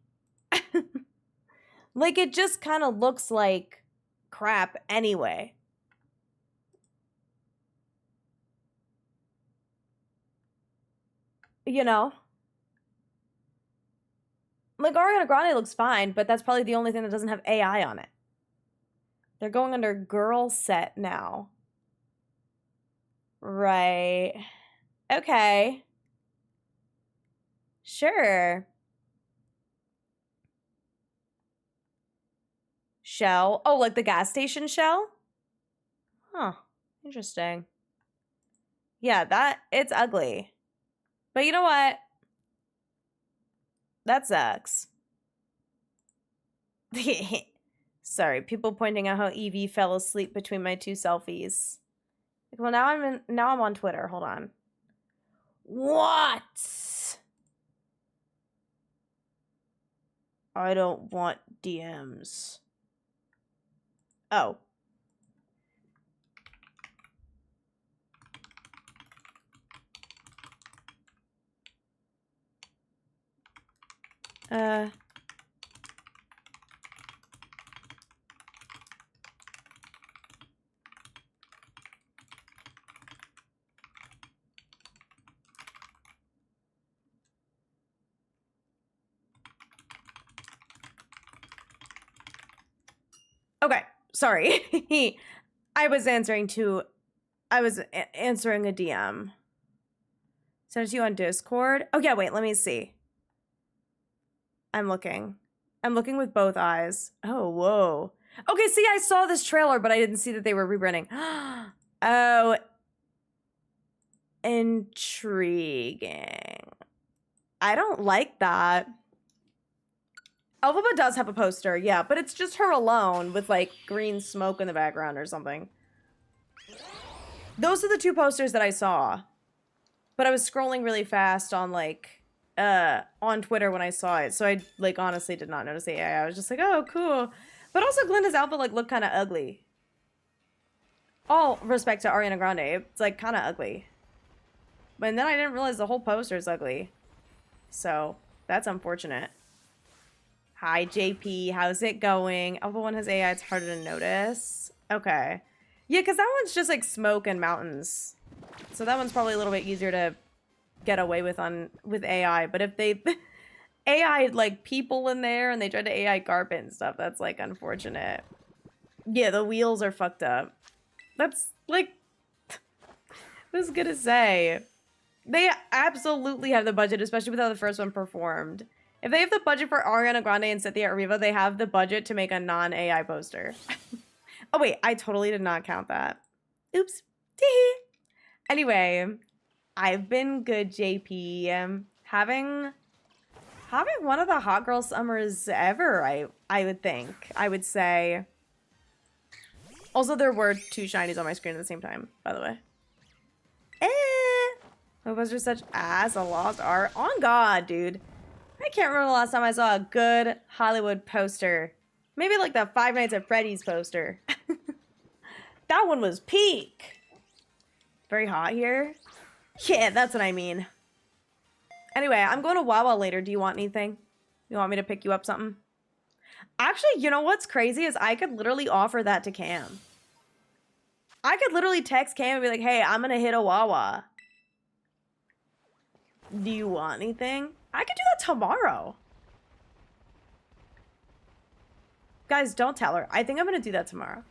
Like, it just kind of looks like crap anyway. You know? Like, Ariana Grande looks fine, but that's probably the only thing that doesn't have AI on it. They're going under girl set now. Right. Okay. Sure. Shell. Oh, like the gas station shell? Huh. Interesting. Yeah, it's ugly. But you know what? That sucks. Sorry, people pointing out how Evie fell asleep between my two selfies. Well, now I'm on Twitter. Hold on. What? I don't want DMs. Oh. Okay, sorry. I was answering a DM. Sent it to you on Discord. Oh yeah, wait, let me see. I'm looking with both eyes. Oh, whoa. Okay, see, I saw this trailer, but I didn't see that they were rebranding. Oh, intriguing. I don't like that. Elphaba does have a poster, yeah, but it's just her alone with, like, green smoke in the background or something. Those are the two posters that I saw. But I was scrolling really fast on, like, on Twitter when I saw it, so I, like, honestly did not notice the AI. I was just like, oh, cool. But also, Glinda's outfit, like, looked kind of ugly. All respect to Ariana Grande, it's, like, kind of ugly. But then I didn't realize the whole poster is ugly. So, that's unfortunate. Hi, JP. How's it going? Elphaba one has AI. It's harder to notice. Okay. Yeah, because that one's just, like, smoke and mountains. So that one's probably a little bit easier to get away with AI. But if they AI like people in there and they tried to AI carpet and stuff, that's, like, unfortunate. Yeah, the wheels are fucked up. That's, like, what was I gonna say? They absolutely have the budget, especially with how the first one performed. If they have the budget for Ariana Grande and Cynthia Erivo, they have the budget to make a non-AI poster. Oh wait, I totally did not count that. Oops. Tee. Anyway, I've been good, JP. Having one of the hot girl summers ever, I would think. I would say. Also, there were two shinies on my screen at the same time, by the way. My posters such ass, a lost art. On God, dude. I can't remember the last time I saw a good Hollywood poster. Maybe like the Five Nights at Freddy's poster. That one was peak. Very hot here. Yeah, that's what I mean. Anyway, I'm going to Wawa later. Do you want anything? You want me to pick you up something? Actually, you know what's crazy is I could literally offer that to Cam. I could literally text Cam and be like, hey, I'm going to hit a Wawa. Do you want anything? I could do that tomorrow. Guys, don't tell her. I think I'm going to do that tomorrow.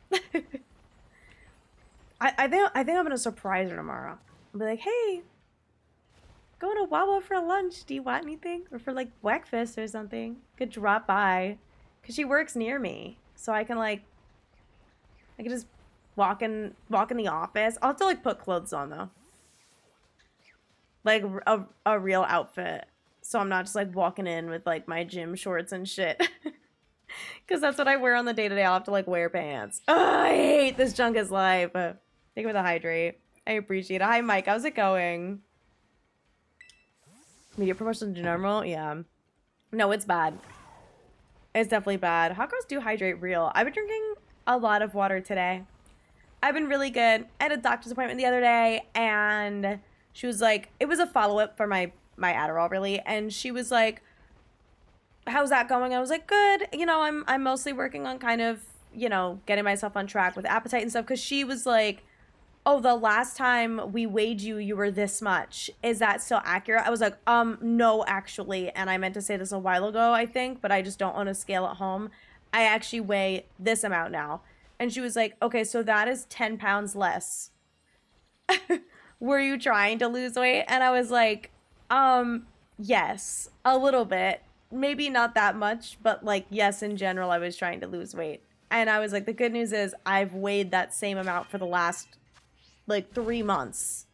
I think I'm going to surprise her tomorrow. I'll be like, hey, going to Wawa for lunch. Do you want anything? Or for, like, breakfast or something. Could drop by. Because she works near me. So I can, like, I can just walk in the office. I'll have to, like, put clothes on, though. Like, a real outfit. So I'm not just like walking in with like my gym shorts and shit. Because that's what I wear on the day-to-day. I'll have to like wear pants. Oh, I hate this junk is life. Thank you for the hydrate. I appreciate it. Hi, Mike. How's it going? Media promotion to normal? Yeah. No, it's bad. It's definitely bad. Hot girls do hydrate real. I've been drinking a lot of water today. I've been really good. I had a doctor's appointment the other day, and she was like, it was a follow-up for my Adderall, really, and she was like, how's that going? I was like, good. You know, I'm mostly working on kind of, you know, getting myself on track with appetite and stuff, because she was like, oh, the last time we weighed you, you were this much. Is that still accurate? I was like, no, actually. And I meant to say this a while ago, I think, but I just don't own a scale at home. I actually weigh this amount now. And she was like, okay, so that is 10 pounds less. Were you trying to lose weight? And I was like, yes, a little bit. Maybe not that much, but like, yes, in general, I was trying to lose weight. And I was like, the good news is I've weighed that same amount for the last like 3 months.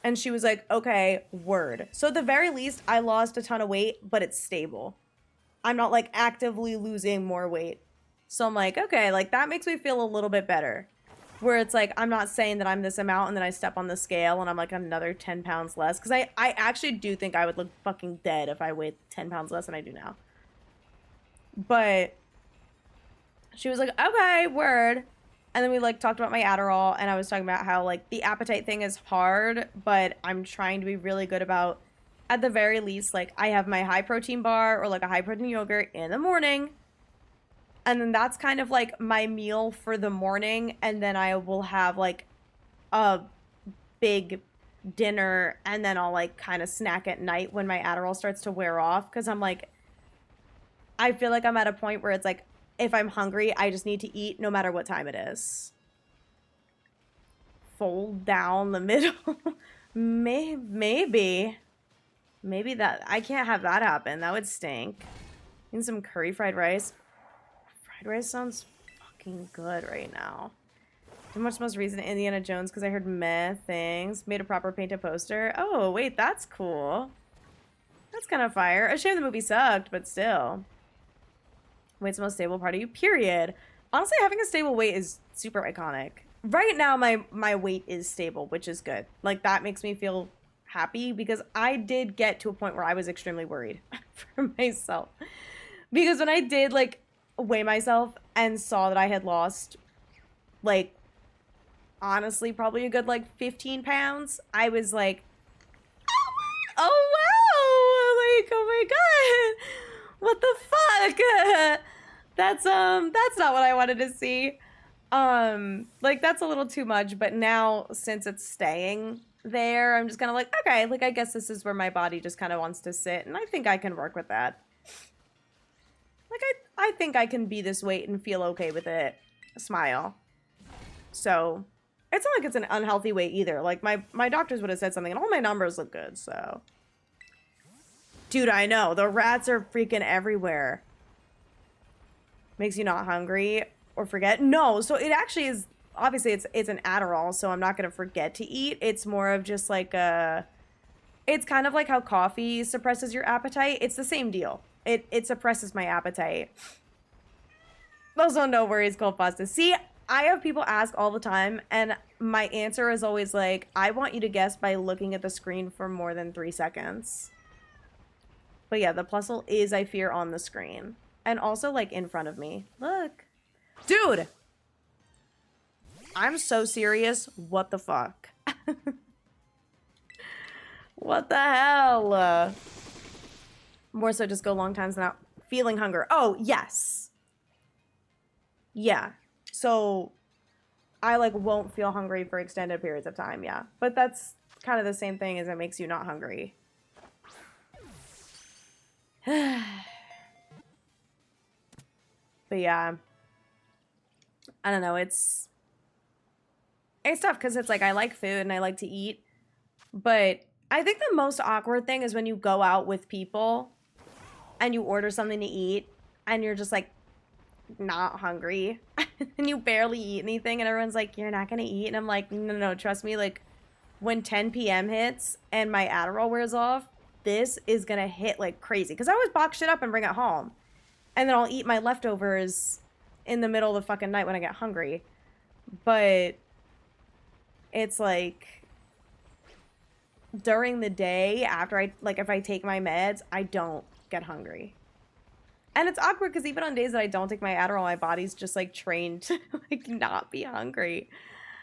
And she was like, okay, word. So at the very least, I lost a ton of weight, but it's stable. I'm not like actively losing more weight. So I'm like, okay, like that makes me feel a little bit better. Where it's like, I'm not saying that I'm this amount and then I step on the scale and I'm like another 10 pounds less. Because I actually do think I would look fucking dead if I weighed 10 pounds less than I do now. But she was like, okay, word. And then we like talked about my Adderall, and I was talking about how like the appetite thing is hard, but I'm trying to be really good about, at the very least, like I have my high protein bar or like a high protein yogurt in the morning. And then that's kind of like my meal for the morning. And then I will have like a big dinner, and then I'll like kind of snack at night when my Adderall starts to wear off. Cause I'm like, I feel like I'm at a point where it's like, if I'm hungry, I just need to eat no matter what time it is. Fold down the middle. Maybe that, I can't have that happen. That would stink. And some curry fried rice. Fried rice sounds fucking good right now. Too much most recent Indiana Jones because I heard meh things. Made a proper painted poster. Oh, wait, that's cool. That's kind of fire. A shame the movie sucked, but still. Weight's the most stable part of you, period. Honestly, having a stable weight is super iconic. Right now, my weight is stable, which is good. Like, that makes me feel happy because I did get to a point where I was extremely worried for myself. Because when I did, like, weigh myself and saw that I had lost, like, honestly, probably a good, like, 15 pounds, I was like, oh, wow! Like, oh my god! What the fuck? That's not what I wanted to see. Like that's a little too much, but now since it's staying there, I'm just kind of like, okay, like I guess this is where my body just kind of wants to sit, and I think I can work with that. Like I think I can be this weight and feel okay with it. Smile. So, it's not like it's an unhealthy weight either. Like my doctors would have said something and all my numbers look good, so. Dude, I know. The rats are freaking everywhere. Makes you not hungry or forget. No, so it actually is, obviously it's an Adderall, so I'm not going to forget to eat. It's more of just like it's kind of like how coffee suppresses your appetite. It's the same deal. It suppresses my appetite. Also, no worries, cold pasta. See, I have people ask all the time, and my answer is always like, I want you to guess by looking at the screen for more than 3 seconds. But yeah, the plusle is, I fear, on the screen. And also, like, in front of me. Look. Dude! I'm so serious. What the fuck? What the hell? More so just go long times without feeling hunger. Oh, yes. Yeah. So, I, like, won't feel hungry for extended periods of time, yeah. But that's kind of the same thing as it makes you not hungry. But yeah, I don't know, it's tough because it's like I like food and I like to eat, but I think the most awkward thing is when you go out with people and you order something to eat and you're just like not hungry and you barely eat anything and everyone's like, you're not gonna eat, and I'm like, no, trust me, like when 10 p.m. hits and my Adderall wears off, this is gonna hit like crazy. Because I always box shit up and bring it home. And then I'll eat my leftovers in the middle of the fucking night when I get hungry. But it's like during the day after if I take my meds, I don't get hungry. And it's awkward because even on days that I don't take my Adderall, my body's just like trained to like not be hungry.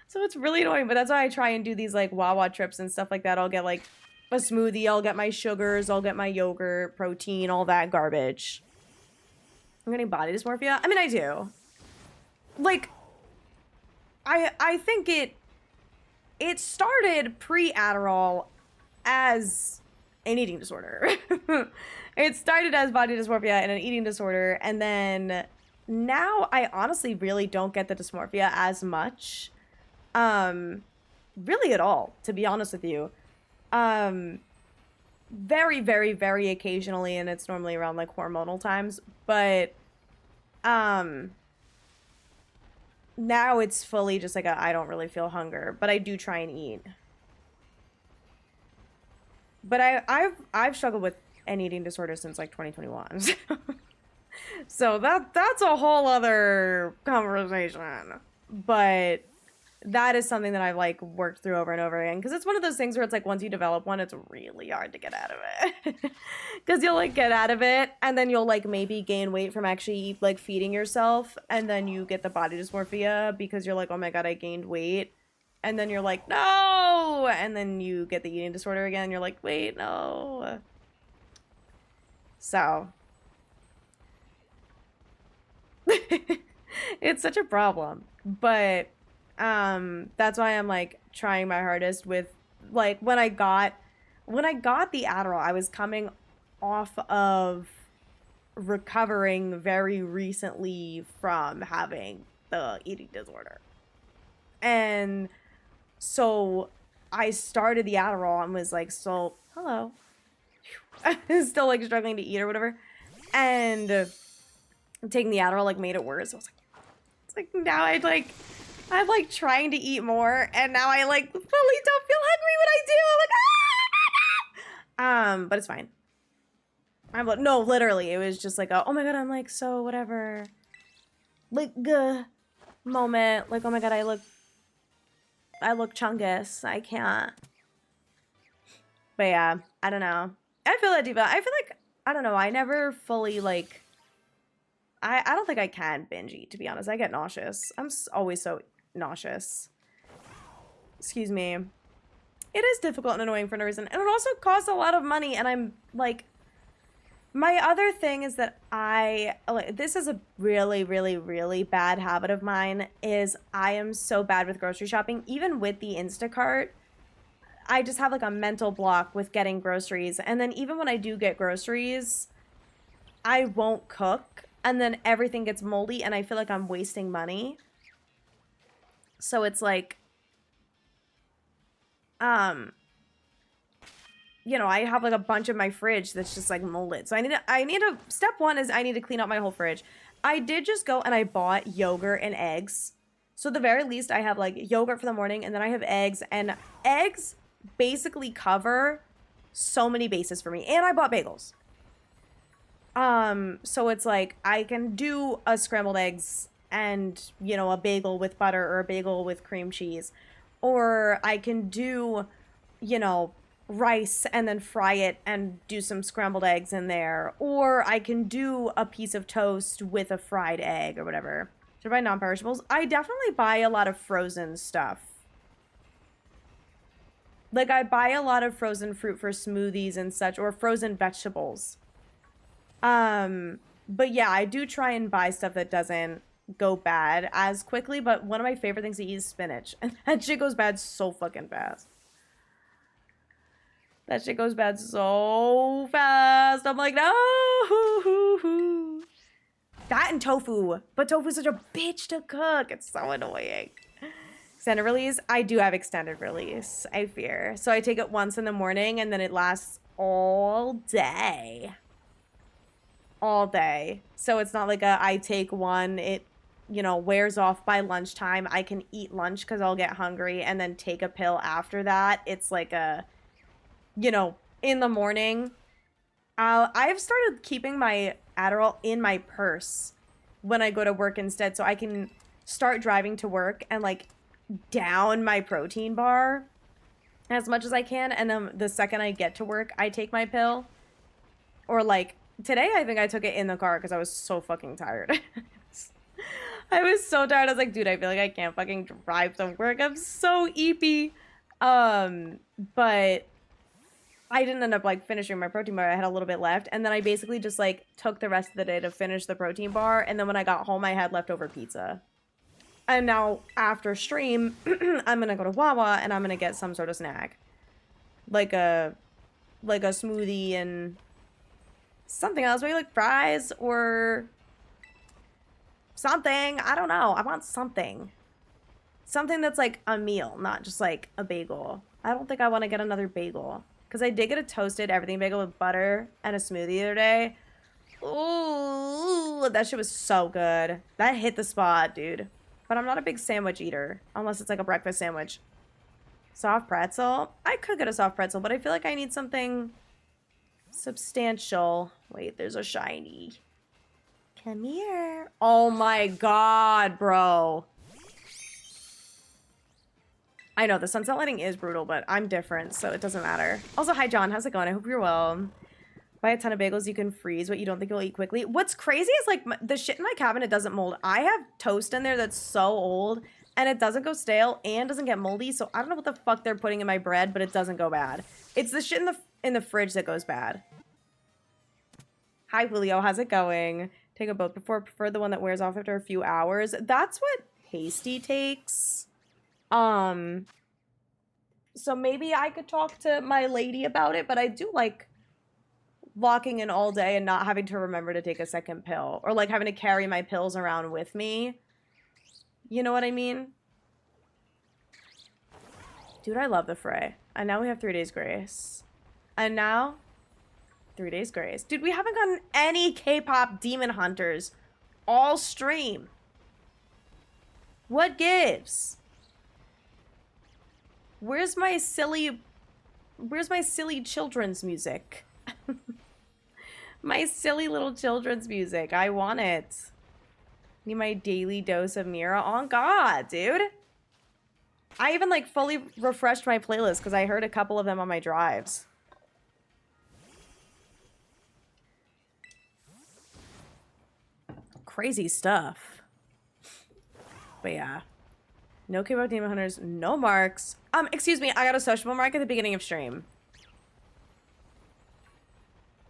So it's really annoying, but that's why I try and do these like Wawa trips and stuff like that. I'll get like a smoothie, I'll get my sugars, I'll get my yogurt, protein, all that garbage. I'm getting body dysmorphia? I mean, I do. Like, I think it started pre-Adderall as an eating disorder. It started as body dysmorphia and an eating disorder, and then now I honestly really don't get the dysmorphia as much. Really at all, to be honest with you. Very, very, very occasionally, and it's normally around like hormonal times, but now it's fully just like I don't really feel hunger, but I do try and eat. But I've struggled with an eating disorder since like 2021. So that's a whole other conversation. But that is something that I've like worked through over and over again, because it's one of those things where it's like once you develop one, it's really hard to get out of it. Because you'll like get out of it and then you'll like maybe gain weight from actually like feeding yourself, and then you get the body dysmorphia because you're like, oh my god, I gained weight, and then you're like, no, and then you get the eating disorder again and you're like, wait, no. So it's such a problem. But that's why I'm like trying my hardest with like when I got the Adderall, I was coming off of recovering very recently from having the eating disorder. And so I started the Adderall and was like, so hello. Still like struggling to eat or whatever. And taking the Adderall like made it worse. I was like, it's like now I'm like trying to eat more, and now I like fully don't feel hungry when I do. I'm like, but it's fine. No, literally, it was just like oh my god, I'm like so whatever, like moment, like oh my god, I look chungus, I can't. But yeah, I don't know. I feel that deep. I feel like I don't know. I never fully like. I don't think I can binge eat, to be honest. I get nauseous. I'm always so nauseous. Excuse me. It is difficult and annoying for no reason. And it also costs a lot of money. And I'm like, my other thing is that this is a really, really, really bad habit of mine, is I am so bad with grocery shopping. Even with the Instacart, I just have like a mental block with getting groceries. And then even when I do get groceries, I won't cook. And then everything gets moldy and I feel like I'm wasting money. So it's like, you know, I have like a bunch of my fridge that's just like molded. So step one is I need to clean up my whole fridge. I did just go and I bought yogurt and eggs. So at the very least I have like yogurt for the morning, and then I have eggs, and eggs basically cover so many bases for me. And I bought bagels. So it's like I can do a scrambled eggs and, you know, a bagel with butter or a bagel with cream cheese. Or I can do, you know, rice and then fry it and do some scrambled eggs in there. Or I can do a piece of toast with a fried egg or whatever. Should I buy non-perishables? I definitely buy a lot of frozen stuff. Like I buy a lot of frozen fruit for smoothies and such, or frozen vegetables. But yeah, I do try and buy stuff that doesn't go bad as quickly, but one of my favorite things to eat is spinach, and that shit goes bad so fucking fast. That shit goes bad so fast. I'm like, no. That and tofu, but tofu's such a bitch to cook. It's so annoying. Extended release? I do have extended release, I fear. So I take it once in the morning, and then it lasts all day. All day. So it's not like I take one, it, you know, wears off by lunchtime. I can eat lunch because I'll get hungry and then take a pill after that. It's like a, you know, in the morning, I've started keeping my Adderall in my purse when I go to work instead, so I can start driving to work and like down my protein bar as much as I can, and then the second I get to work, I take my pill. Or like today, I think I took it in the car because I was so fucking tired. I was so tired. I was like, dude, I feel like I can't fucking drive to work. I'm so eepy. But I didn't end up like finishing my protein bar. I had a little bit left, and then I basically just like took the rest of the day to finish the protein bar, and then when I got home, I had leftover pizza. And now after stream, I'm gonna go to Wawa and I'm gonna get some sort of snack, like a smoothie and something else, maybe like fries or something. I don't know. I want something that's like a meal, not just like a bagel. I don't think I want to get another bagel because I did get a toasted everything bagel with butter and a smoothie the other day. Ooh, that shit was so good. That hit the spot, dude. But I'm not a big sandwich eater, unless it's like a breakfast sandwich. Soft pretzel? I could get a soft pretzel, but I feel like I need something substantial. Wait, there's a shiny. Come here. Oh my god, bro. I know, the sunset lighting is brutal, but I'm different, so it doesn't matter. Also, hi, John. How's it going? I hope you're well. Buy a ton of bagels, you can freeze what you don't think you'll eat quickly. What's crazy is like the shit in my cabinet doesn't mold. I have toast in there that's so old and it doesn't go stale and doesn't get moldy, so I don't know what the fuck they're putting in my bread, but it doesn't go bad. It's the shit in the fridge that goes bad. Hi Julio, how's it going? Take a both before, prefer the one that wears off after a few hours. That's what Hasty takes. So maybe I could talk to my lady about it, but I do like walking in all day and not having to remember to take a second pill, or like having to carry my pills around with me. You know what I mean? Dude, I love the Fray. And now we have 3 days grace. And now 3 days grace. Dude, we haven't gotten any K-pop demon hunters all stream. What gives? Where's my silly children's music? My silly little children's music. I want it. Need my daily dose of Mira. Oh god, dude. I even like fully refreshed my playlist because I heard a couple of them on my drives. Crazy stuff. But yeah. No K-pop demon hunters, no marks. Excuse me, I got a sociable mark at the beginning of stream.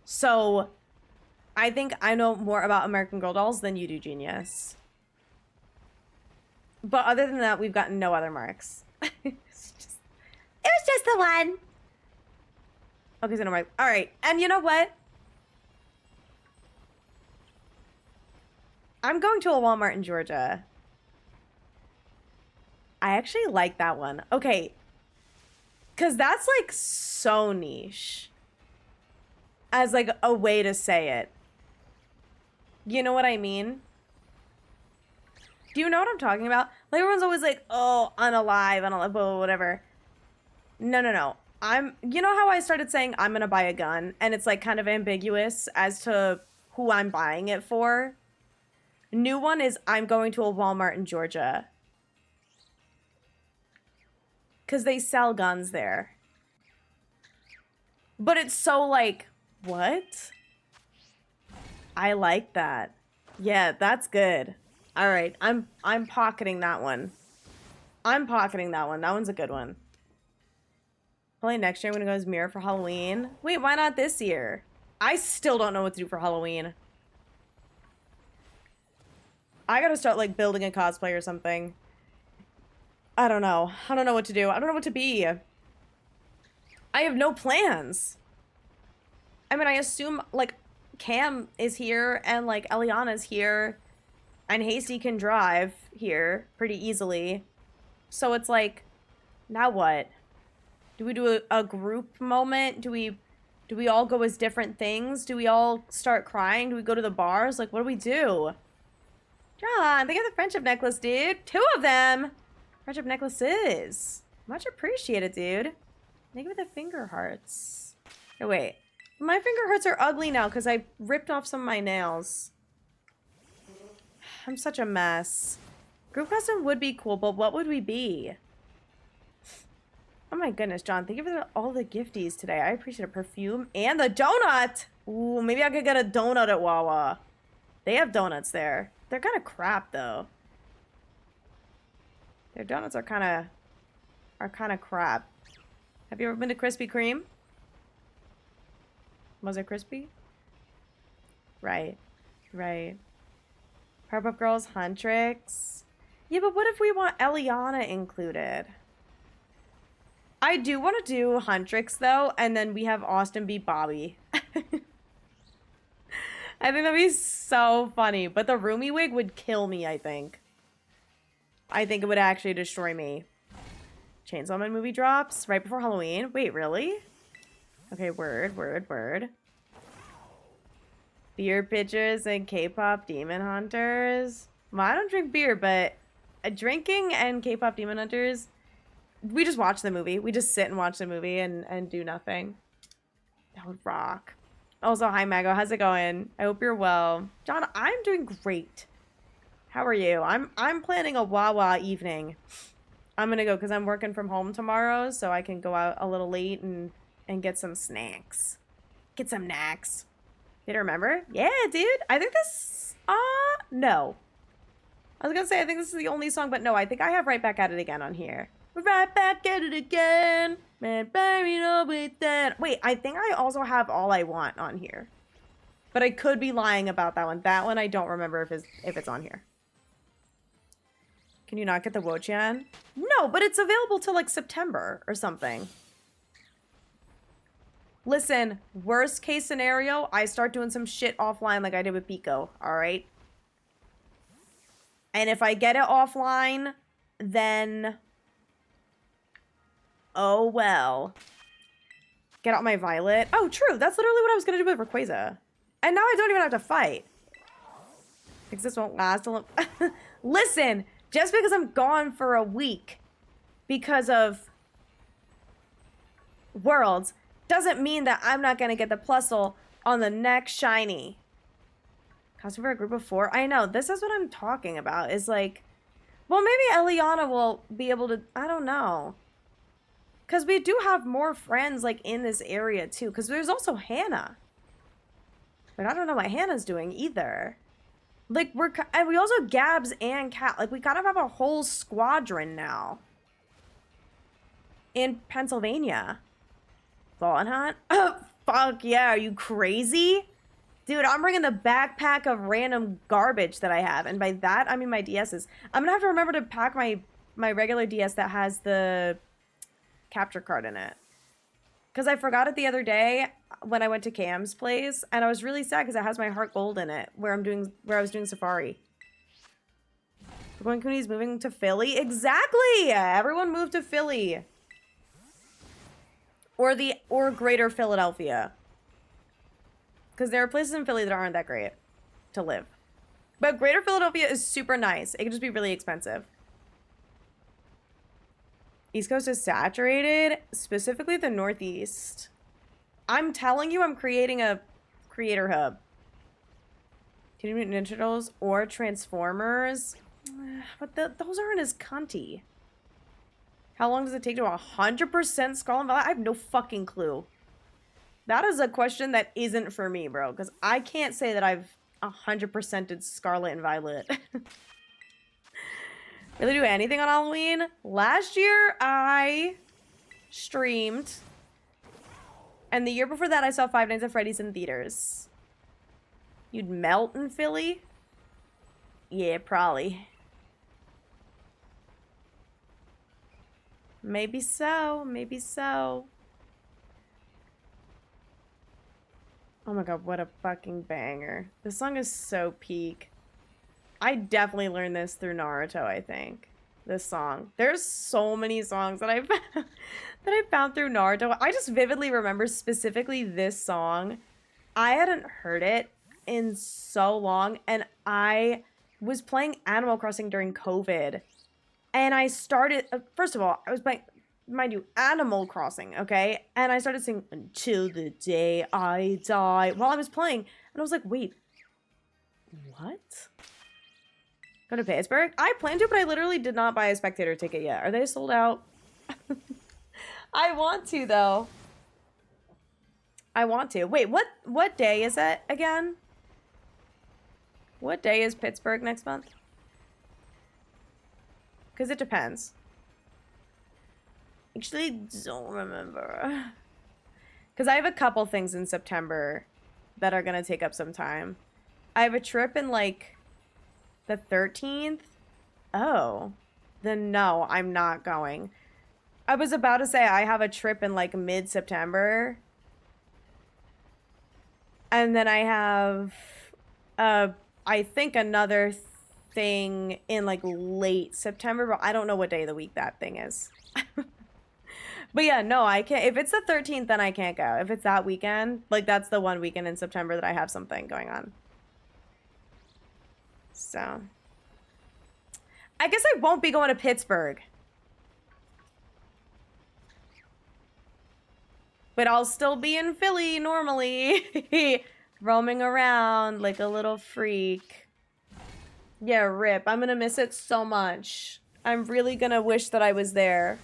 So I think I know more about American Girl dolls than you do, Genius. But other than that, we've gotten no other marks. It was just the one. Okay, so no mark. All right, and you know what? I'm going to a Walmart in Georgia. I actually like that one. Okay, because that's like so niche as like a way to say it. You know what I mean? Do you know what I'm talking about? Like everyone's always like, oh, unalive, blah, whatever. No. You know how I started saying I'm gonna buy a gun and it's like kind of ambiguous as to who I'm buying it for? New one is I'm going to a Walmart in Georgia. Because they sell guns there. But it's so like, what? I like that. Yeah, that's good. All right, I'm pocketing that one. I'm pocketing that one. That one's a good one. Probably next year I'm gonna go as Mira for Halloween. Wait, why not this year? I still don't know what to do for Halloween. I gotta start like building a cosplay or something. I don't know. I don't know what to do. I don't know what to be. I have no plans. I mean, I assume like Cam is here and like Eliana's here and Hasty can drive here pretty easily. So it's like, now what? Do we do a group moment? Do we all go as different things? Do we all start crying? Do we go to the bars? Like, what do we do? John, they got the friendship necklace, dude. 2 of them. Friendship necklaces. Much appreciated, dude. Thank you for the finger hearts. Oh, wait. My finger hurts are ugly now because I ripped off some of my nails. I'm such a mess. Group custom would be cool, but what would we be? Oh my goodness, John. Thank you for all the gifties today. I appreciate a perfume and the donut. Ooh, maybe I could get a donut at Wawa. They have donuts there. They're kind of crap, though. Their donuts are kind of crap. Have you ever been to Krispy Kreme? Was it crispy? Right. Right. Powerpuff Girls, Huntrix. Yeah, but what if we want Eliana included? I do want to do Huntrix, though, and then we have Austin be Bobby. I think that'd be so funny. But the Roomy wig would kill me, I think. I think it would actually destroy me. Chainsaw Man movie drops right before Halloween. Wait, really? Okay, word. Beer pitchers and K-pop demon hunters. Well, I don't drink beer, but drinking and K-pop demon hunters, we just watch the movie. We just sit and watch the movie and do nothing. That would rock. Also, hi, Mago. How's it going? I hope you're well. John, I'm doing great. How are you? I'm planning a Wawa evening. I'm gonna go because I'm working from home tomorrow, so I can go out a little late and get some snacks. Get some knacks. Did you remember? Yeah, dude. I think this... no. I was gonna say, I think this is the only song, but no, I think I have Right Back at It Again on here. Right back at it again. Man, buried up with that. Wait, I think I also have All I Want on here. But I could be lying about that one. That one I don't remember if it's on here. Can you not get the Wochan? No, but it's available till like September or something. Listen, worst case scenario, I start doing some shit offline like I did with Pico, alright? And if I get it offline, then... oh, well. Get out my Violet. Oh, true. That's literally what I was going to do with Rayquaza. And now I don't even have to fight. Because this won't last a little... Listen, just because I'm gone for a week because of Worlds doesn't mean that I'm not going to get the Plusle on the next shiny. Costume for a group of 4? I know. This is what I'm talking about. Is like... well, maybe Eliana will be able to... I don't know. Because we do have more friends, like, in this area, too. Because there's also Hannah. But I don't know what Hannah's doing, either. Like, and we also Gabs and Cat. Like, we kind of have a whole squadron now. In Pennsylvania. Fallen Hunt? Oh, fuck yeah. Are you crazy? Dude, I'm bringing the backpack of random garbage that I have. And by that, I mean my DSs. I'm going to have to remember to pack my regular DS that has the... capture card in it, because I forgot it the other day when I went to Cam's place, and I was really sad because it has my heart gold in it where I was doing Safari. Going Cooney's moving to Philly. Exactly. Everyone moved to Philly or Greater Philadelphia, because there are places in Philly that aren't that great to live, but Greater Philadelphia is super nice. It can just be really expensive. East Coast is saturated, specifically the Northeast. I'm telling you, I'm creating a creator hub. Teenage Mutant Ninja Turtles or Transformers. But those aren't as cunty. How long does it take to 100% Scarlet and Violet? I have no fucking clue. That is a question that isn't for me, bro. Because I can't say that I've 100%ed Scarlet and Violet. Really do anything on Halloween? Last year, I streamed. And the year before that, I saw Five Nights at Freddy's in theaters. You'd melt in Philly? Yeah, probably. Maybe so. Maybe so. Oh my god, what a fucking banger. This song is so peak. I definitely learned this through Naruto, I think. This song. There's so many songs that I found through Naruto. I just vividly remember specifically this song. I hadn't heard it in so long, and I was playing Animal Crossing during COVID. And I started, first of all, I was playing, mind you, Animal Crossing, okay? And I started singing Until the Day I Die while I was playing. And I was like, wait, what? Go to Pittsburgh? I planned to, but I literally did not buy a spectator ticket yet. Are they sold out? I want to, though. I want to. Wait, what day is it again? What day is Pittsburgh next month? Because it depends. Actually, don't remember. Because I have a couple things in September that are going to take up some time. I have a trip in, like, the 13th. Oh. Then no, I'm not going. I was about to say I have a trip in, like, mid-September. And then I have, I think another thing in, like, late September. But I don't know what day of the week that thing is. But yeah, no, I can't. If it's the 13th, then I can't go. If it's that weekend, like, that's the one weekend in September that I have something going on. So, I guess I won't be going to Pittsburgh. But I'll still be in Philly normally. Roaming around like a little freak. Yeah, rip. I'm gonna miss it so much. I'm really gonna wish that I was there.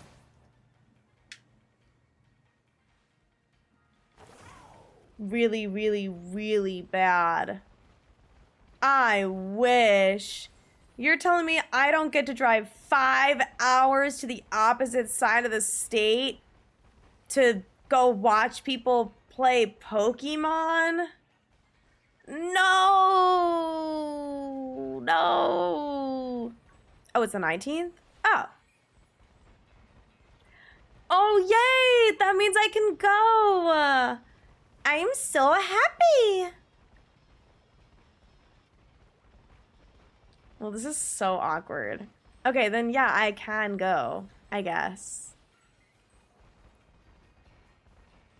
Really, really, really bad. I wish. You're telling me I don't get to drive 5 hours to the opposite side of the state to go watch people play Pokemon? No! No! Oh, it's the 19th? Oh. Oh, yay! That means I can go! I'm so happy! Well, this is so awkward. Okay, then yeah, I can go, I guess.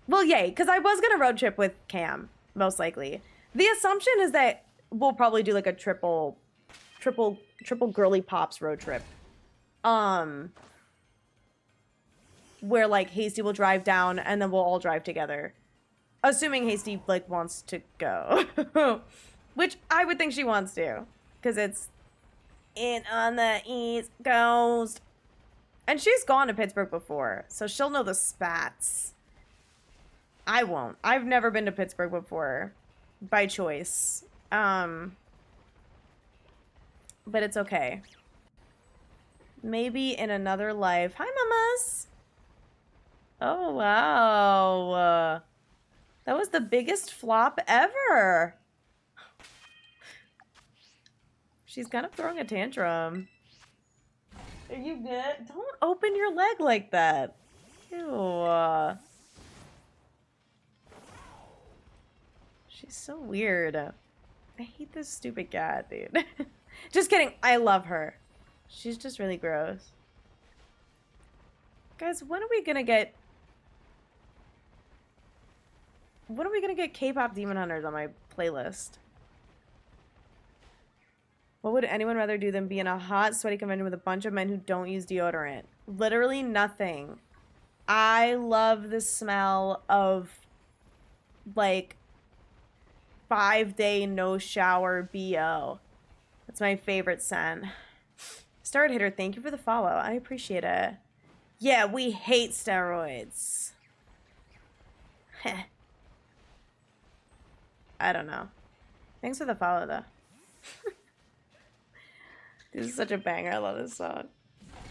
Well, yay, because I was gonna road trip with Cam, most likely. The assumption is that we'll probably do like a triple girly pops road trip. Where like Hasty will drive down and then we'll all drive together. Assuming Hasty like wants to go. Which I would think she wants to. Because it's in on the East Coast. And she's gone to Pittsburgh before. So she'll know the spats. I won't. I've never been to Pittsburgh before. By choice. But it's okay. Maybe in another life. Hi, mamas. Oh, wow. That was the biggest flop ever. She's kind of throwing a tantrum. Are you good? Don't open your leg like that. Ew. She's so weird. I hate this stupid cat, dude. Just kidding. I love her. She's just really gross. Guys, when are we gonna get... When are we gonna get K-pop Demon Hunters on my playlist? What would anyone rather do than be in a hot, sweaty convention with a bunch of men who don't use deodorant? Literally nothing. I love the smell of, like, 5-day no shower BO. That's my favorite scent. Star Hitter, thank you for the follow. I appreciate it. Yeah, we hate steroids. Heh. I don't know. Thanks for the follow, though. This is such a banger. I love this song.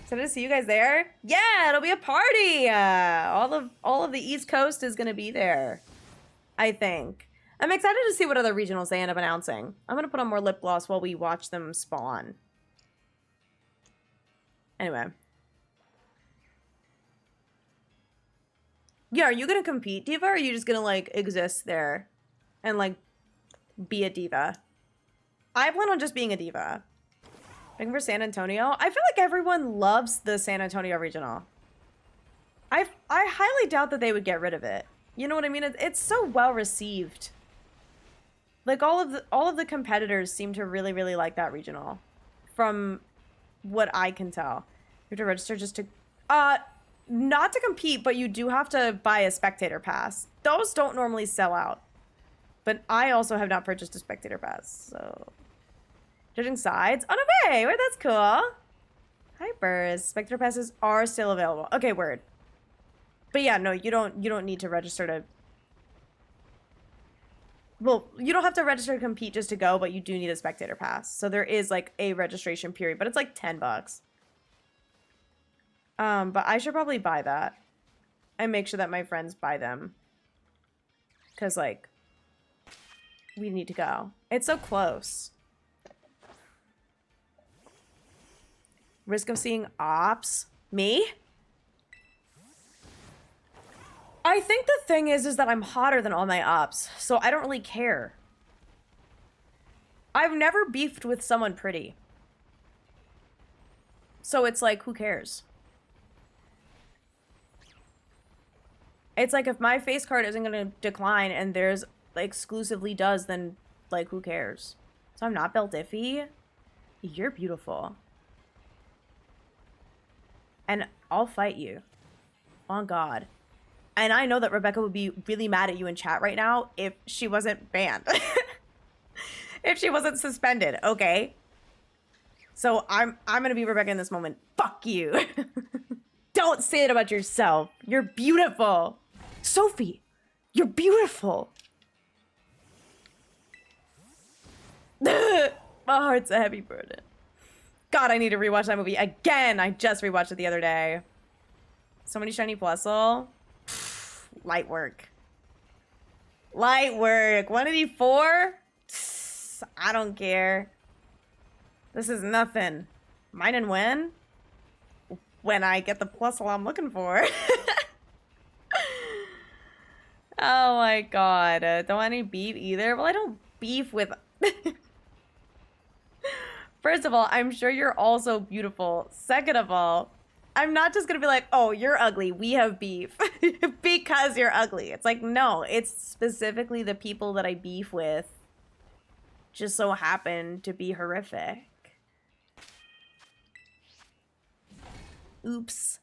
Excited to see you guys there. Yeah, it'll be a party. All of the East Coast is gonna be there, I think. I'm excited to see what other regionals they end up announcing. I'm gonna put on more lip gloss while we watch them spawn. Anyway. Yeah, are you gonna compete, Diva, or are you just gonna, like, exist there and, like, be a diva? I plan on just being a diva. Looking for San Antonio? I feel like everyone loves the San Antonio regional. I highly doubt that they would get rid of it. You know what I mean? It's so well received. Like, all of the competitors seem to really, really like that regional. From what I can tell. You have to register just to... not to compete, but you do have to buy a spectator pass. Those don't normally sell out. But I also have not purchased a spectator pass, so... Judging sides? Oh, no way! Wait, that's cool. Hi, Burrs. Spectator passes are still available. Okay, word. But yeah, no, you don't need to register to... Well, you don't have to register to compete just to go, but you do need a spectator pass. So there is, like, a registration period, but it's like $10. But I should probably buy that. And make sure that my friends buy them. Because, like, we need to go. It's so close. Risk of seeing ops? Me? I think the thing is that I'm hotter than all my ops, so I don't really care. I've never beefed with someone pretty. So it's like, who cares? It's like, if my face card isn't gonna decline and theirs like, exclusively does, then, like, who cares? So I'm not built iffy. You're beautiful. And I'll fight you. On God. And I know that Rebecca would be really mad at you in chat right now if she wasn't banned. If she wasn't suspended, okay? So I'm gonna be Rebecca in this moment. Fuck you. Don't say it about yourself. You're beautiful. Sophie, you're beautiful. My heart's a heavy burden. God, I need to rewatch that movie again. I just rewatched it the other day. So many shiny Plusle. Light work. Light work. 184? I don't care. This is nothing. Mine and when I get the Plusle I'm looking for. Oh my God. Don't any beef either? Well, I don't beef with... First of all, I'm sure you're also beautiful. Second of all, I'm not just gonna be like, oh, you're ugly, we have beef. Because you're ugly. It's like, no, it's specifically the people that I beef with just so happen to be horrific. Oops.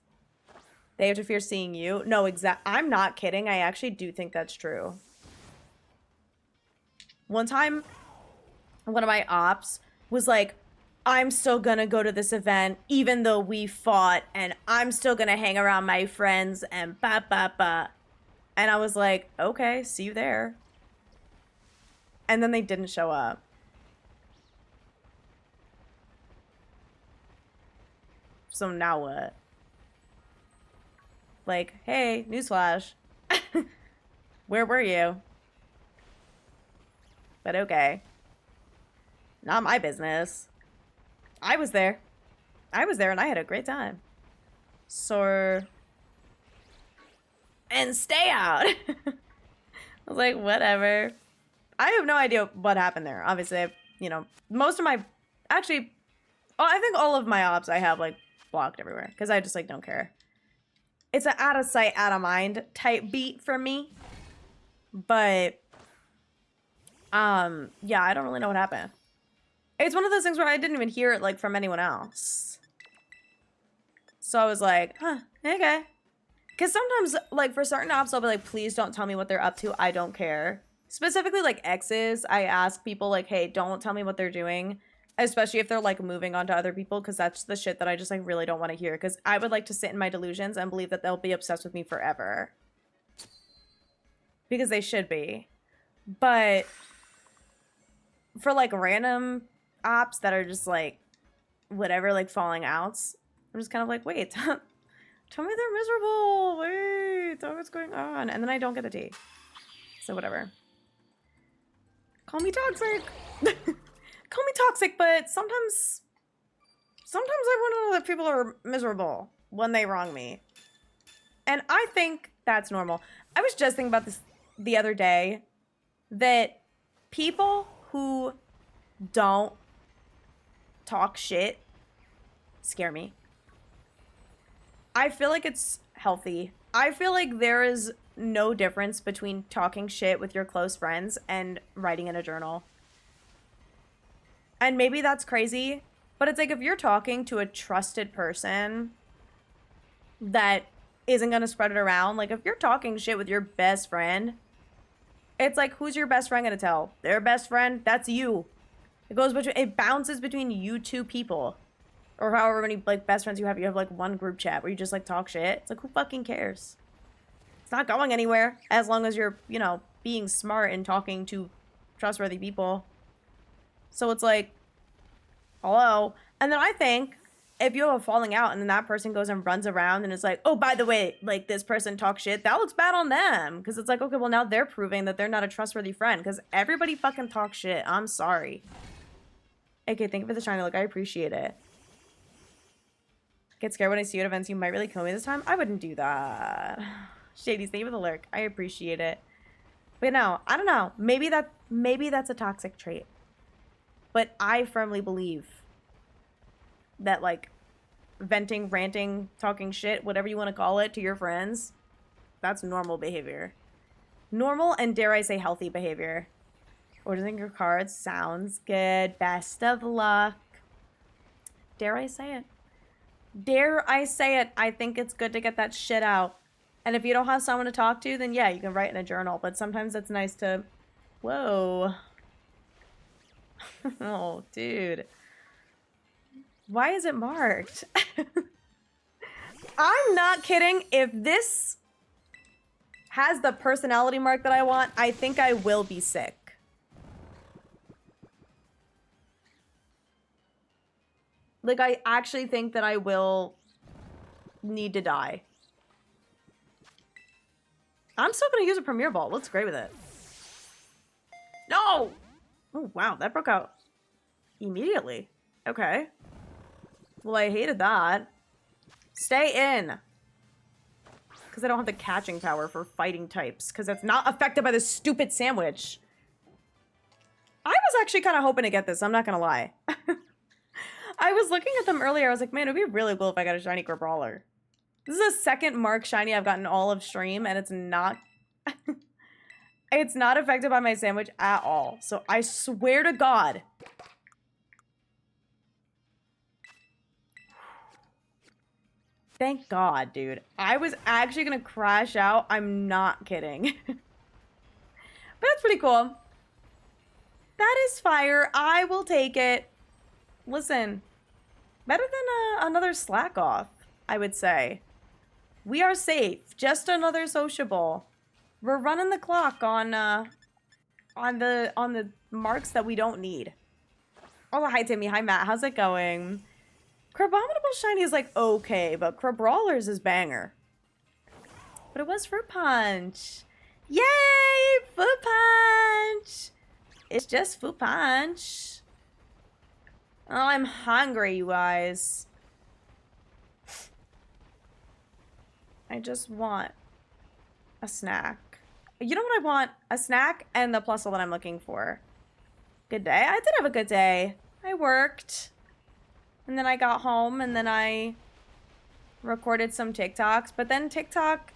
They have to fear seeing you. No, I'm not kidding. I actually do think that's true. One time, one of my ops was like, I'm still gonna go to this event even though we fought, and I'm still gonna hang around my friends and ba. And I was like, okay, see you there. And then they didn't show up. So now what? Like, hey, newsflash. Where were you? But okay. Not my business. I was there. I was there and I had a great time. So... And stay out. I was like, whatever. I have no idea what happened there. Obviously, you know, most of my... Actually, I think all of my ops I have, like, blocked everywhere. Because I just, like, don't care. It's an out of sight, out of mind type beat for me. But... yeah, I don't really know what happened. It's one of those things where I didn't even hear it, like, from anyone else. So I was like, huh, okay. Because sometimes, like, for certain ops, I'll be like, please don't tell me what they're up to. I don't care. Specifically, like, exes, I ask people, like, hey, don't tell me what they're doing. Especially if they're, like, moving on to other people. Because that's the shit that I just, like, really don't want to hear. Because I would like to sit in my delusions and believe that they'll be obsessed with me forever. Because they should be. But for, like, random... ops that are just like whatever, like falling outs, I'm just kind of like, wait, tell me they're miserable, wait, tell me what's going on, and then I don't get the tea. So whatever. Call me toxic. Call me toxic, but sometimes I want to know that people are miserable when they wrong me, and I think that's normal. I was just thinking about this the other day, that people who don't talk shit scare me. I feel like it's healthy. I feel like there is no difference between talking shit with your close friends and writing in a journal. And maybe that's crazy, but it's like if you're talking to a trusted person that isn't gonna spread it around. Like, if you're talking shit with your best friend, it's like, who's your best friend gonna tell? Their best friend? That's you. It bounces between you two people. Or however many, like, best friends you have. You have, like, one group chat where you just, like, talk shit. It's like, who fucking cares? It's not going anywhere as long as you're, you know, being smart and talking to trustworthy people. So it's like, hello. And then I think if you have a falling out and then that person goes and runs around and is like, oh, by the way, like, this person talks shit, that looks bad on them. Because it's like, okay, well, now they're proving that they're not a trustworthy friend. Because everybody fucking talks shit. I'm sorry. Okay, thank you for the shiny look. I appreciate it. Get scared when I see you at events. You might really kill me this time. I wouldn't do that. Shady, thank you for the lurk. I appreciate it. But no, I don't know. Maybe that's a toxic trait. But I firmly believe that, like, venting, ranting, talking shit, whatever you want to call it, to your friends, that's normal behavior. Normal and, dare I say, healthy behavior. Ordering your cards sounds good. Best of luck. Dare I say it? Dare I say it? I think it's good to get that shit out. And if you don't have someone to talk to, then yeah, you can write in a journal. But sometimes it's nice to... Whoa. Oh, dude. Why is it marked? I'm not kidding. If this has the personality mark that I want, I think I will be sick. Like, I actually think that I will need to die. I'm still going to use a Premier Ball. Looks great with it. No! Oh, wow. That broke out immediately. Okay. Well, I hated that. Stay in. Because I don't have the catching power for fighting types. Because it's not affected by this stupid sandwich. I was actually kind of hoping to get this. I'm not going to lie. I was looking at them earlier. I was like, man, it'd be really cool if I got a shiny Crabrawler. This is the second Mark shiny I've gotten all of stream, and it's not... it's not affected by my sandwich at all. So I swear to God. Thank God, dude. I was actually gonna crash out. I'm not kidding. But that's pretty cool. That is fire. I will take it. Listen, better than another slack off, I would say. We are safe. Just another sociable. We're running the clock on the marks that we don't need. Oh, hi Timmy. Hi Matt. How's it going? Crabominable shiny is like okay, but Crabrawlers is banger. But it was Fruit Punch. Yay! Fruit Punch! It's just Fruit Punch. Oh, I'm hungry, you guys. I just want a snack. You know what I want? A snack and the plusle that I'm looking for. Good day. I did have a good day. I worked. And then I got home and then I recorded some TikToks. But then TikTok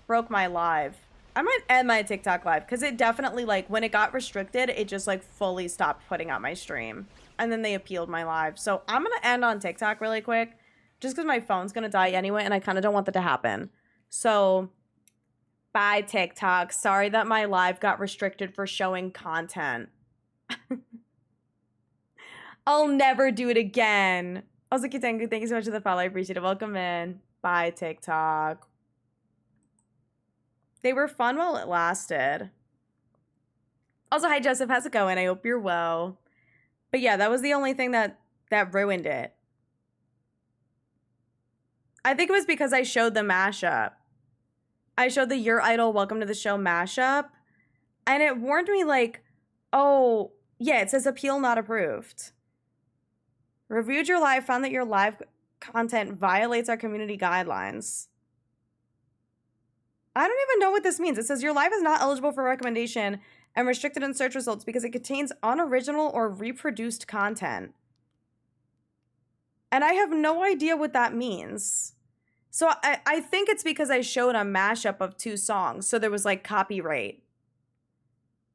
broke my live. I might end my TikTok live because it definitely, like, when it got restricted, it just, like, fully stopped putting out my stream. And then they appealed my live. So I'm going to end on TikTok really quick. Just because my phone's going to die anyway. And I kind of don't want that to happen. So, bye TikTok. Sorry that my live got restricted for showing content. I'll never do it again. Also, Kitengu, thank you so much for the follow. I appreciate it. Welcome in. Bye TikTok. They were fun while it lasted. Also, hi Joseph. How's it going? I hope you're well. But yeah, that was the only thing that ruined it. I think it was because I showed the mashup. I showed the Your Idol Welcome to the Show mashup. And it warned me like, oh, yeah, it says appeal not approved. Reviewed your live, found that your live content violates our community guidelines. I don't even know what this means. It says your live is not eligible for recommendation and restricted in search results because it contains unoriginal or reproduced content. And I have no idea what that means. So I think it's because I showed a mashup of two songs. So there was like copyright.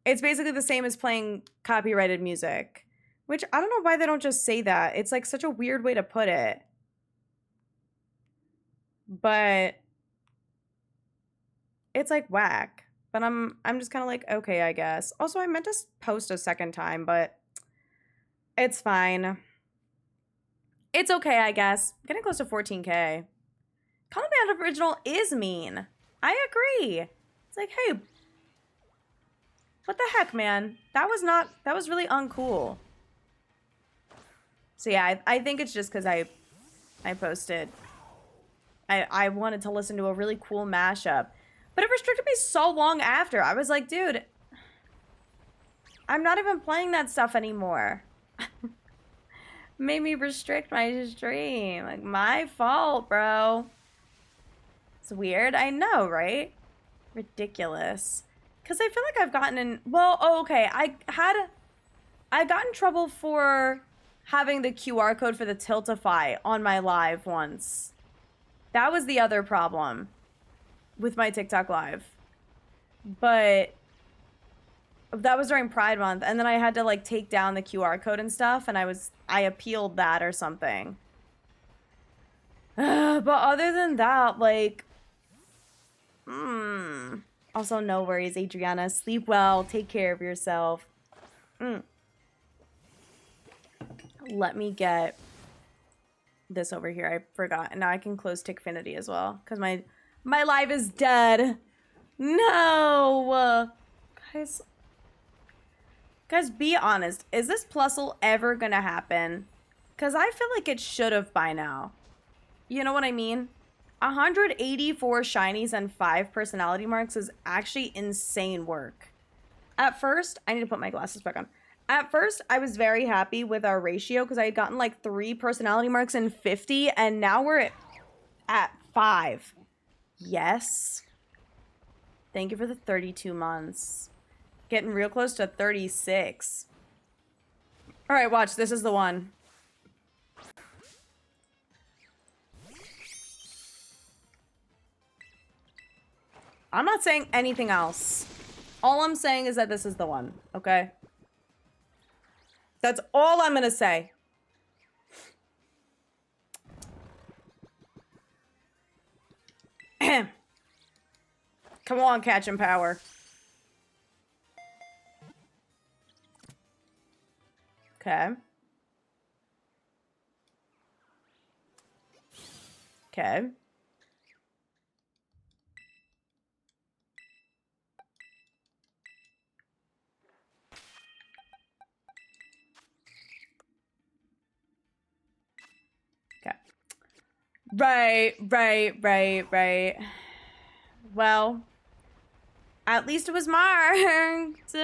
It's basically the same as playing copyrighted music. Which I don't know why they don't just say that. It's like such a weird way to put it. But it's like whack. But I'm just kind of like, okay, I guess. Also, I meant to post a second time, but it's fine. It's okay, I guess. Getting close to 14K. Calling me out of original is mean. I agree. It's like, hey, what the heck, man? That was really uncool. So yeah, I think it's just because I posted. I wanted to listen to a really cool mashup. But it restricted me so long after. I was like, dude, I'm not even playing that stuff anymore. Made me restrict my stream. Like, my fault, bro. It's weird. I know, right? Ridiculous. Because I feel like I've gotten in... Well, oh, okay. I got in trouble for having the QR code for the Tiltify on my live once. That was the other problem with my TikTok live. But that was during Pride Month, and then I had to like take down the QR code and stuff, and I appealed that or something. But other than that, like, also no worries, Adriana. Sleep well. Take care of yourself. Let me get this over here. I forgot. And now I can close Tickfinity as well, because my live is dead. No, guys, be honest. Is this Plusle ever gonna happen? Because I feel like it should have by now. You know what I mean? 184 shinies and 5 personality marks is actually insane work. At first, I need to put my glasses back on. At first, I was very happy with our ratio because I had gotten like 3 personality marks and 50, and now we're at 5. Yes. Thank you for the 32 months. Getting real close to 36. All right, watch. This is the one. I'm not saying anything else. All I'm saying is that this is the one, okay? That's all I'm gonna say. Come on, Catch and Power. Okay. Okay. Okay. Right. Well, at least it was marked.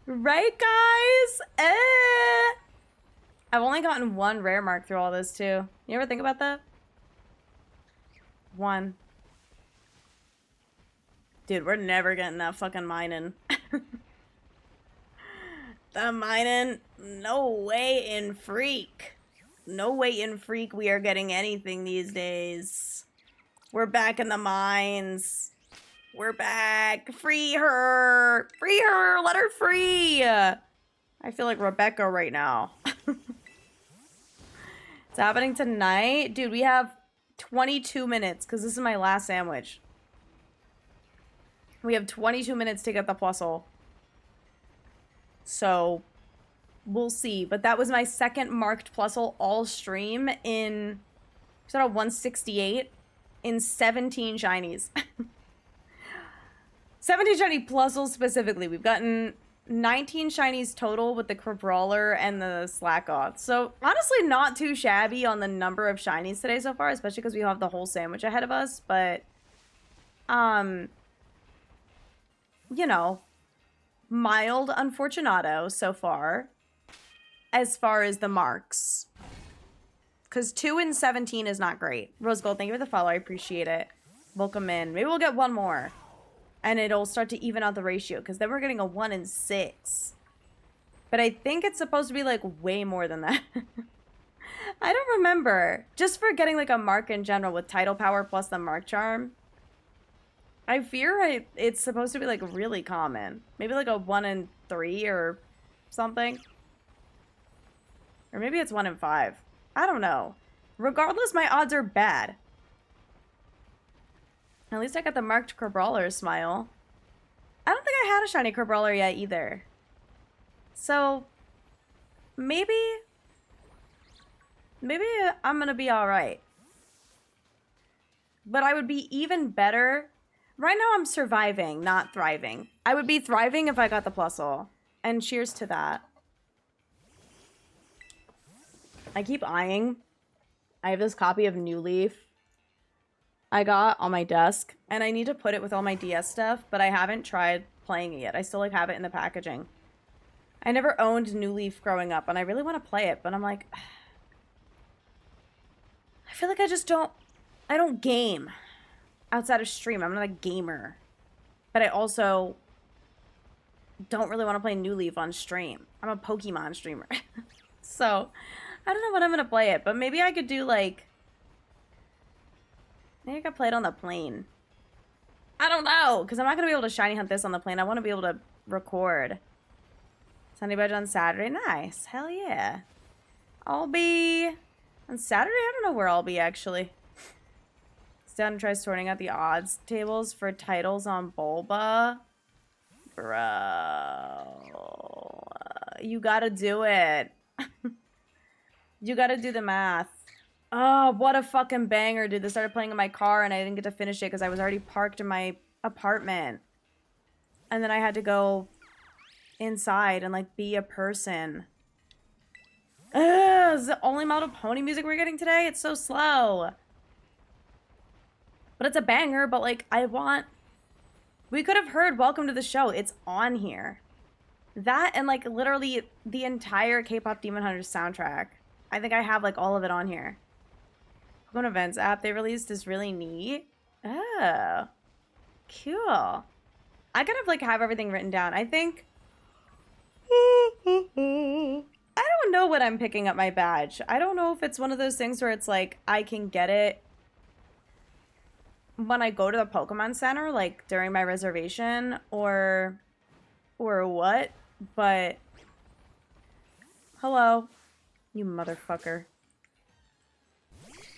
Right, guys? I've only gotten 1 rare mark through all this, too. You ever think about that? 1. Dude, we're never getting that fucking mining. The mining, no way in freak. No way in freak we are getting anything these days. We're back in the mines. We're back. Free her. Free her. Let her free. I feel like Rebecca right now. It's happening tonight. Dude, we have 22 minutes because this is my last sandwich. We have 22 minutes to get the Plusle. So, we'll see. But that was my second marked Plusle all stream in, is that a 168? In 17 shinies. 17 shiny Plusles specifically. We've gotten 19 shinies total with the Crabrawler and the Slackoth. So, honestly, not too shabby on the number of shinies today so far, especially because we have the whole sandwich ahead of us. But, you know, mild unfortunato so far as the marks. Because 2 in 17 is not great. Rose Gold, thank you for the follow. I appreciate it. Welcome in. Maybe we'll get 1 more. And it'll start to even out the ratio. Because then we're getting a 1 in 6. But I think it's supposed to be like way more than that. I don't remember. Just for getting like a mark in general with Tidal Power plus the Mark Charm. I fear it's supposed to be like really common. Maybe like a 1 in 3 or something. Or maybe it's 1 in 5. I don't know. Regardless, my odds are bad. At least I got the marked Crabrawler smile. I don't think I had a shiny Crabrawler yet either. So, maybe I'm gonna be alright. But I would be even better. Right now I'm surviving, not thriving. I would be thriving if I got the Plusle. And cheers to that. I keep eyeing. I have this copy of New Leaf I got on my desk. And I need to put it with all my DS stuff. But I haven't tried playing it yet. I still like have it in the packaging. I never owned New Leaf growing up. And I really want to play it. But I'm like... I feel like I just don't... I don't game outside of stream. I'm not a gamer. But I also don't really want to play New Leaf on stream. I'm a Pokemon streamer. So, I don't know when I'm going to play it. But maybe I could do, like... Maybe I could play it on the plane. I don't know. Because I'm not going to be able to shiny hunt this on the plane. I want to be able to record. Sunday Budge on Saturday. Nice. Hell yeah. I'll be... On Saturday? I don't know where I'll be, actually. Down and try sorting out the odds tables for titles on Bulba. Bro. You gotta do it. You gotta do the math. Oh, what a fucking banger, dude. This started playing in my car and I didn't get to finish it because I was already parked in my apartment. And then I had to go inside and, like, be a person. Ugh, is the only My Little Pony music we're getting today? It's so slow. But it's a banger, but, like, I want... We could have heard Welcome to the Show. It's on here. That and, like, literally the entire K-Pop Demon Hunters soundtrack. I think I have, like, all of it on here. Pokemon Events app they released is really neat. Oh. Cool. I kind of, like, have everything written down. I think... I don't know when I'm picking up my badge. I don't know if it's one of those things where it's, like, I can get it when I go to the Pokemon Center, like, during my reservation, or what, but... Hello, you motherfucker.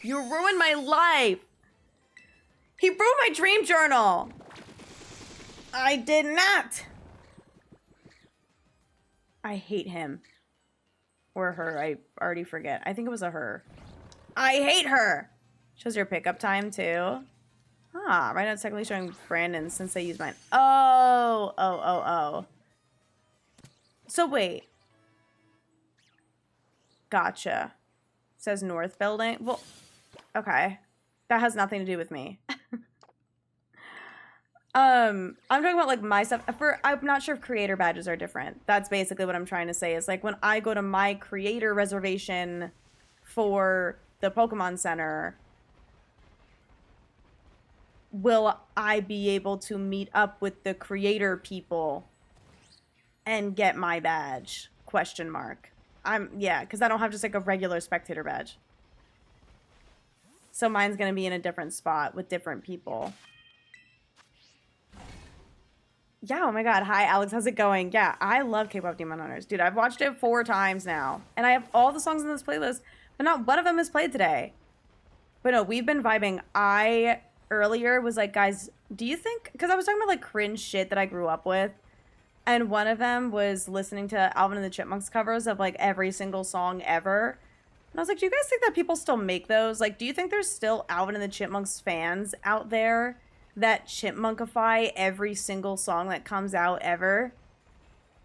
You ruined my life! He ruined my dream journal! I did not! I hate him. Or her, I already forget. I think it was a her. I hate her! Shows your pickup time, too. Ah, right now it's technically showing Brandon since they used mine. Oh. So wait. Gotcha. Says North Building. Well, okay. That has nothing to do with me. I'm talking about, like, my stuff. I'm not sure if creator badges are different. That's basically what I'm trying to say. Is, like, when I go to my creator reservation for the Pokemon Center... Will I be able to meet up with the creator people and get my badge? Question mark. Yeah, because I don't have just like a regular spectator badge. So mine's going to be in a different spot with different people. Yeah, oh my god. Hi, Alex. How's it going? Yeah, I love K-Pop Demon Hunters. Dude, I've watched it 4 times now. And I have all the songs in this playlist, but not one of them is played today. But no, we've been vibing. I... earlier was like, guys, do you think, because I was talking about like cringe shit that I grew up with, and one of them was listening to Alvin and the Chipmunks covers of like every single song ever, and I was like, do you guys think that people still make those? Like, do you think there's still Alvin and the Chipmunks fans out there that chipmunkify every single song that comes out ever?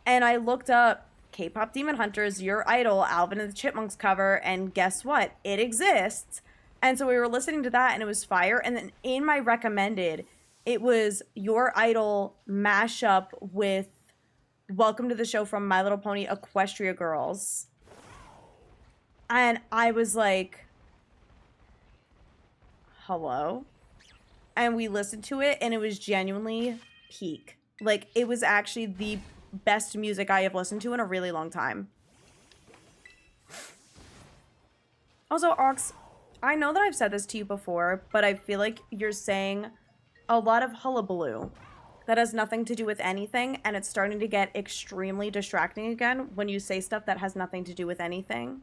And I looked up K-Pop Demon Hunters, Your Idol, Alvin and the Chipmunks cover, and guess what? It exists. And so we were listening to that, and it was fire. And then in my recommended, it was Your Idol mashup with Welcome to the Show from My Little Pony Equestria Girls. And I was like, hello? And we listened to it, and it was genuinely peak. Like, it was actually the best music I have listened to in a really long time. Also, Ox... I know that I've said this to you before, but I feel like you're saying a lot of hullabaloo that has nothing to do with anything, and it's starting to get extremely distracting again when you say stuff that has nothing to do with anything.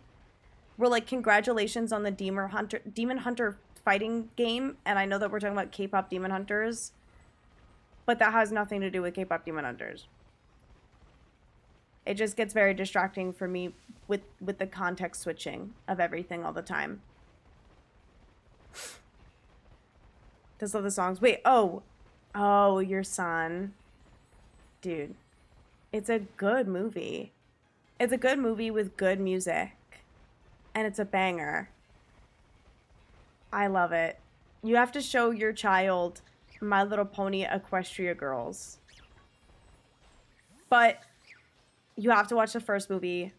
were like, congratulations on the Demon Hunter fighting game. And I know that we're talking about K-pop Demon Hunters, but that has nothing to do with K-pop Demon Hunters. It just gets very distracting for me with the context switching of everything all the time. Just love the songs. Wait, oh, your son. Dude, it's a good movie. It's a good movie with good music. And it's a banger. I love it. You have to show your child My Little Pony Equestria Girls. But you have to watch the first movie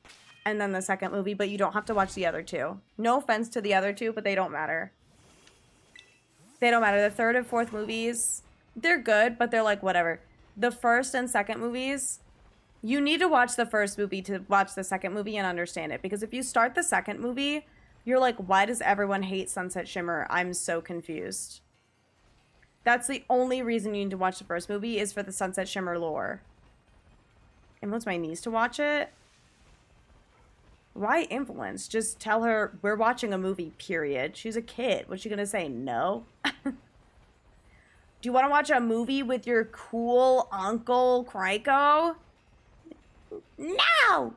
and then the second movie, but you don't have to watch the other two. No offense to the other two, but they don't matter. They don't matter. The third and fourth movies, they're good, but they're like, whatever. The first and second movies, you need to watch the first movie to watch the second movie and understand it. Because if you start the second movie, you're like, why does everyone hate Sunset Shimmer? I'm so confused. That's the only reason you need to watch the first movie, is for the Sunset Shimmer lore. Influence my niece to watch it? Why influence? Just tell her we're watching a movie, period. She's a kid. What's she gonna say? No? Do you want to watch a movie with your cool uncle, Kryko? No!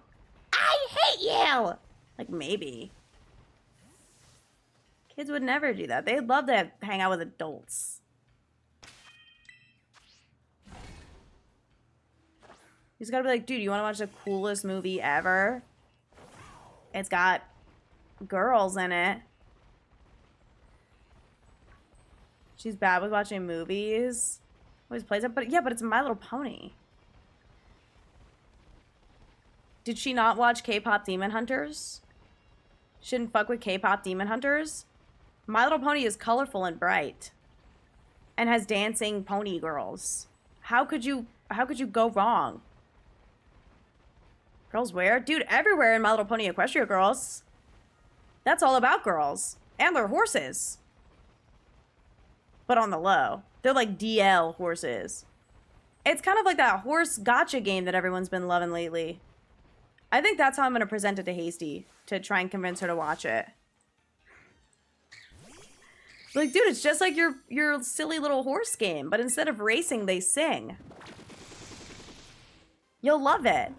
I hate you! Like, maybe. Kids would never do that. They'd love to hang out with adults. You just gotta be like, dude, you want to watch the coolest movie ever? It's got girls in it. She's bad with watching movies. Always plays it, but yeah, but it's My Little Pony. Did she not watch K-pop Demon Hunters? Shouldn't fuck with K-pop Demon Hunters? My Little Pony is colorful and bright. And has dancing pony girls. How could you go wrong? Girls where? Dude, everywhere in My Little Pony Equestria Girls. That's all about girls. And their horses. But on the low. They're like DL horses. It's kind of like that horse gotcha game that everyone's been loving lately. I think that's how I'm going to present it to Hasty. To try and convince her to watch it. Like, dude, it's just like your silly little horse game. But instead of racing, they sing. You'll love it.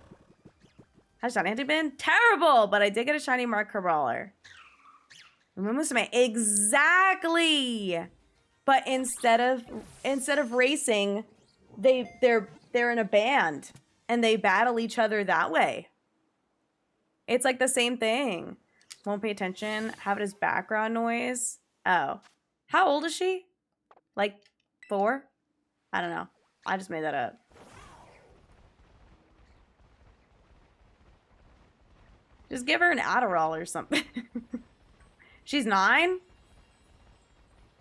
Has shiny hunting been terrible, but I did get a shiny Mark Brawler. Exactly. But instead of racing, they're in a band and they battle each other that way. It's like the same thing. Won't pay attention. Have it as background noise. Oh, how old is she? Like 4? I don't know. I just made that up. Just give her an Adderall or something. She's 9?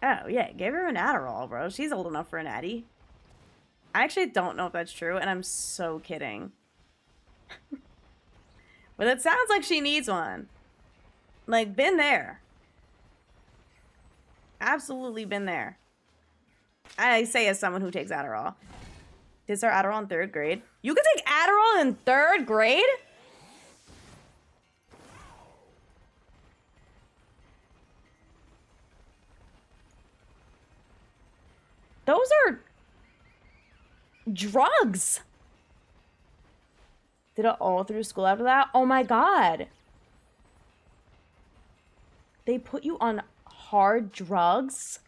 Oh, yeah. Give her an Adderall, bro. She's old enough for an Addy. I actually don't know if that's true, and I'm so kidding. But it sounds like she needs one. Like, been there. Absolutely been there. I say as someone who takes Adderall. Is there Adderall in 3rd grade? You can take Adderall in 3rd grade? Those are drugs. Did it all through school after that? Oh my god. They put you on hard drugs?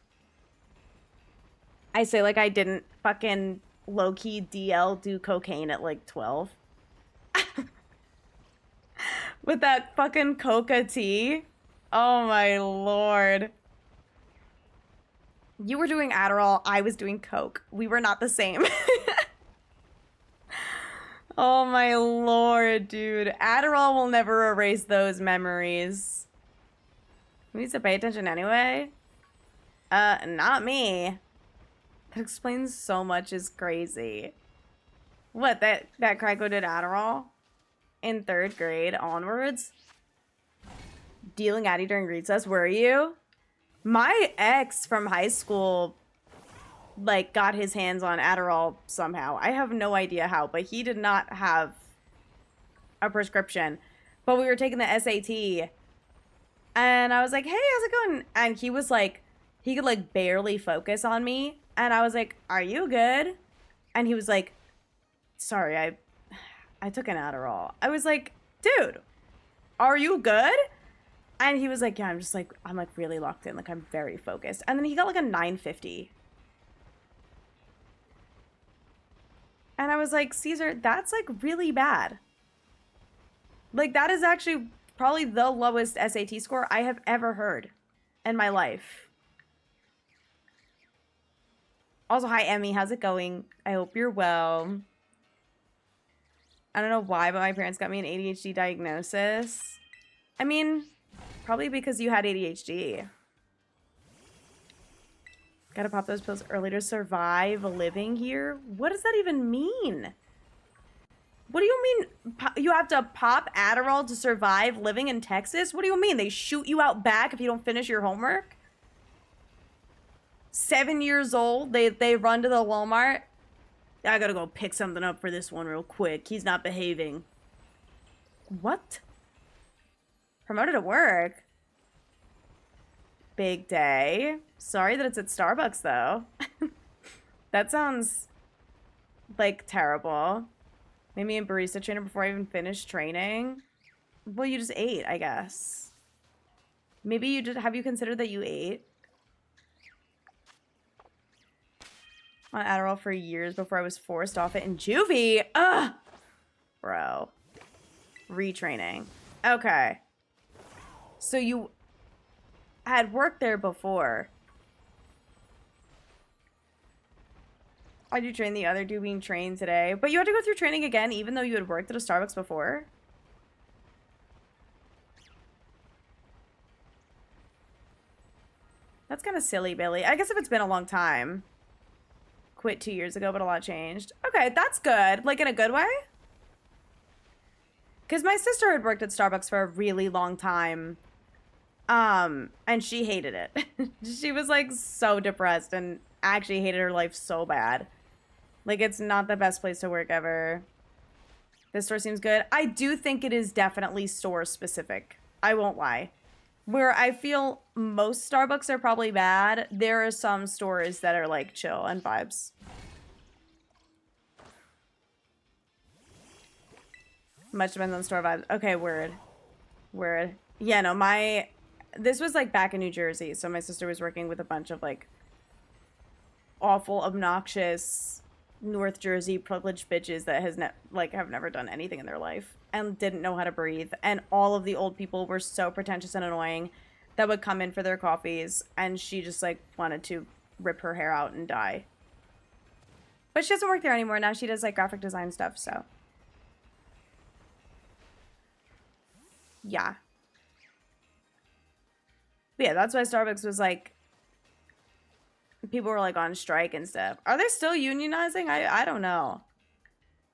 I say like I didn't fucking low-key DL do cocaine at like 12. With that fucking coca tea. Oh my lord. You were doing Adderall, I was doing coke. We were not the same. Oh my lord, dude. Adderall will never erase those memories. Who needs to pay attention anyway? Not me. That explains so much, is crazy. What, that Kryko did Adderall? In 3rd grade onwards? Dealing Addy during recess, were you? My ex from high school, like, got his hands on Adderall somehow. I have no idea how, but he did not have a prescription. But we were taking the SAT, And I was like, hey, how's it going? And he was like, he could like barely focus on me. And I was like, are you good? And he was like, sorry, I took an Adderall. I was like, dude, are you good? And he was like, yeah, I'm like really locked in. Like, I'm very focused. And then he got like a 950. And I was like, Caesar, that's like really bad. Like, that is actually probably the lowest SAT score I have ever heard in my life. Also, hi, Emmy. How's it going? I hope you're well. I don't know why, but my parents got me an ADHD diagnosis. I mean, probably because you had ADHD. Gotta pop those pills early to survive living here? What does that even mean? What do you mean you have to pop Adderall to survive living in Texas? What do you mean? They shoot you out back if you don't finish your homework? 7 years old, they run to the Walmart. I gotta go pick something up for this one real quick. He's not behaving. What? Promoted to work? Big day. Sorry that it's at Starbucks, though. That sounds, like, terrible. Made me a barista trainer before I even finished training. Well, you just ate, I guess. Maybe you just... Have you considered that you ate? On Adderall for years before I was forced off it in juvie. Ugh! Bro. Retraining. Okay. So you had worked there before. Why'd you train the other dude being trained today? But you had to go through training again even though you had worked at a Starbucks before? That's kind of silly, Billy. I guess if it's been a long time. Quit 2 years ago, but a lot changed. Okay, that's good. Like, in a good way? Because my sister had worked at Starbucks for a really long time. And she hated it. She was, like, so depressed and actually hated her life so bad. Like, it's not the best place to work ever. This store seems good. I do think it is definitely store specific. I won't lie. Where I feel most Starbucks are probably bad, there are some stores that are like chill and vibes. Much depends on store vibes. Okay, word. Word. Yeah, no, this was like back in New Jersey, so my sister was working with a bunch of like awful, obnoxious North Jersey privileged bitches that have never done anything in their life and didn't know how to breathe, and all of the old people were so pretentious and annoying that would come in for their coffees, and she just like wanted to rip her hair out and die. But she doesn't work there anymore. Now she does like graphic design stuff, so yeah. But yeah, that's why Starbucks was like, people were like on strike and stuff. Are they still unionizing? I don't know.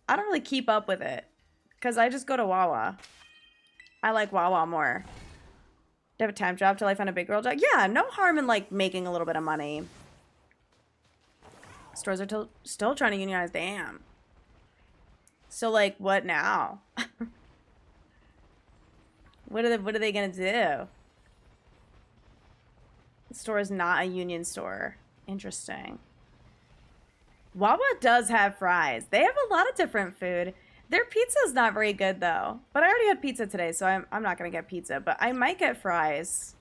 I don't really keep up with it because I just go to Wawa. I like Wawa more. Do you have a temp job till I find a big girl job? Yeah, no harm in like making a little bit of money. Stores are still trying to unionize. Damn. So like, what now? What are they gonna do? The store is not a union store. Interesting. Wawa does have fries. They have a lot of different food. Their pizza is not very good, though. But I already had pizza today, so I'm not going to get pizza. But I might get fries.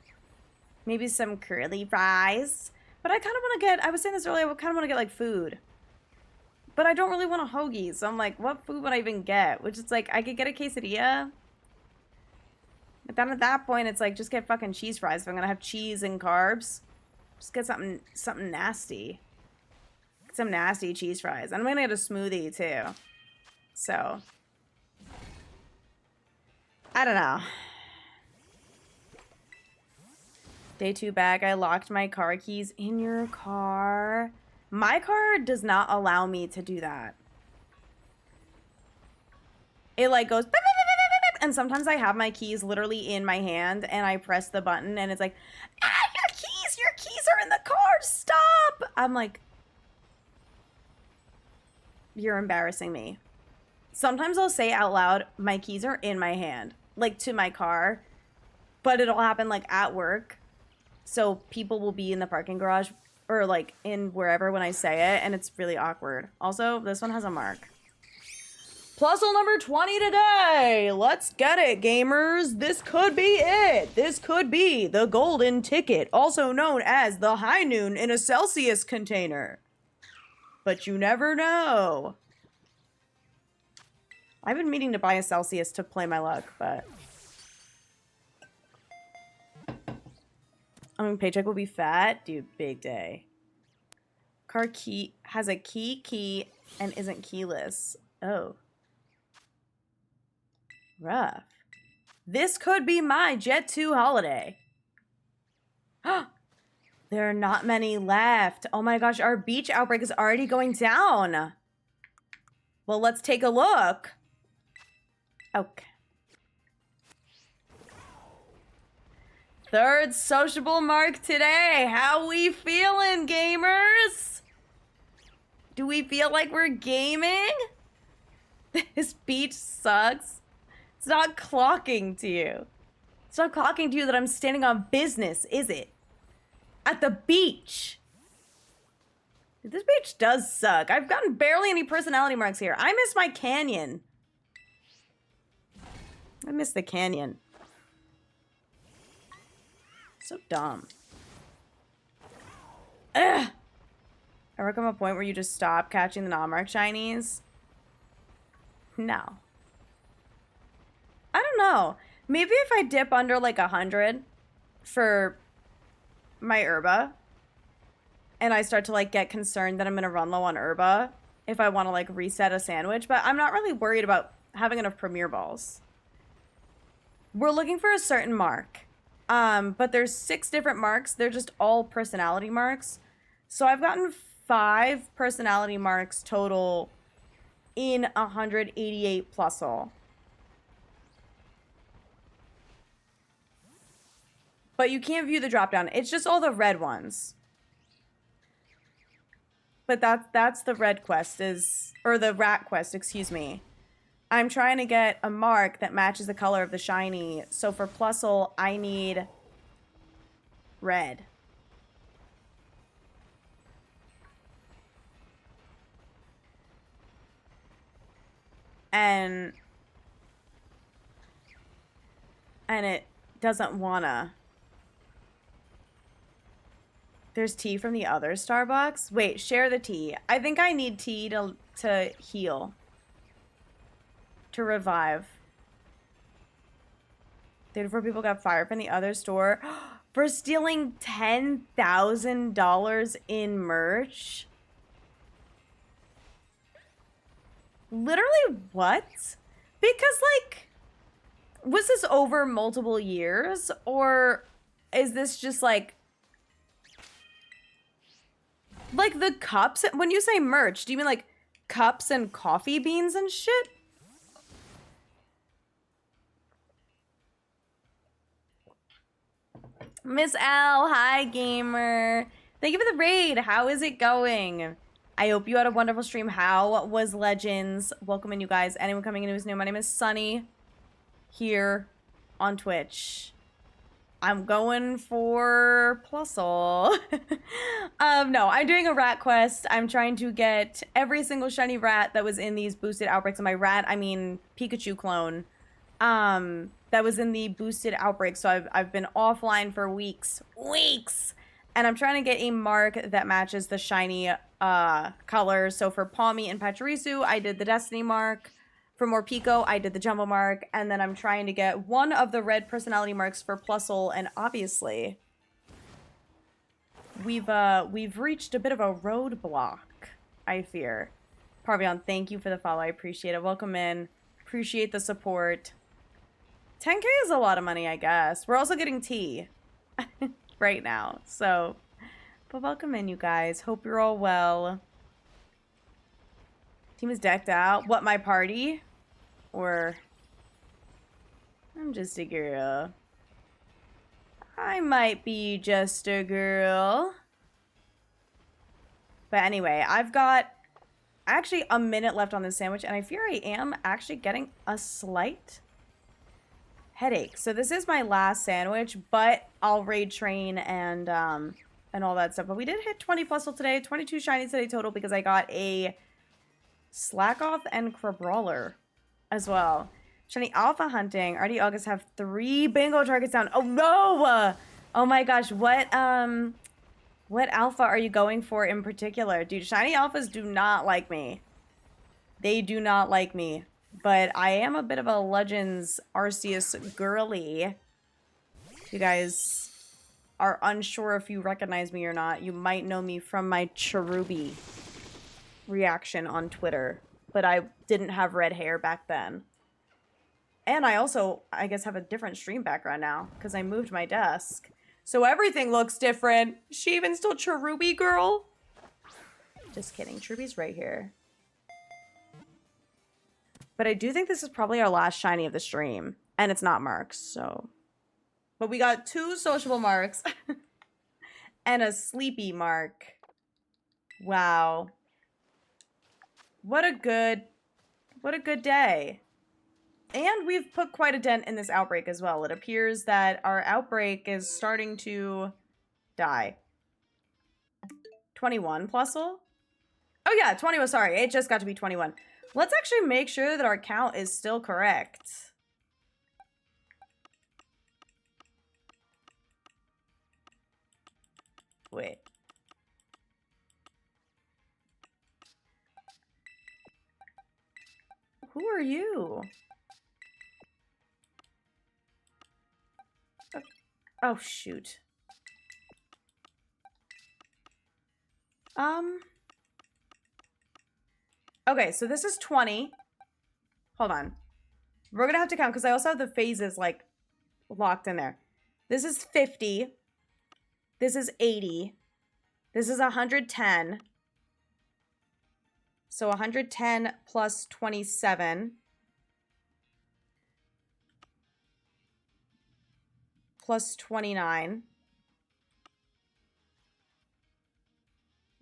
Maybe some curly fries. But I kind of want to get... I was saying this earlier. I kind of want to get, like, food. But I don't really want a hoagie. So I'm like, what food would I even get? Which is like, I could get a quesadilla. But then at that point, it's like, just get fucking cheese fries. If I'm going to have cheese and carbs. Just get something nasty. Get some nasty cheese fries. And I'm gonna get a smoothie too. So I don't know. Day 2 back. I locked my car keys in your car. My car does not allow me to do that. It like goes beep, beep, beep, beep, and sometimes I have my keys literally in my hand and I press the button and it's like, your keys are in the car, stop! I'm like, you're embarrassing me. Sometimes I'll say out loud, my keys are in my hand, like to my car, but it'll happen like at work. So people will be in the parking garage or like in wherever when I say it, and it's really awkward. Also, this one has a mark. Plusle number 20 today. Let's get it, gamers. This could be it. This could be the golden ticket, also known as the high noon in a Celsius container. But you never know. I've been meaning to buy a Celsius to play my luck, but... I mean, paycheck will be fat. Dude, big day. Car key has a key and isn't keyless. Oh. Rough. This could be my Jet 2 holiday. There are not many left. Oh my gosh, our beach outbreak is already going down. Well, let's take a look. Okay. Third sociable mark today. How we feeling, gamers? Do we feel like we're gaming? This beach sucks. It's not clocking to you. It's not clocking to you that I'm standing on business, is it? At the beach. This beach does suck. I've gotten barely any personality marks here. I miss my canyon. I miss the canyon. So dumb. Ugh. Ever come a point where you just stop catching the non-mark shinies? No. I don't know. Maybe if I dip under like 100 for my herba and I start to like get concerned that I'm gonna run low on herba if I want to like reset a sandwich, but I'm not really worried about having enough premier balls. We're looking for a certain mark. But there's 6 different marks. They're just all personality marks. So I've gotten 5 personality marks total in 188 Plusle. But you can't view the dropdown. It's just all the red ones. But that's the red quest or the rat quest, excuse me. I'm trying to get a mark that matches the color of the shiny. So for Plusle, I need red. And it doesn't wanna. There's tea from the other Starbucks. Wait, share the tea. I think I need tea to heal. To revive. 34 people got fired from the other store for stealing $10,000 in merch. Literally what? Because like, was this over multiple years or is this just like the cups? When you say merch, do you mean like cups and coffee beans and shit? Miss L, hi gamer. Thank you for the raid. How is it going? I hope you had a wonderful stream. How was Legends? Welcome in, you guys. Anyone coming in who's new, my name is Sunny here on Twitch. I'm going for Plusle. No, I'm doing a rat quest. I'm trying to get every single shiny rat that was in these boosted outbreaks. And by rat, I mean Pikachu clone. That was in the boosted outbreak. So I've been offline for weeks. And I'm trying to get a mark that matches the shiny colors. So for Palmy and Pachirisu, I did the Destiny mark. For Morpeko, I did the Jumbo mark. And then I'm trying to get one of the red personality marks for Plusle. And obviously, we've reached a bit of a roadblock, I fear. Parvion, thank you for the follow. I appreciate it. Welcome in. Appreciate the support. 10K is a lot of money, I guess. We're also getting tea right now. So, but welcome in, you guys. Hope you're all well. Team is decked out. What, my party? Or I'm just a girl. I might be just a girl. But anyway, I've got actually a minute left on this sandwich, and I fear I am actually getting a slight headache. So this is my last sandwich, but I'll raid train and all that stuff. But we did hit 20 plus today, 22 shinies today total because I got a Slackoth and Crabrawler as well. Shiny Alpha Hunting. Already August have 3 bingo targets down. Oh no! Oh my gosh, what alpha are you going for in particular? Dude, shiny alphas do not like me. They do not like me. But I am a bit of a Legends Arceus girly. If you guys are unsure if you recognize me or not, you might know me from my Cherubi reaction on Twitter. But I didn't have red hair back then. And I also, I guess, have a different stream background now because I moved my desk. So everything looks different. Is she even still Cherubi girl? Just kidding. Cherubi's right here. But I do think this is probably our last shiny of the stream. And it's not Marks, so. But we got 2 sociable Marks. And a sleepy Mark. Wow. What a good day. And we've put quite a dent in this outbreak as well. It appears that our outbreak is starting to die. 21 Plusle? Oh yeah, 21, sorry. It just got to be 21. Let's actually make sure that our count is still correct. Wait. Who are you? Oh, shoot. Okay, so this is 20. Hold on. We're gonna have to count because I also have the phases, like, locked in there. This is 50. This is 80. This is 110. So 110 plus 27. Plus 29.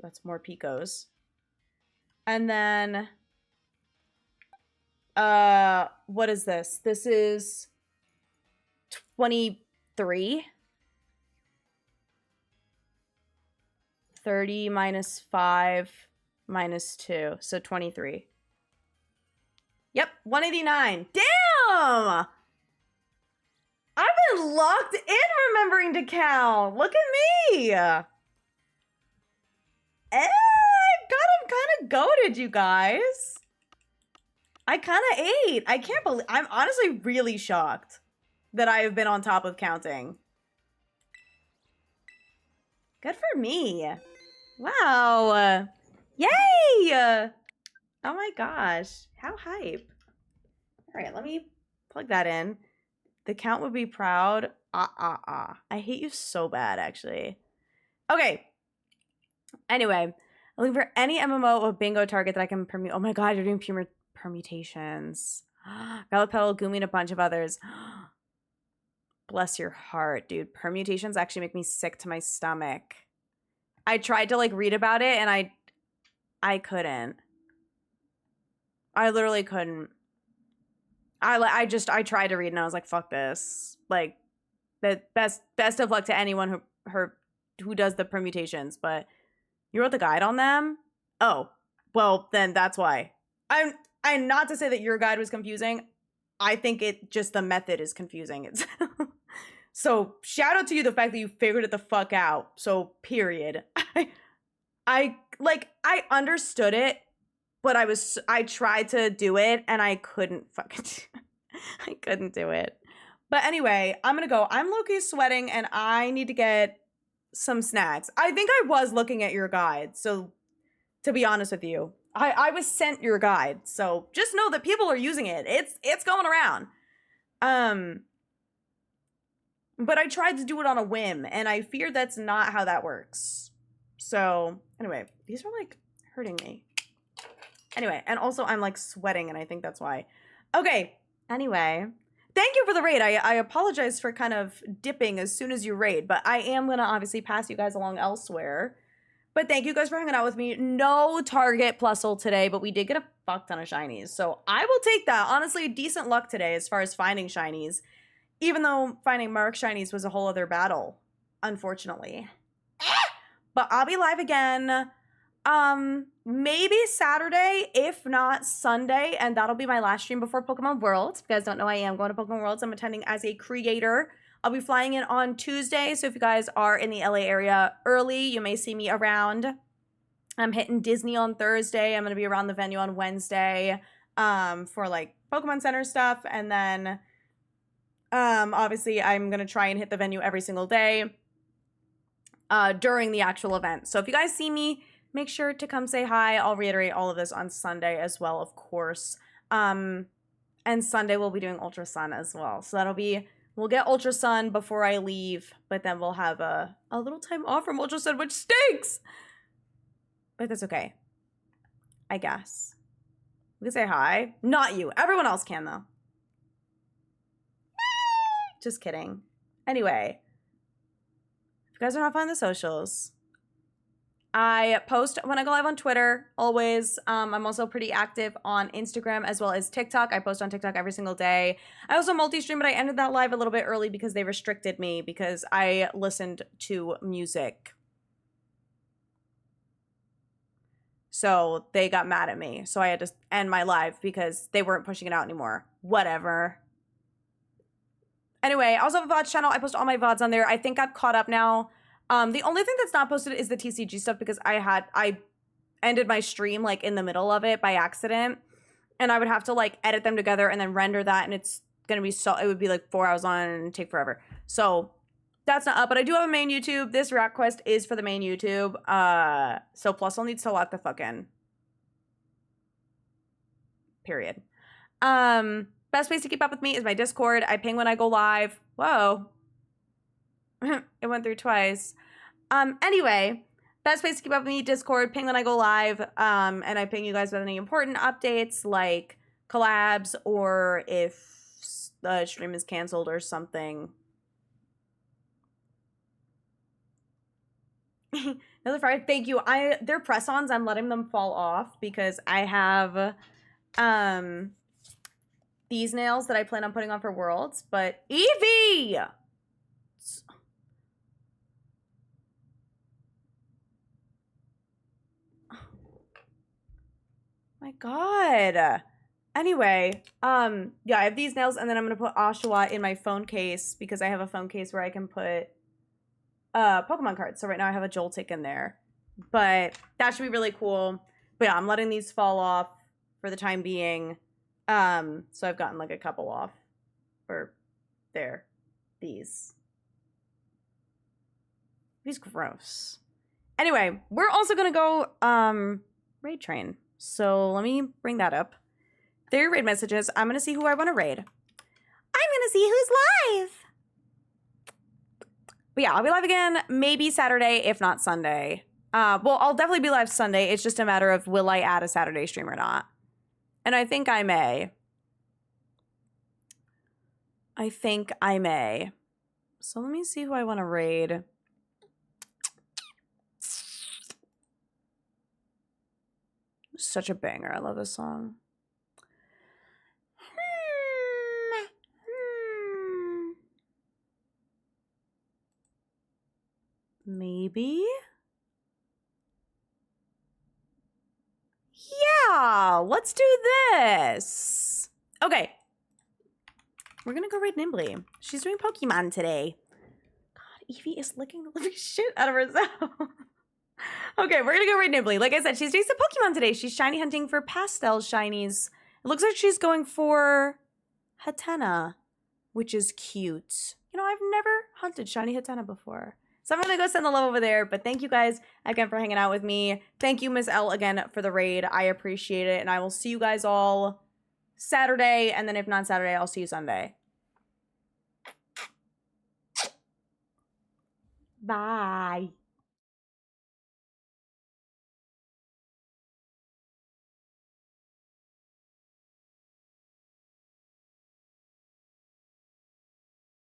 That's more picos. And then, what is this? This is 23. 30 minus 5 minus 2. So 23. Yep, 189. Damn! I've been locked in remembering to count. Look at me. I'm kind of goated, you guys. I kind of ate. I can't believe. I'm honestly really shocked that I have been on top of counting. Good for me. Wow. Yay. Oh my gosh. How hype. All right, let me plug that in. The count would be proud. I hate you so bad, actually. Okay. Anyway, I'm looking for any MMO or bingo target that I can permute. Oh my god, you're doing permutations. Violet Petal, Gumi, and a bunch of others. Bless your heart, dude. Permutations actually make me sick to my stomach. I tried to, like, read about it, and I couldn't. I literally couldn't. I tried to read, and I was like, fuck this. Like, the best of luck to anyone who does the permutations, but you wrote the guide on them? Oh, well, then that's why. I'm not to say that your guide was confusing. I think just the method is confusing. It's so shout out to you, the fact that you figured it the fuck out. So period. I understood it, but I tried to do it and I couldn't fucking I couldn't do it. But anyway, I'm gonna go. I'm low-key sweating and I need to get some snacks. I think I was looking at your guide, so to be honest with you, I was sent your guide, so just know that people are using it. It's going around. But I tried to do it on a whim, and I fear that's not how that works. So anyway, these are like hurting me. Anyway, and also I'm like sweating, and I think that's why. Okay. Anyway. Thank you for the raid. I apologize for kind of dipping as soon as you raid, but I am going to obviously pass you guys along elsewhere. But thank you guys for hanging out with me. No target Plusle today, but we did get a fuck ton of shinies. So I will take that. Honestly, decent luck today as far as finding shinies. Even though finding Mark Shinies was a whole other battle, unfortunately. But I'll be live again. Maybe Saturday, if not Sunday, and that'll be my last stream before Pokemon Worlds. If you guys don't know, I am going to Pokemon Worlds. I'm attending as a creator. I'll be flying in on Tuesday, so if you guys are in the LA area early, you may see me around. I'm hitting Disney on Thursday. I'm going to be around the venue on Wednesday for like Pokemon Center stuff, and then obviously I'm going to try and hit the venue every single day during the actual event. So if you guys see me, make sure to come say hi. I'll reiterate all of this on Sunday as well, of course. And Sunday we'll be doing Ultra Sun as well. So that'll be, we'll get Ultra Sun before I leave, but then we'll have a little time off from Ultra Sun, which stinks. But that's okay, I guess. We can say hi. Not you. Everyone else can, though. Just kidding. Anyway, if you guys are not following the socials, I post when I go live on Twitter, always. I'm also pretty active on Instagram as well as TikTok. I post on TikTok every single day. I also multi-stream, but I ended that live a little bit early because they restricted me because I listened to music. So they got mad at me. So I had to end my live because they weren't pushing it out anymore. Whatever. Anyway, I also have a VODs channel. I post all my VODs on there. I think I'm caught up now. The only thing that's not posted is the TCG stuff because I ended my stream like in the middle of it by accident. And I would have to like edit them together and then render that. And it's going to be it would be like 4 hours on and take forever. So that's not up, but I do have a main YouTube. This React Quest is for the main YouTube. So Plusle needs to lock the fuck in. Period. Best place to keep up with me is my Discord. I ping when I go live. Whoa. It went through twice. Anyway, best place to keep up with me, Discord. Ping when I go live. And I ping you guys with any important updates like collabs or if the stream is canceled or something. Another Friday. Thank you. They're press-ons. I'm letting them fall off because I have these nails that I plan on putting on for Worlds. But Evie! My God. Anyway, yeah, I have these nails and then I'm gonna put Oshawa in my phone case because I have a phone case where I can put Pokemon cards. So right now I have a Joltik in there. But that should be really cool. But yeah, I'm letting these fall off for the time being. So I've gotten like a couple off. Or there. These. These gross. Anyway, we're also gonna go raid train. So let me bring that up. There are your raid messages. I'm gonna see who I want to raid. I'm gonna see who's live. But yeah, I'll be live again, maybe Saturday, if not Sunday. Well, I'll definitely be live Sunday. It's just a matter of will I add a Saturday stream or not. And I think I may. So let me see who I want to raid. Such a banger. I love this song. Maybe? Yeah, let's do this. Okay. We're gonna go raid Nimbly. She's doing Pokemon today. God, Evie is licking the living shit out of herself. Okay, we're gonna go raid Nimbly. Like I said, she's doing some Pokemon today. She's shiny hunting for pastel shinies. It looks like she's going for Hatena, which is cute. You know, I've never hunted shiny Hatena before. So I'm going to go send the love over there. But thank you guys again for hanging out with me. Thank you, Miss L, again for the raid. I appreciate it. And I will see you guys all Saturday. And then if not Saturday, I'll see you Sunday. Bye.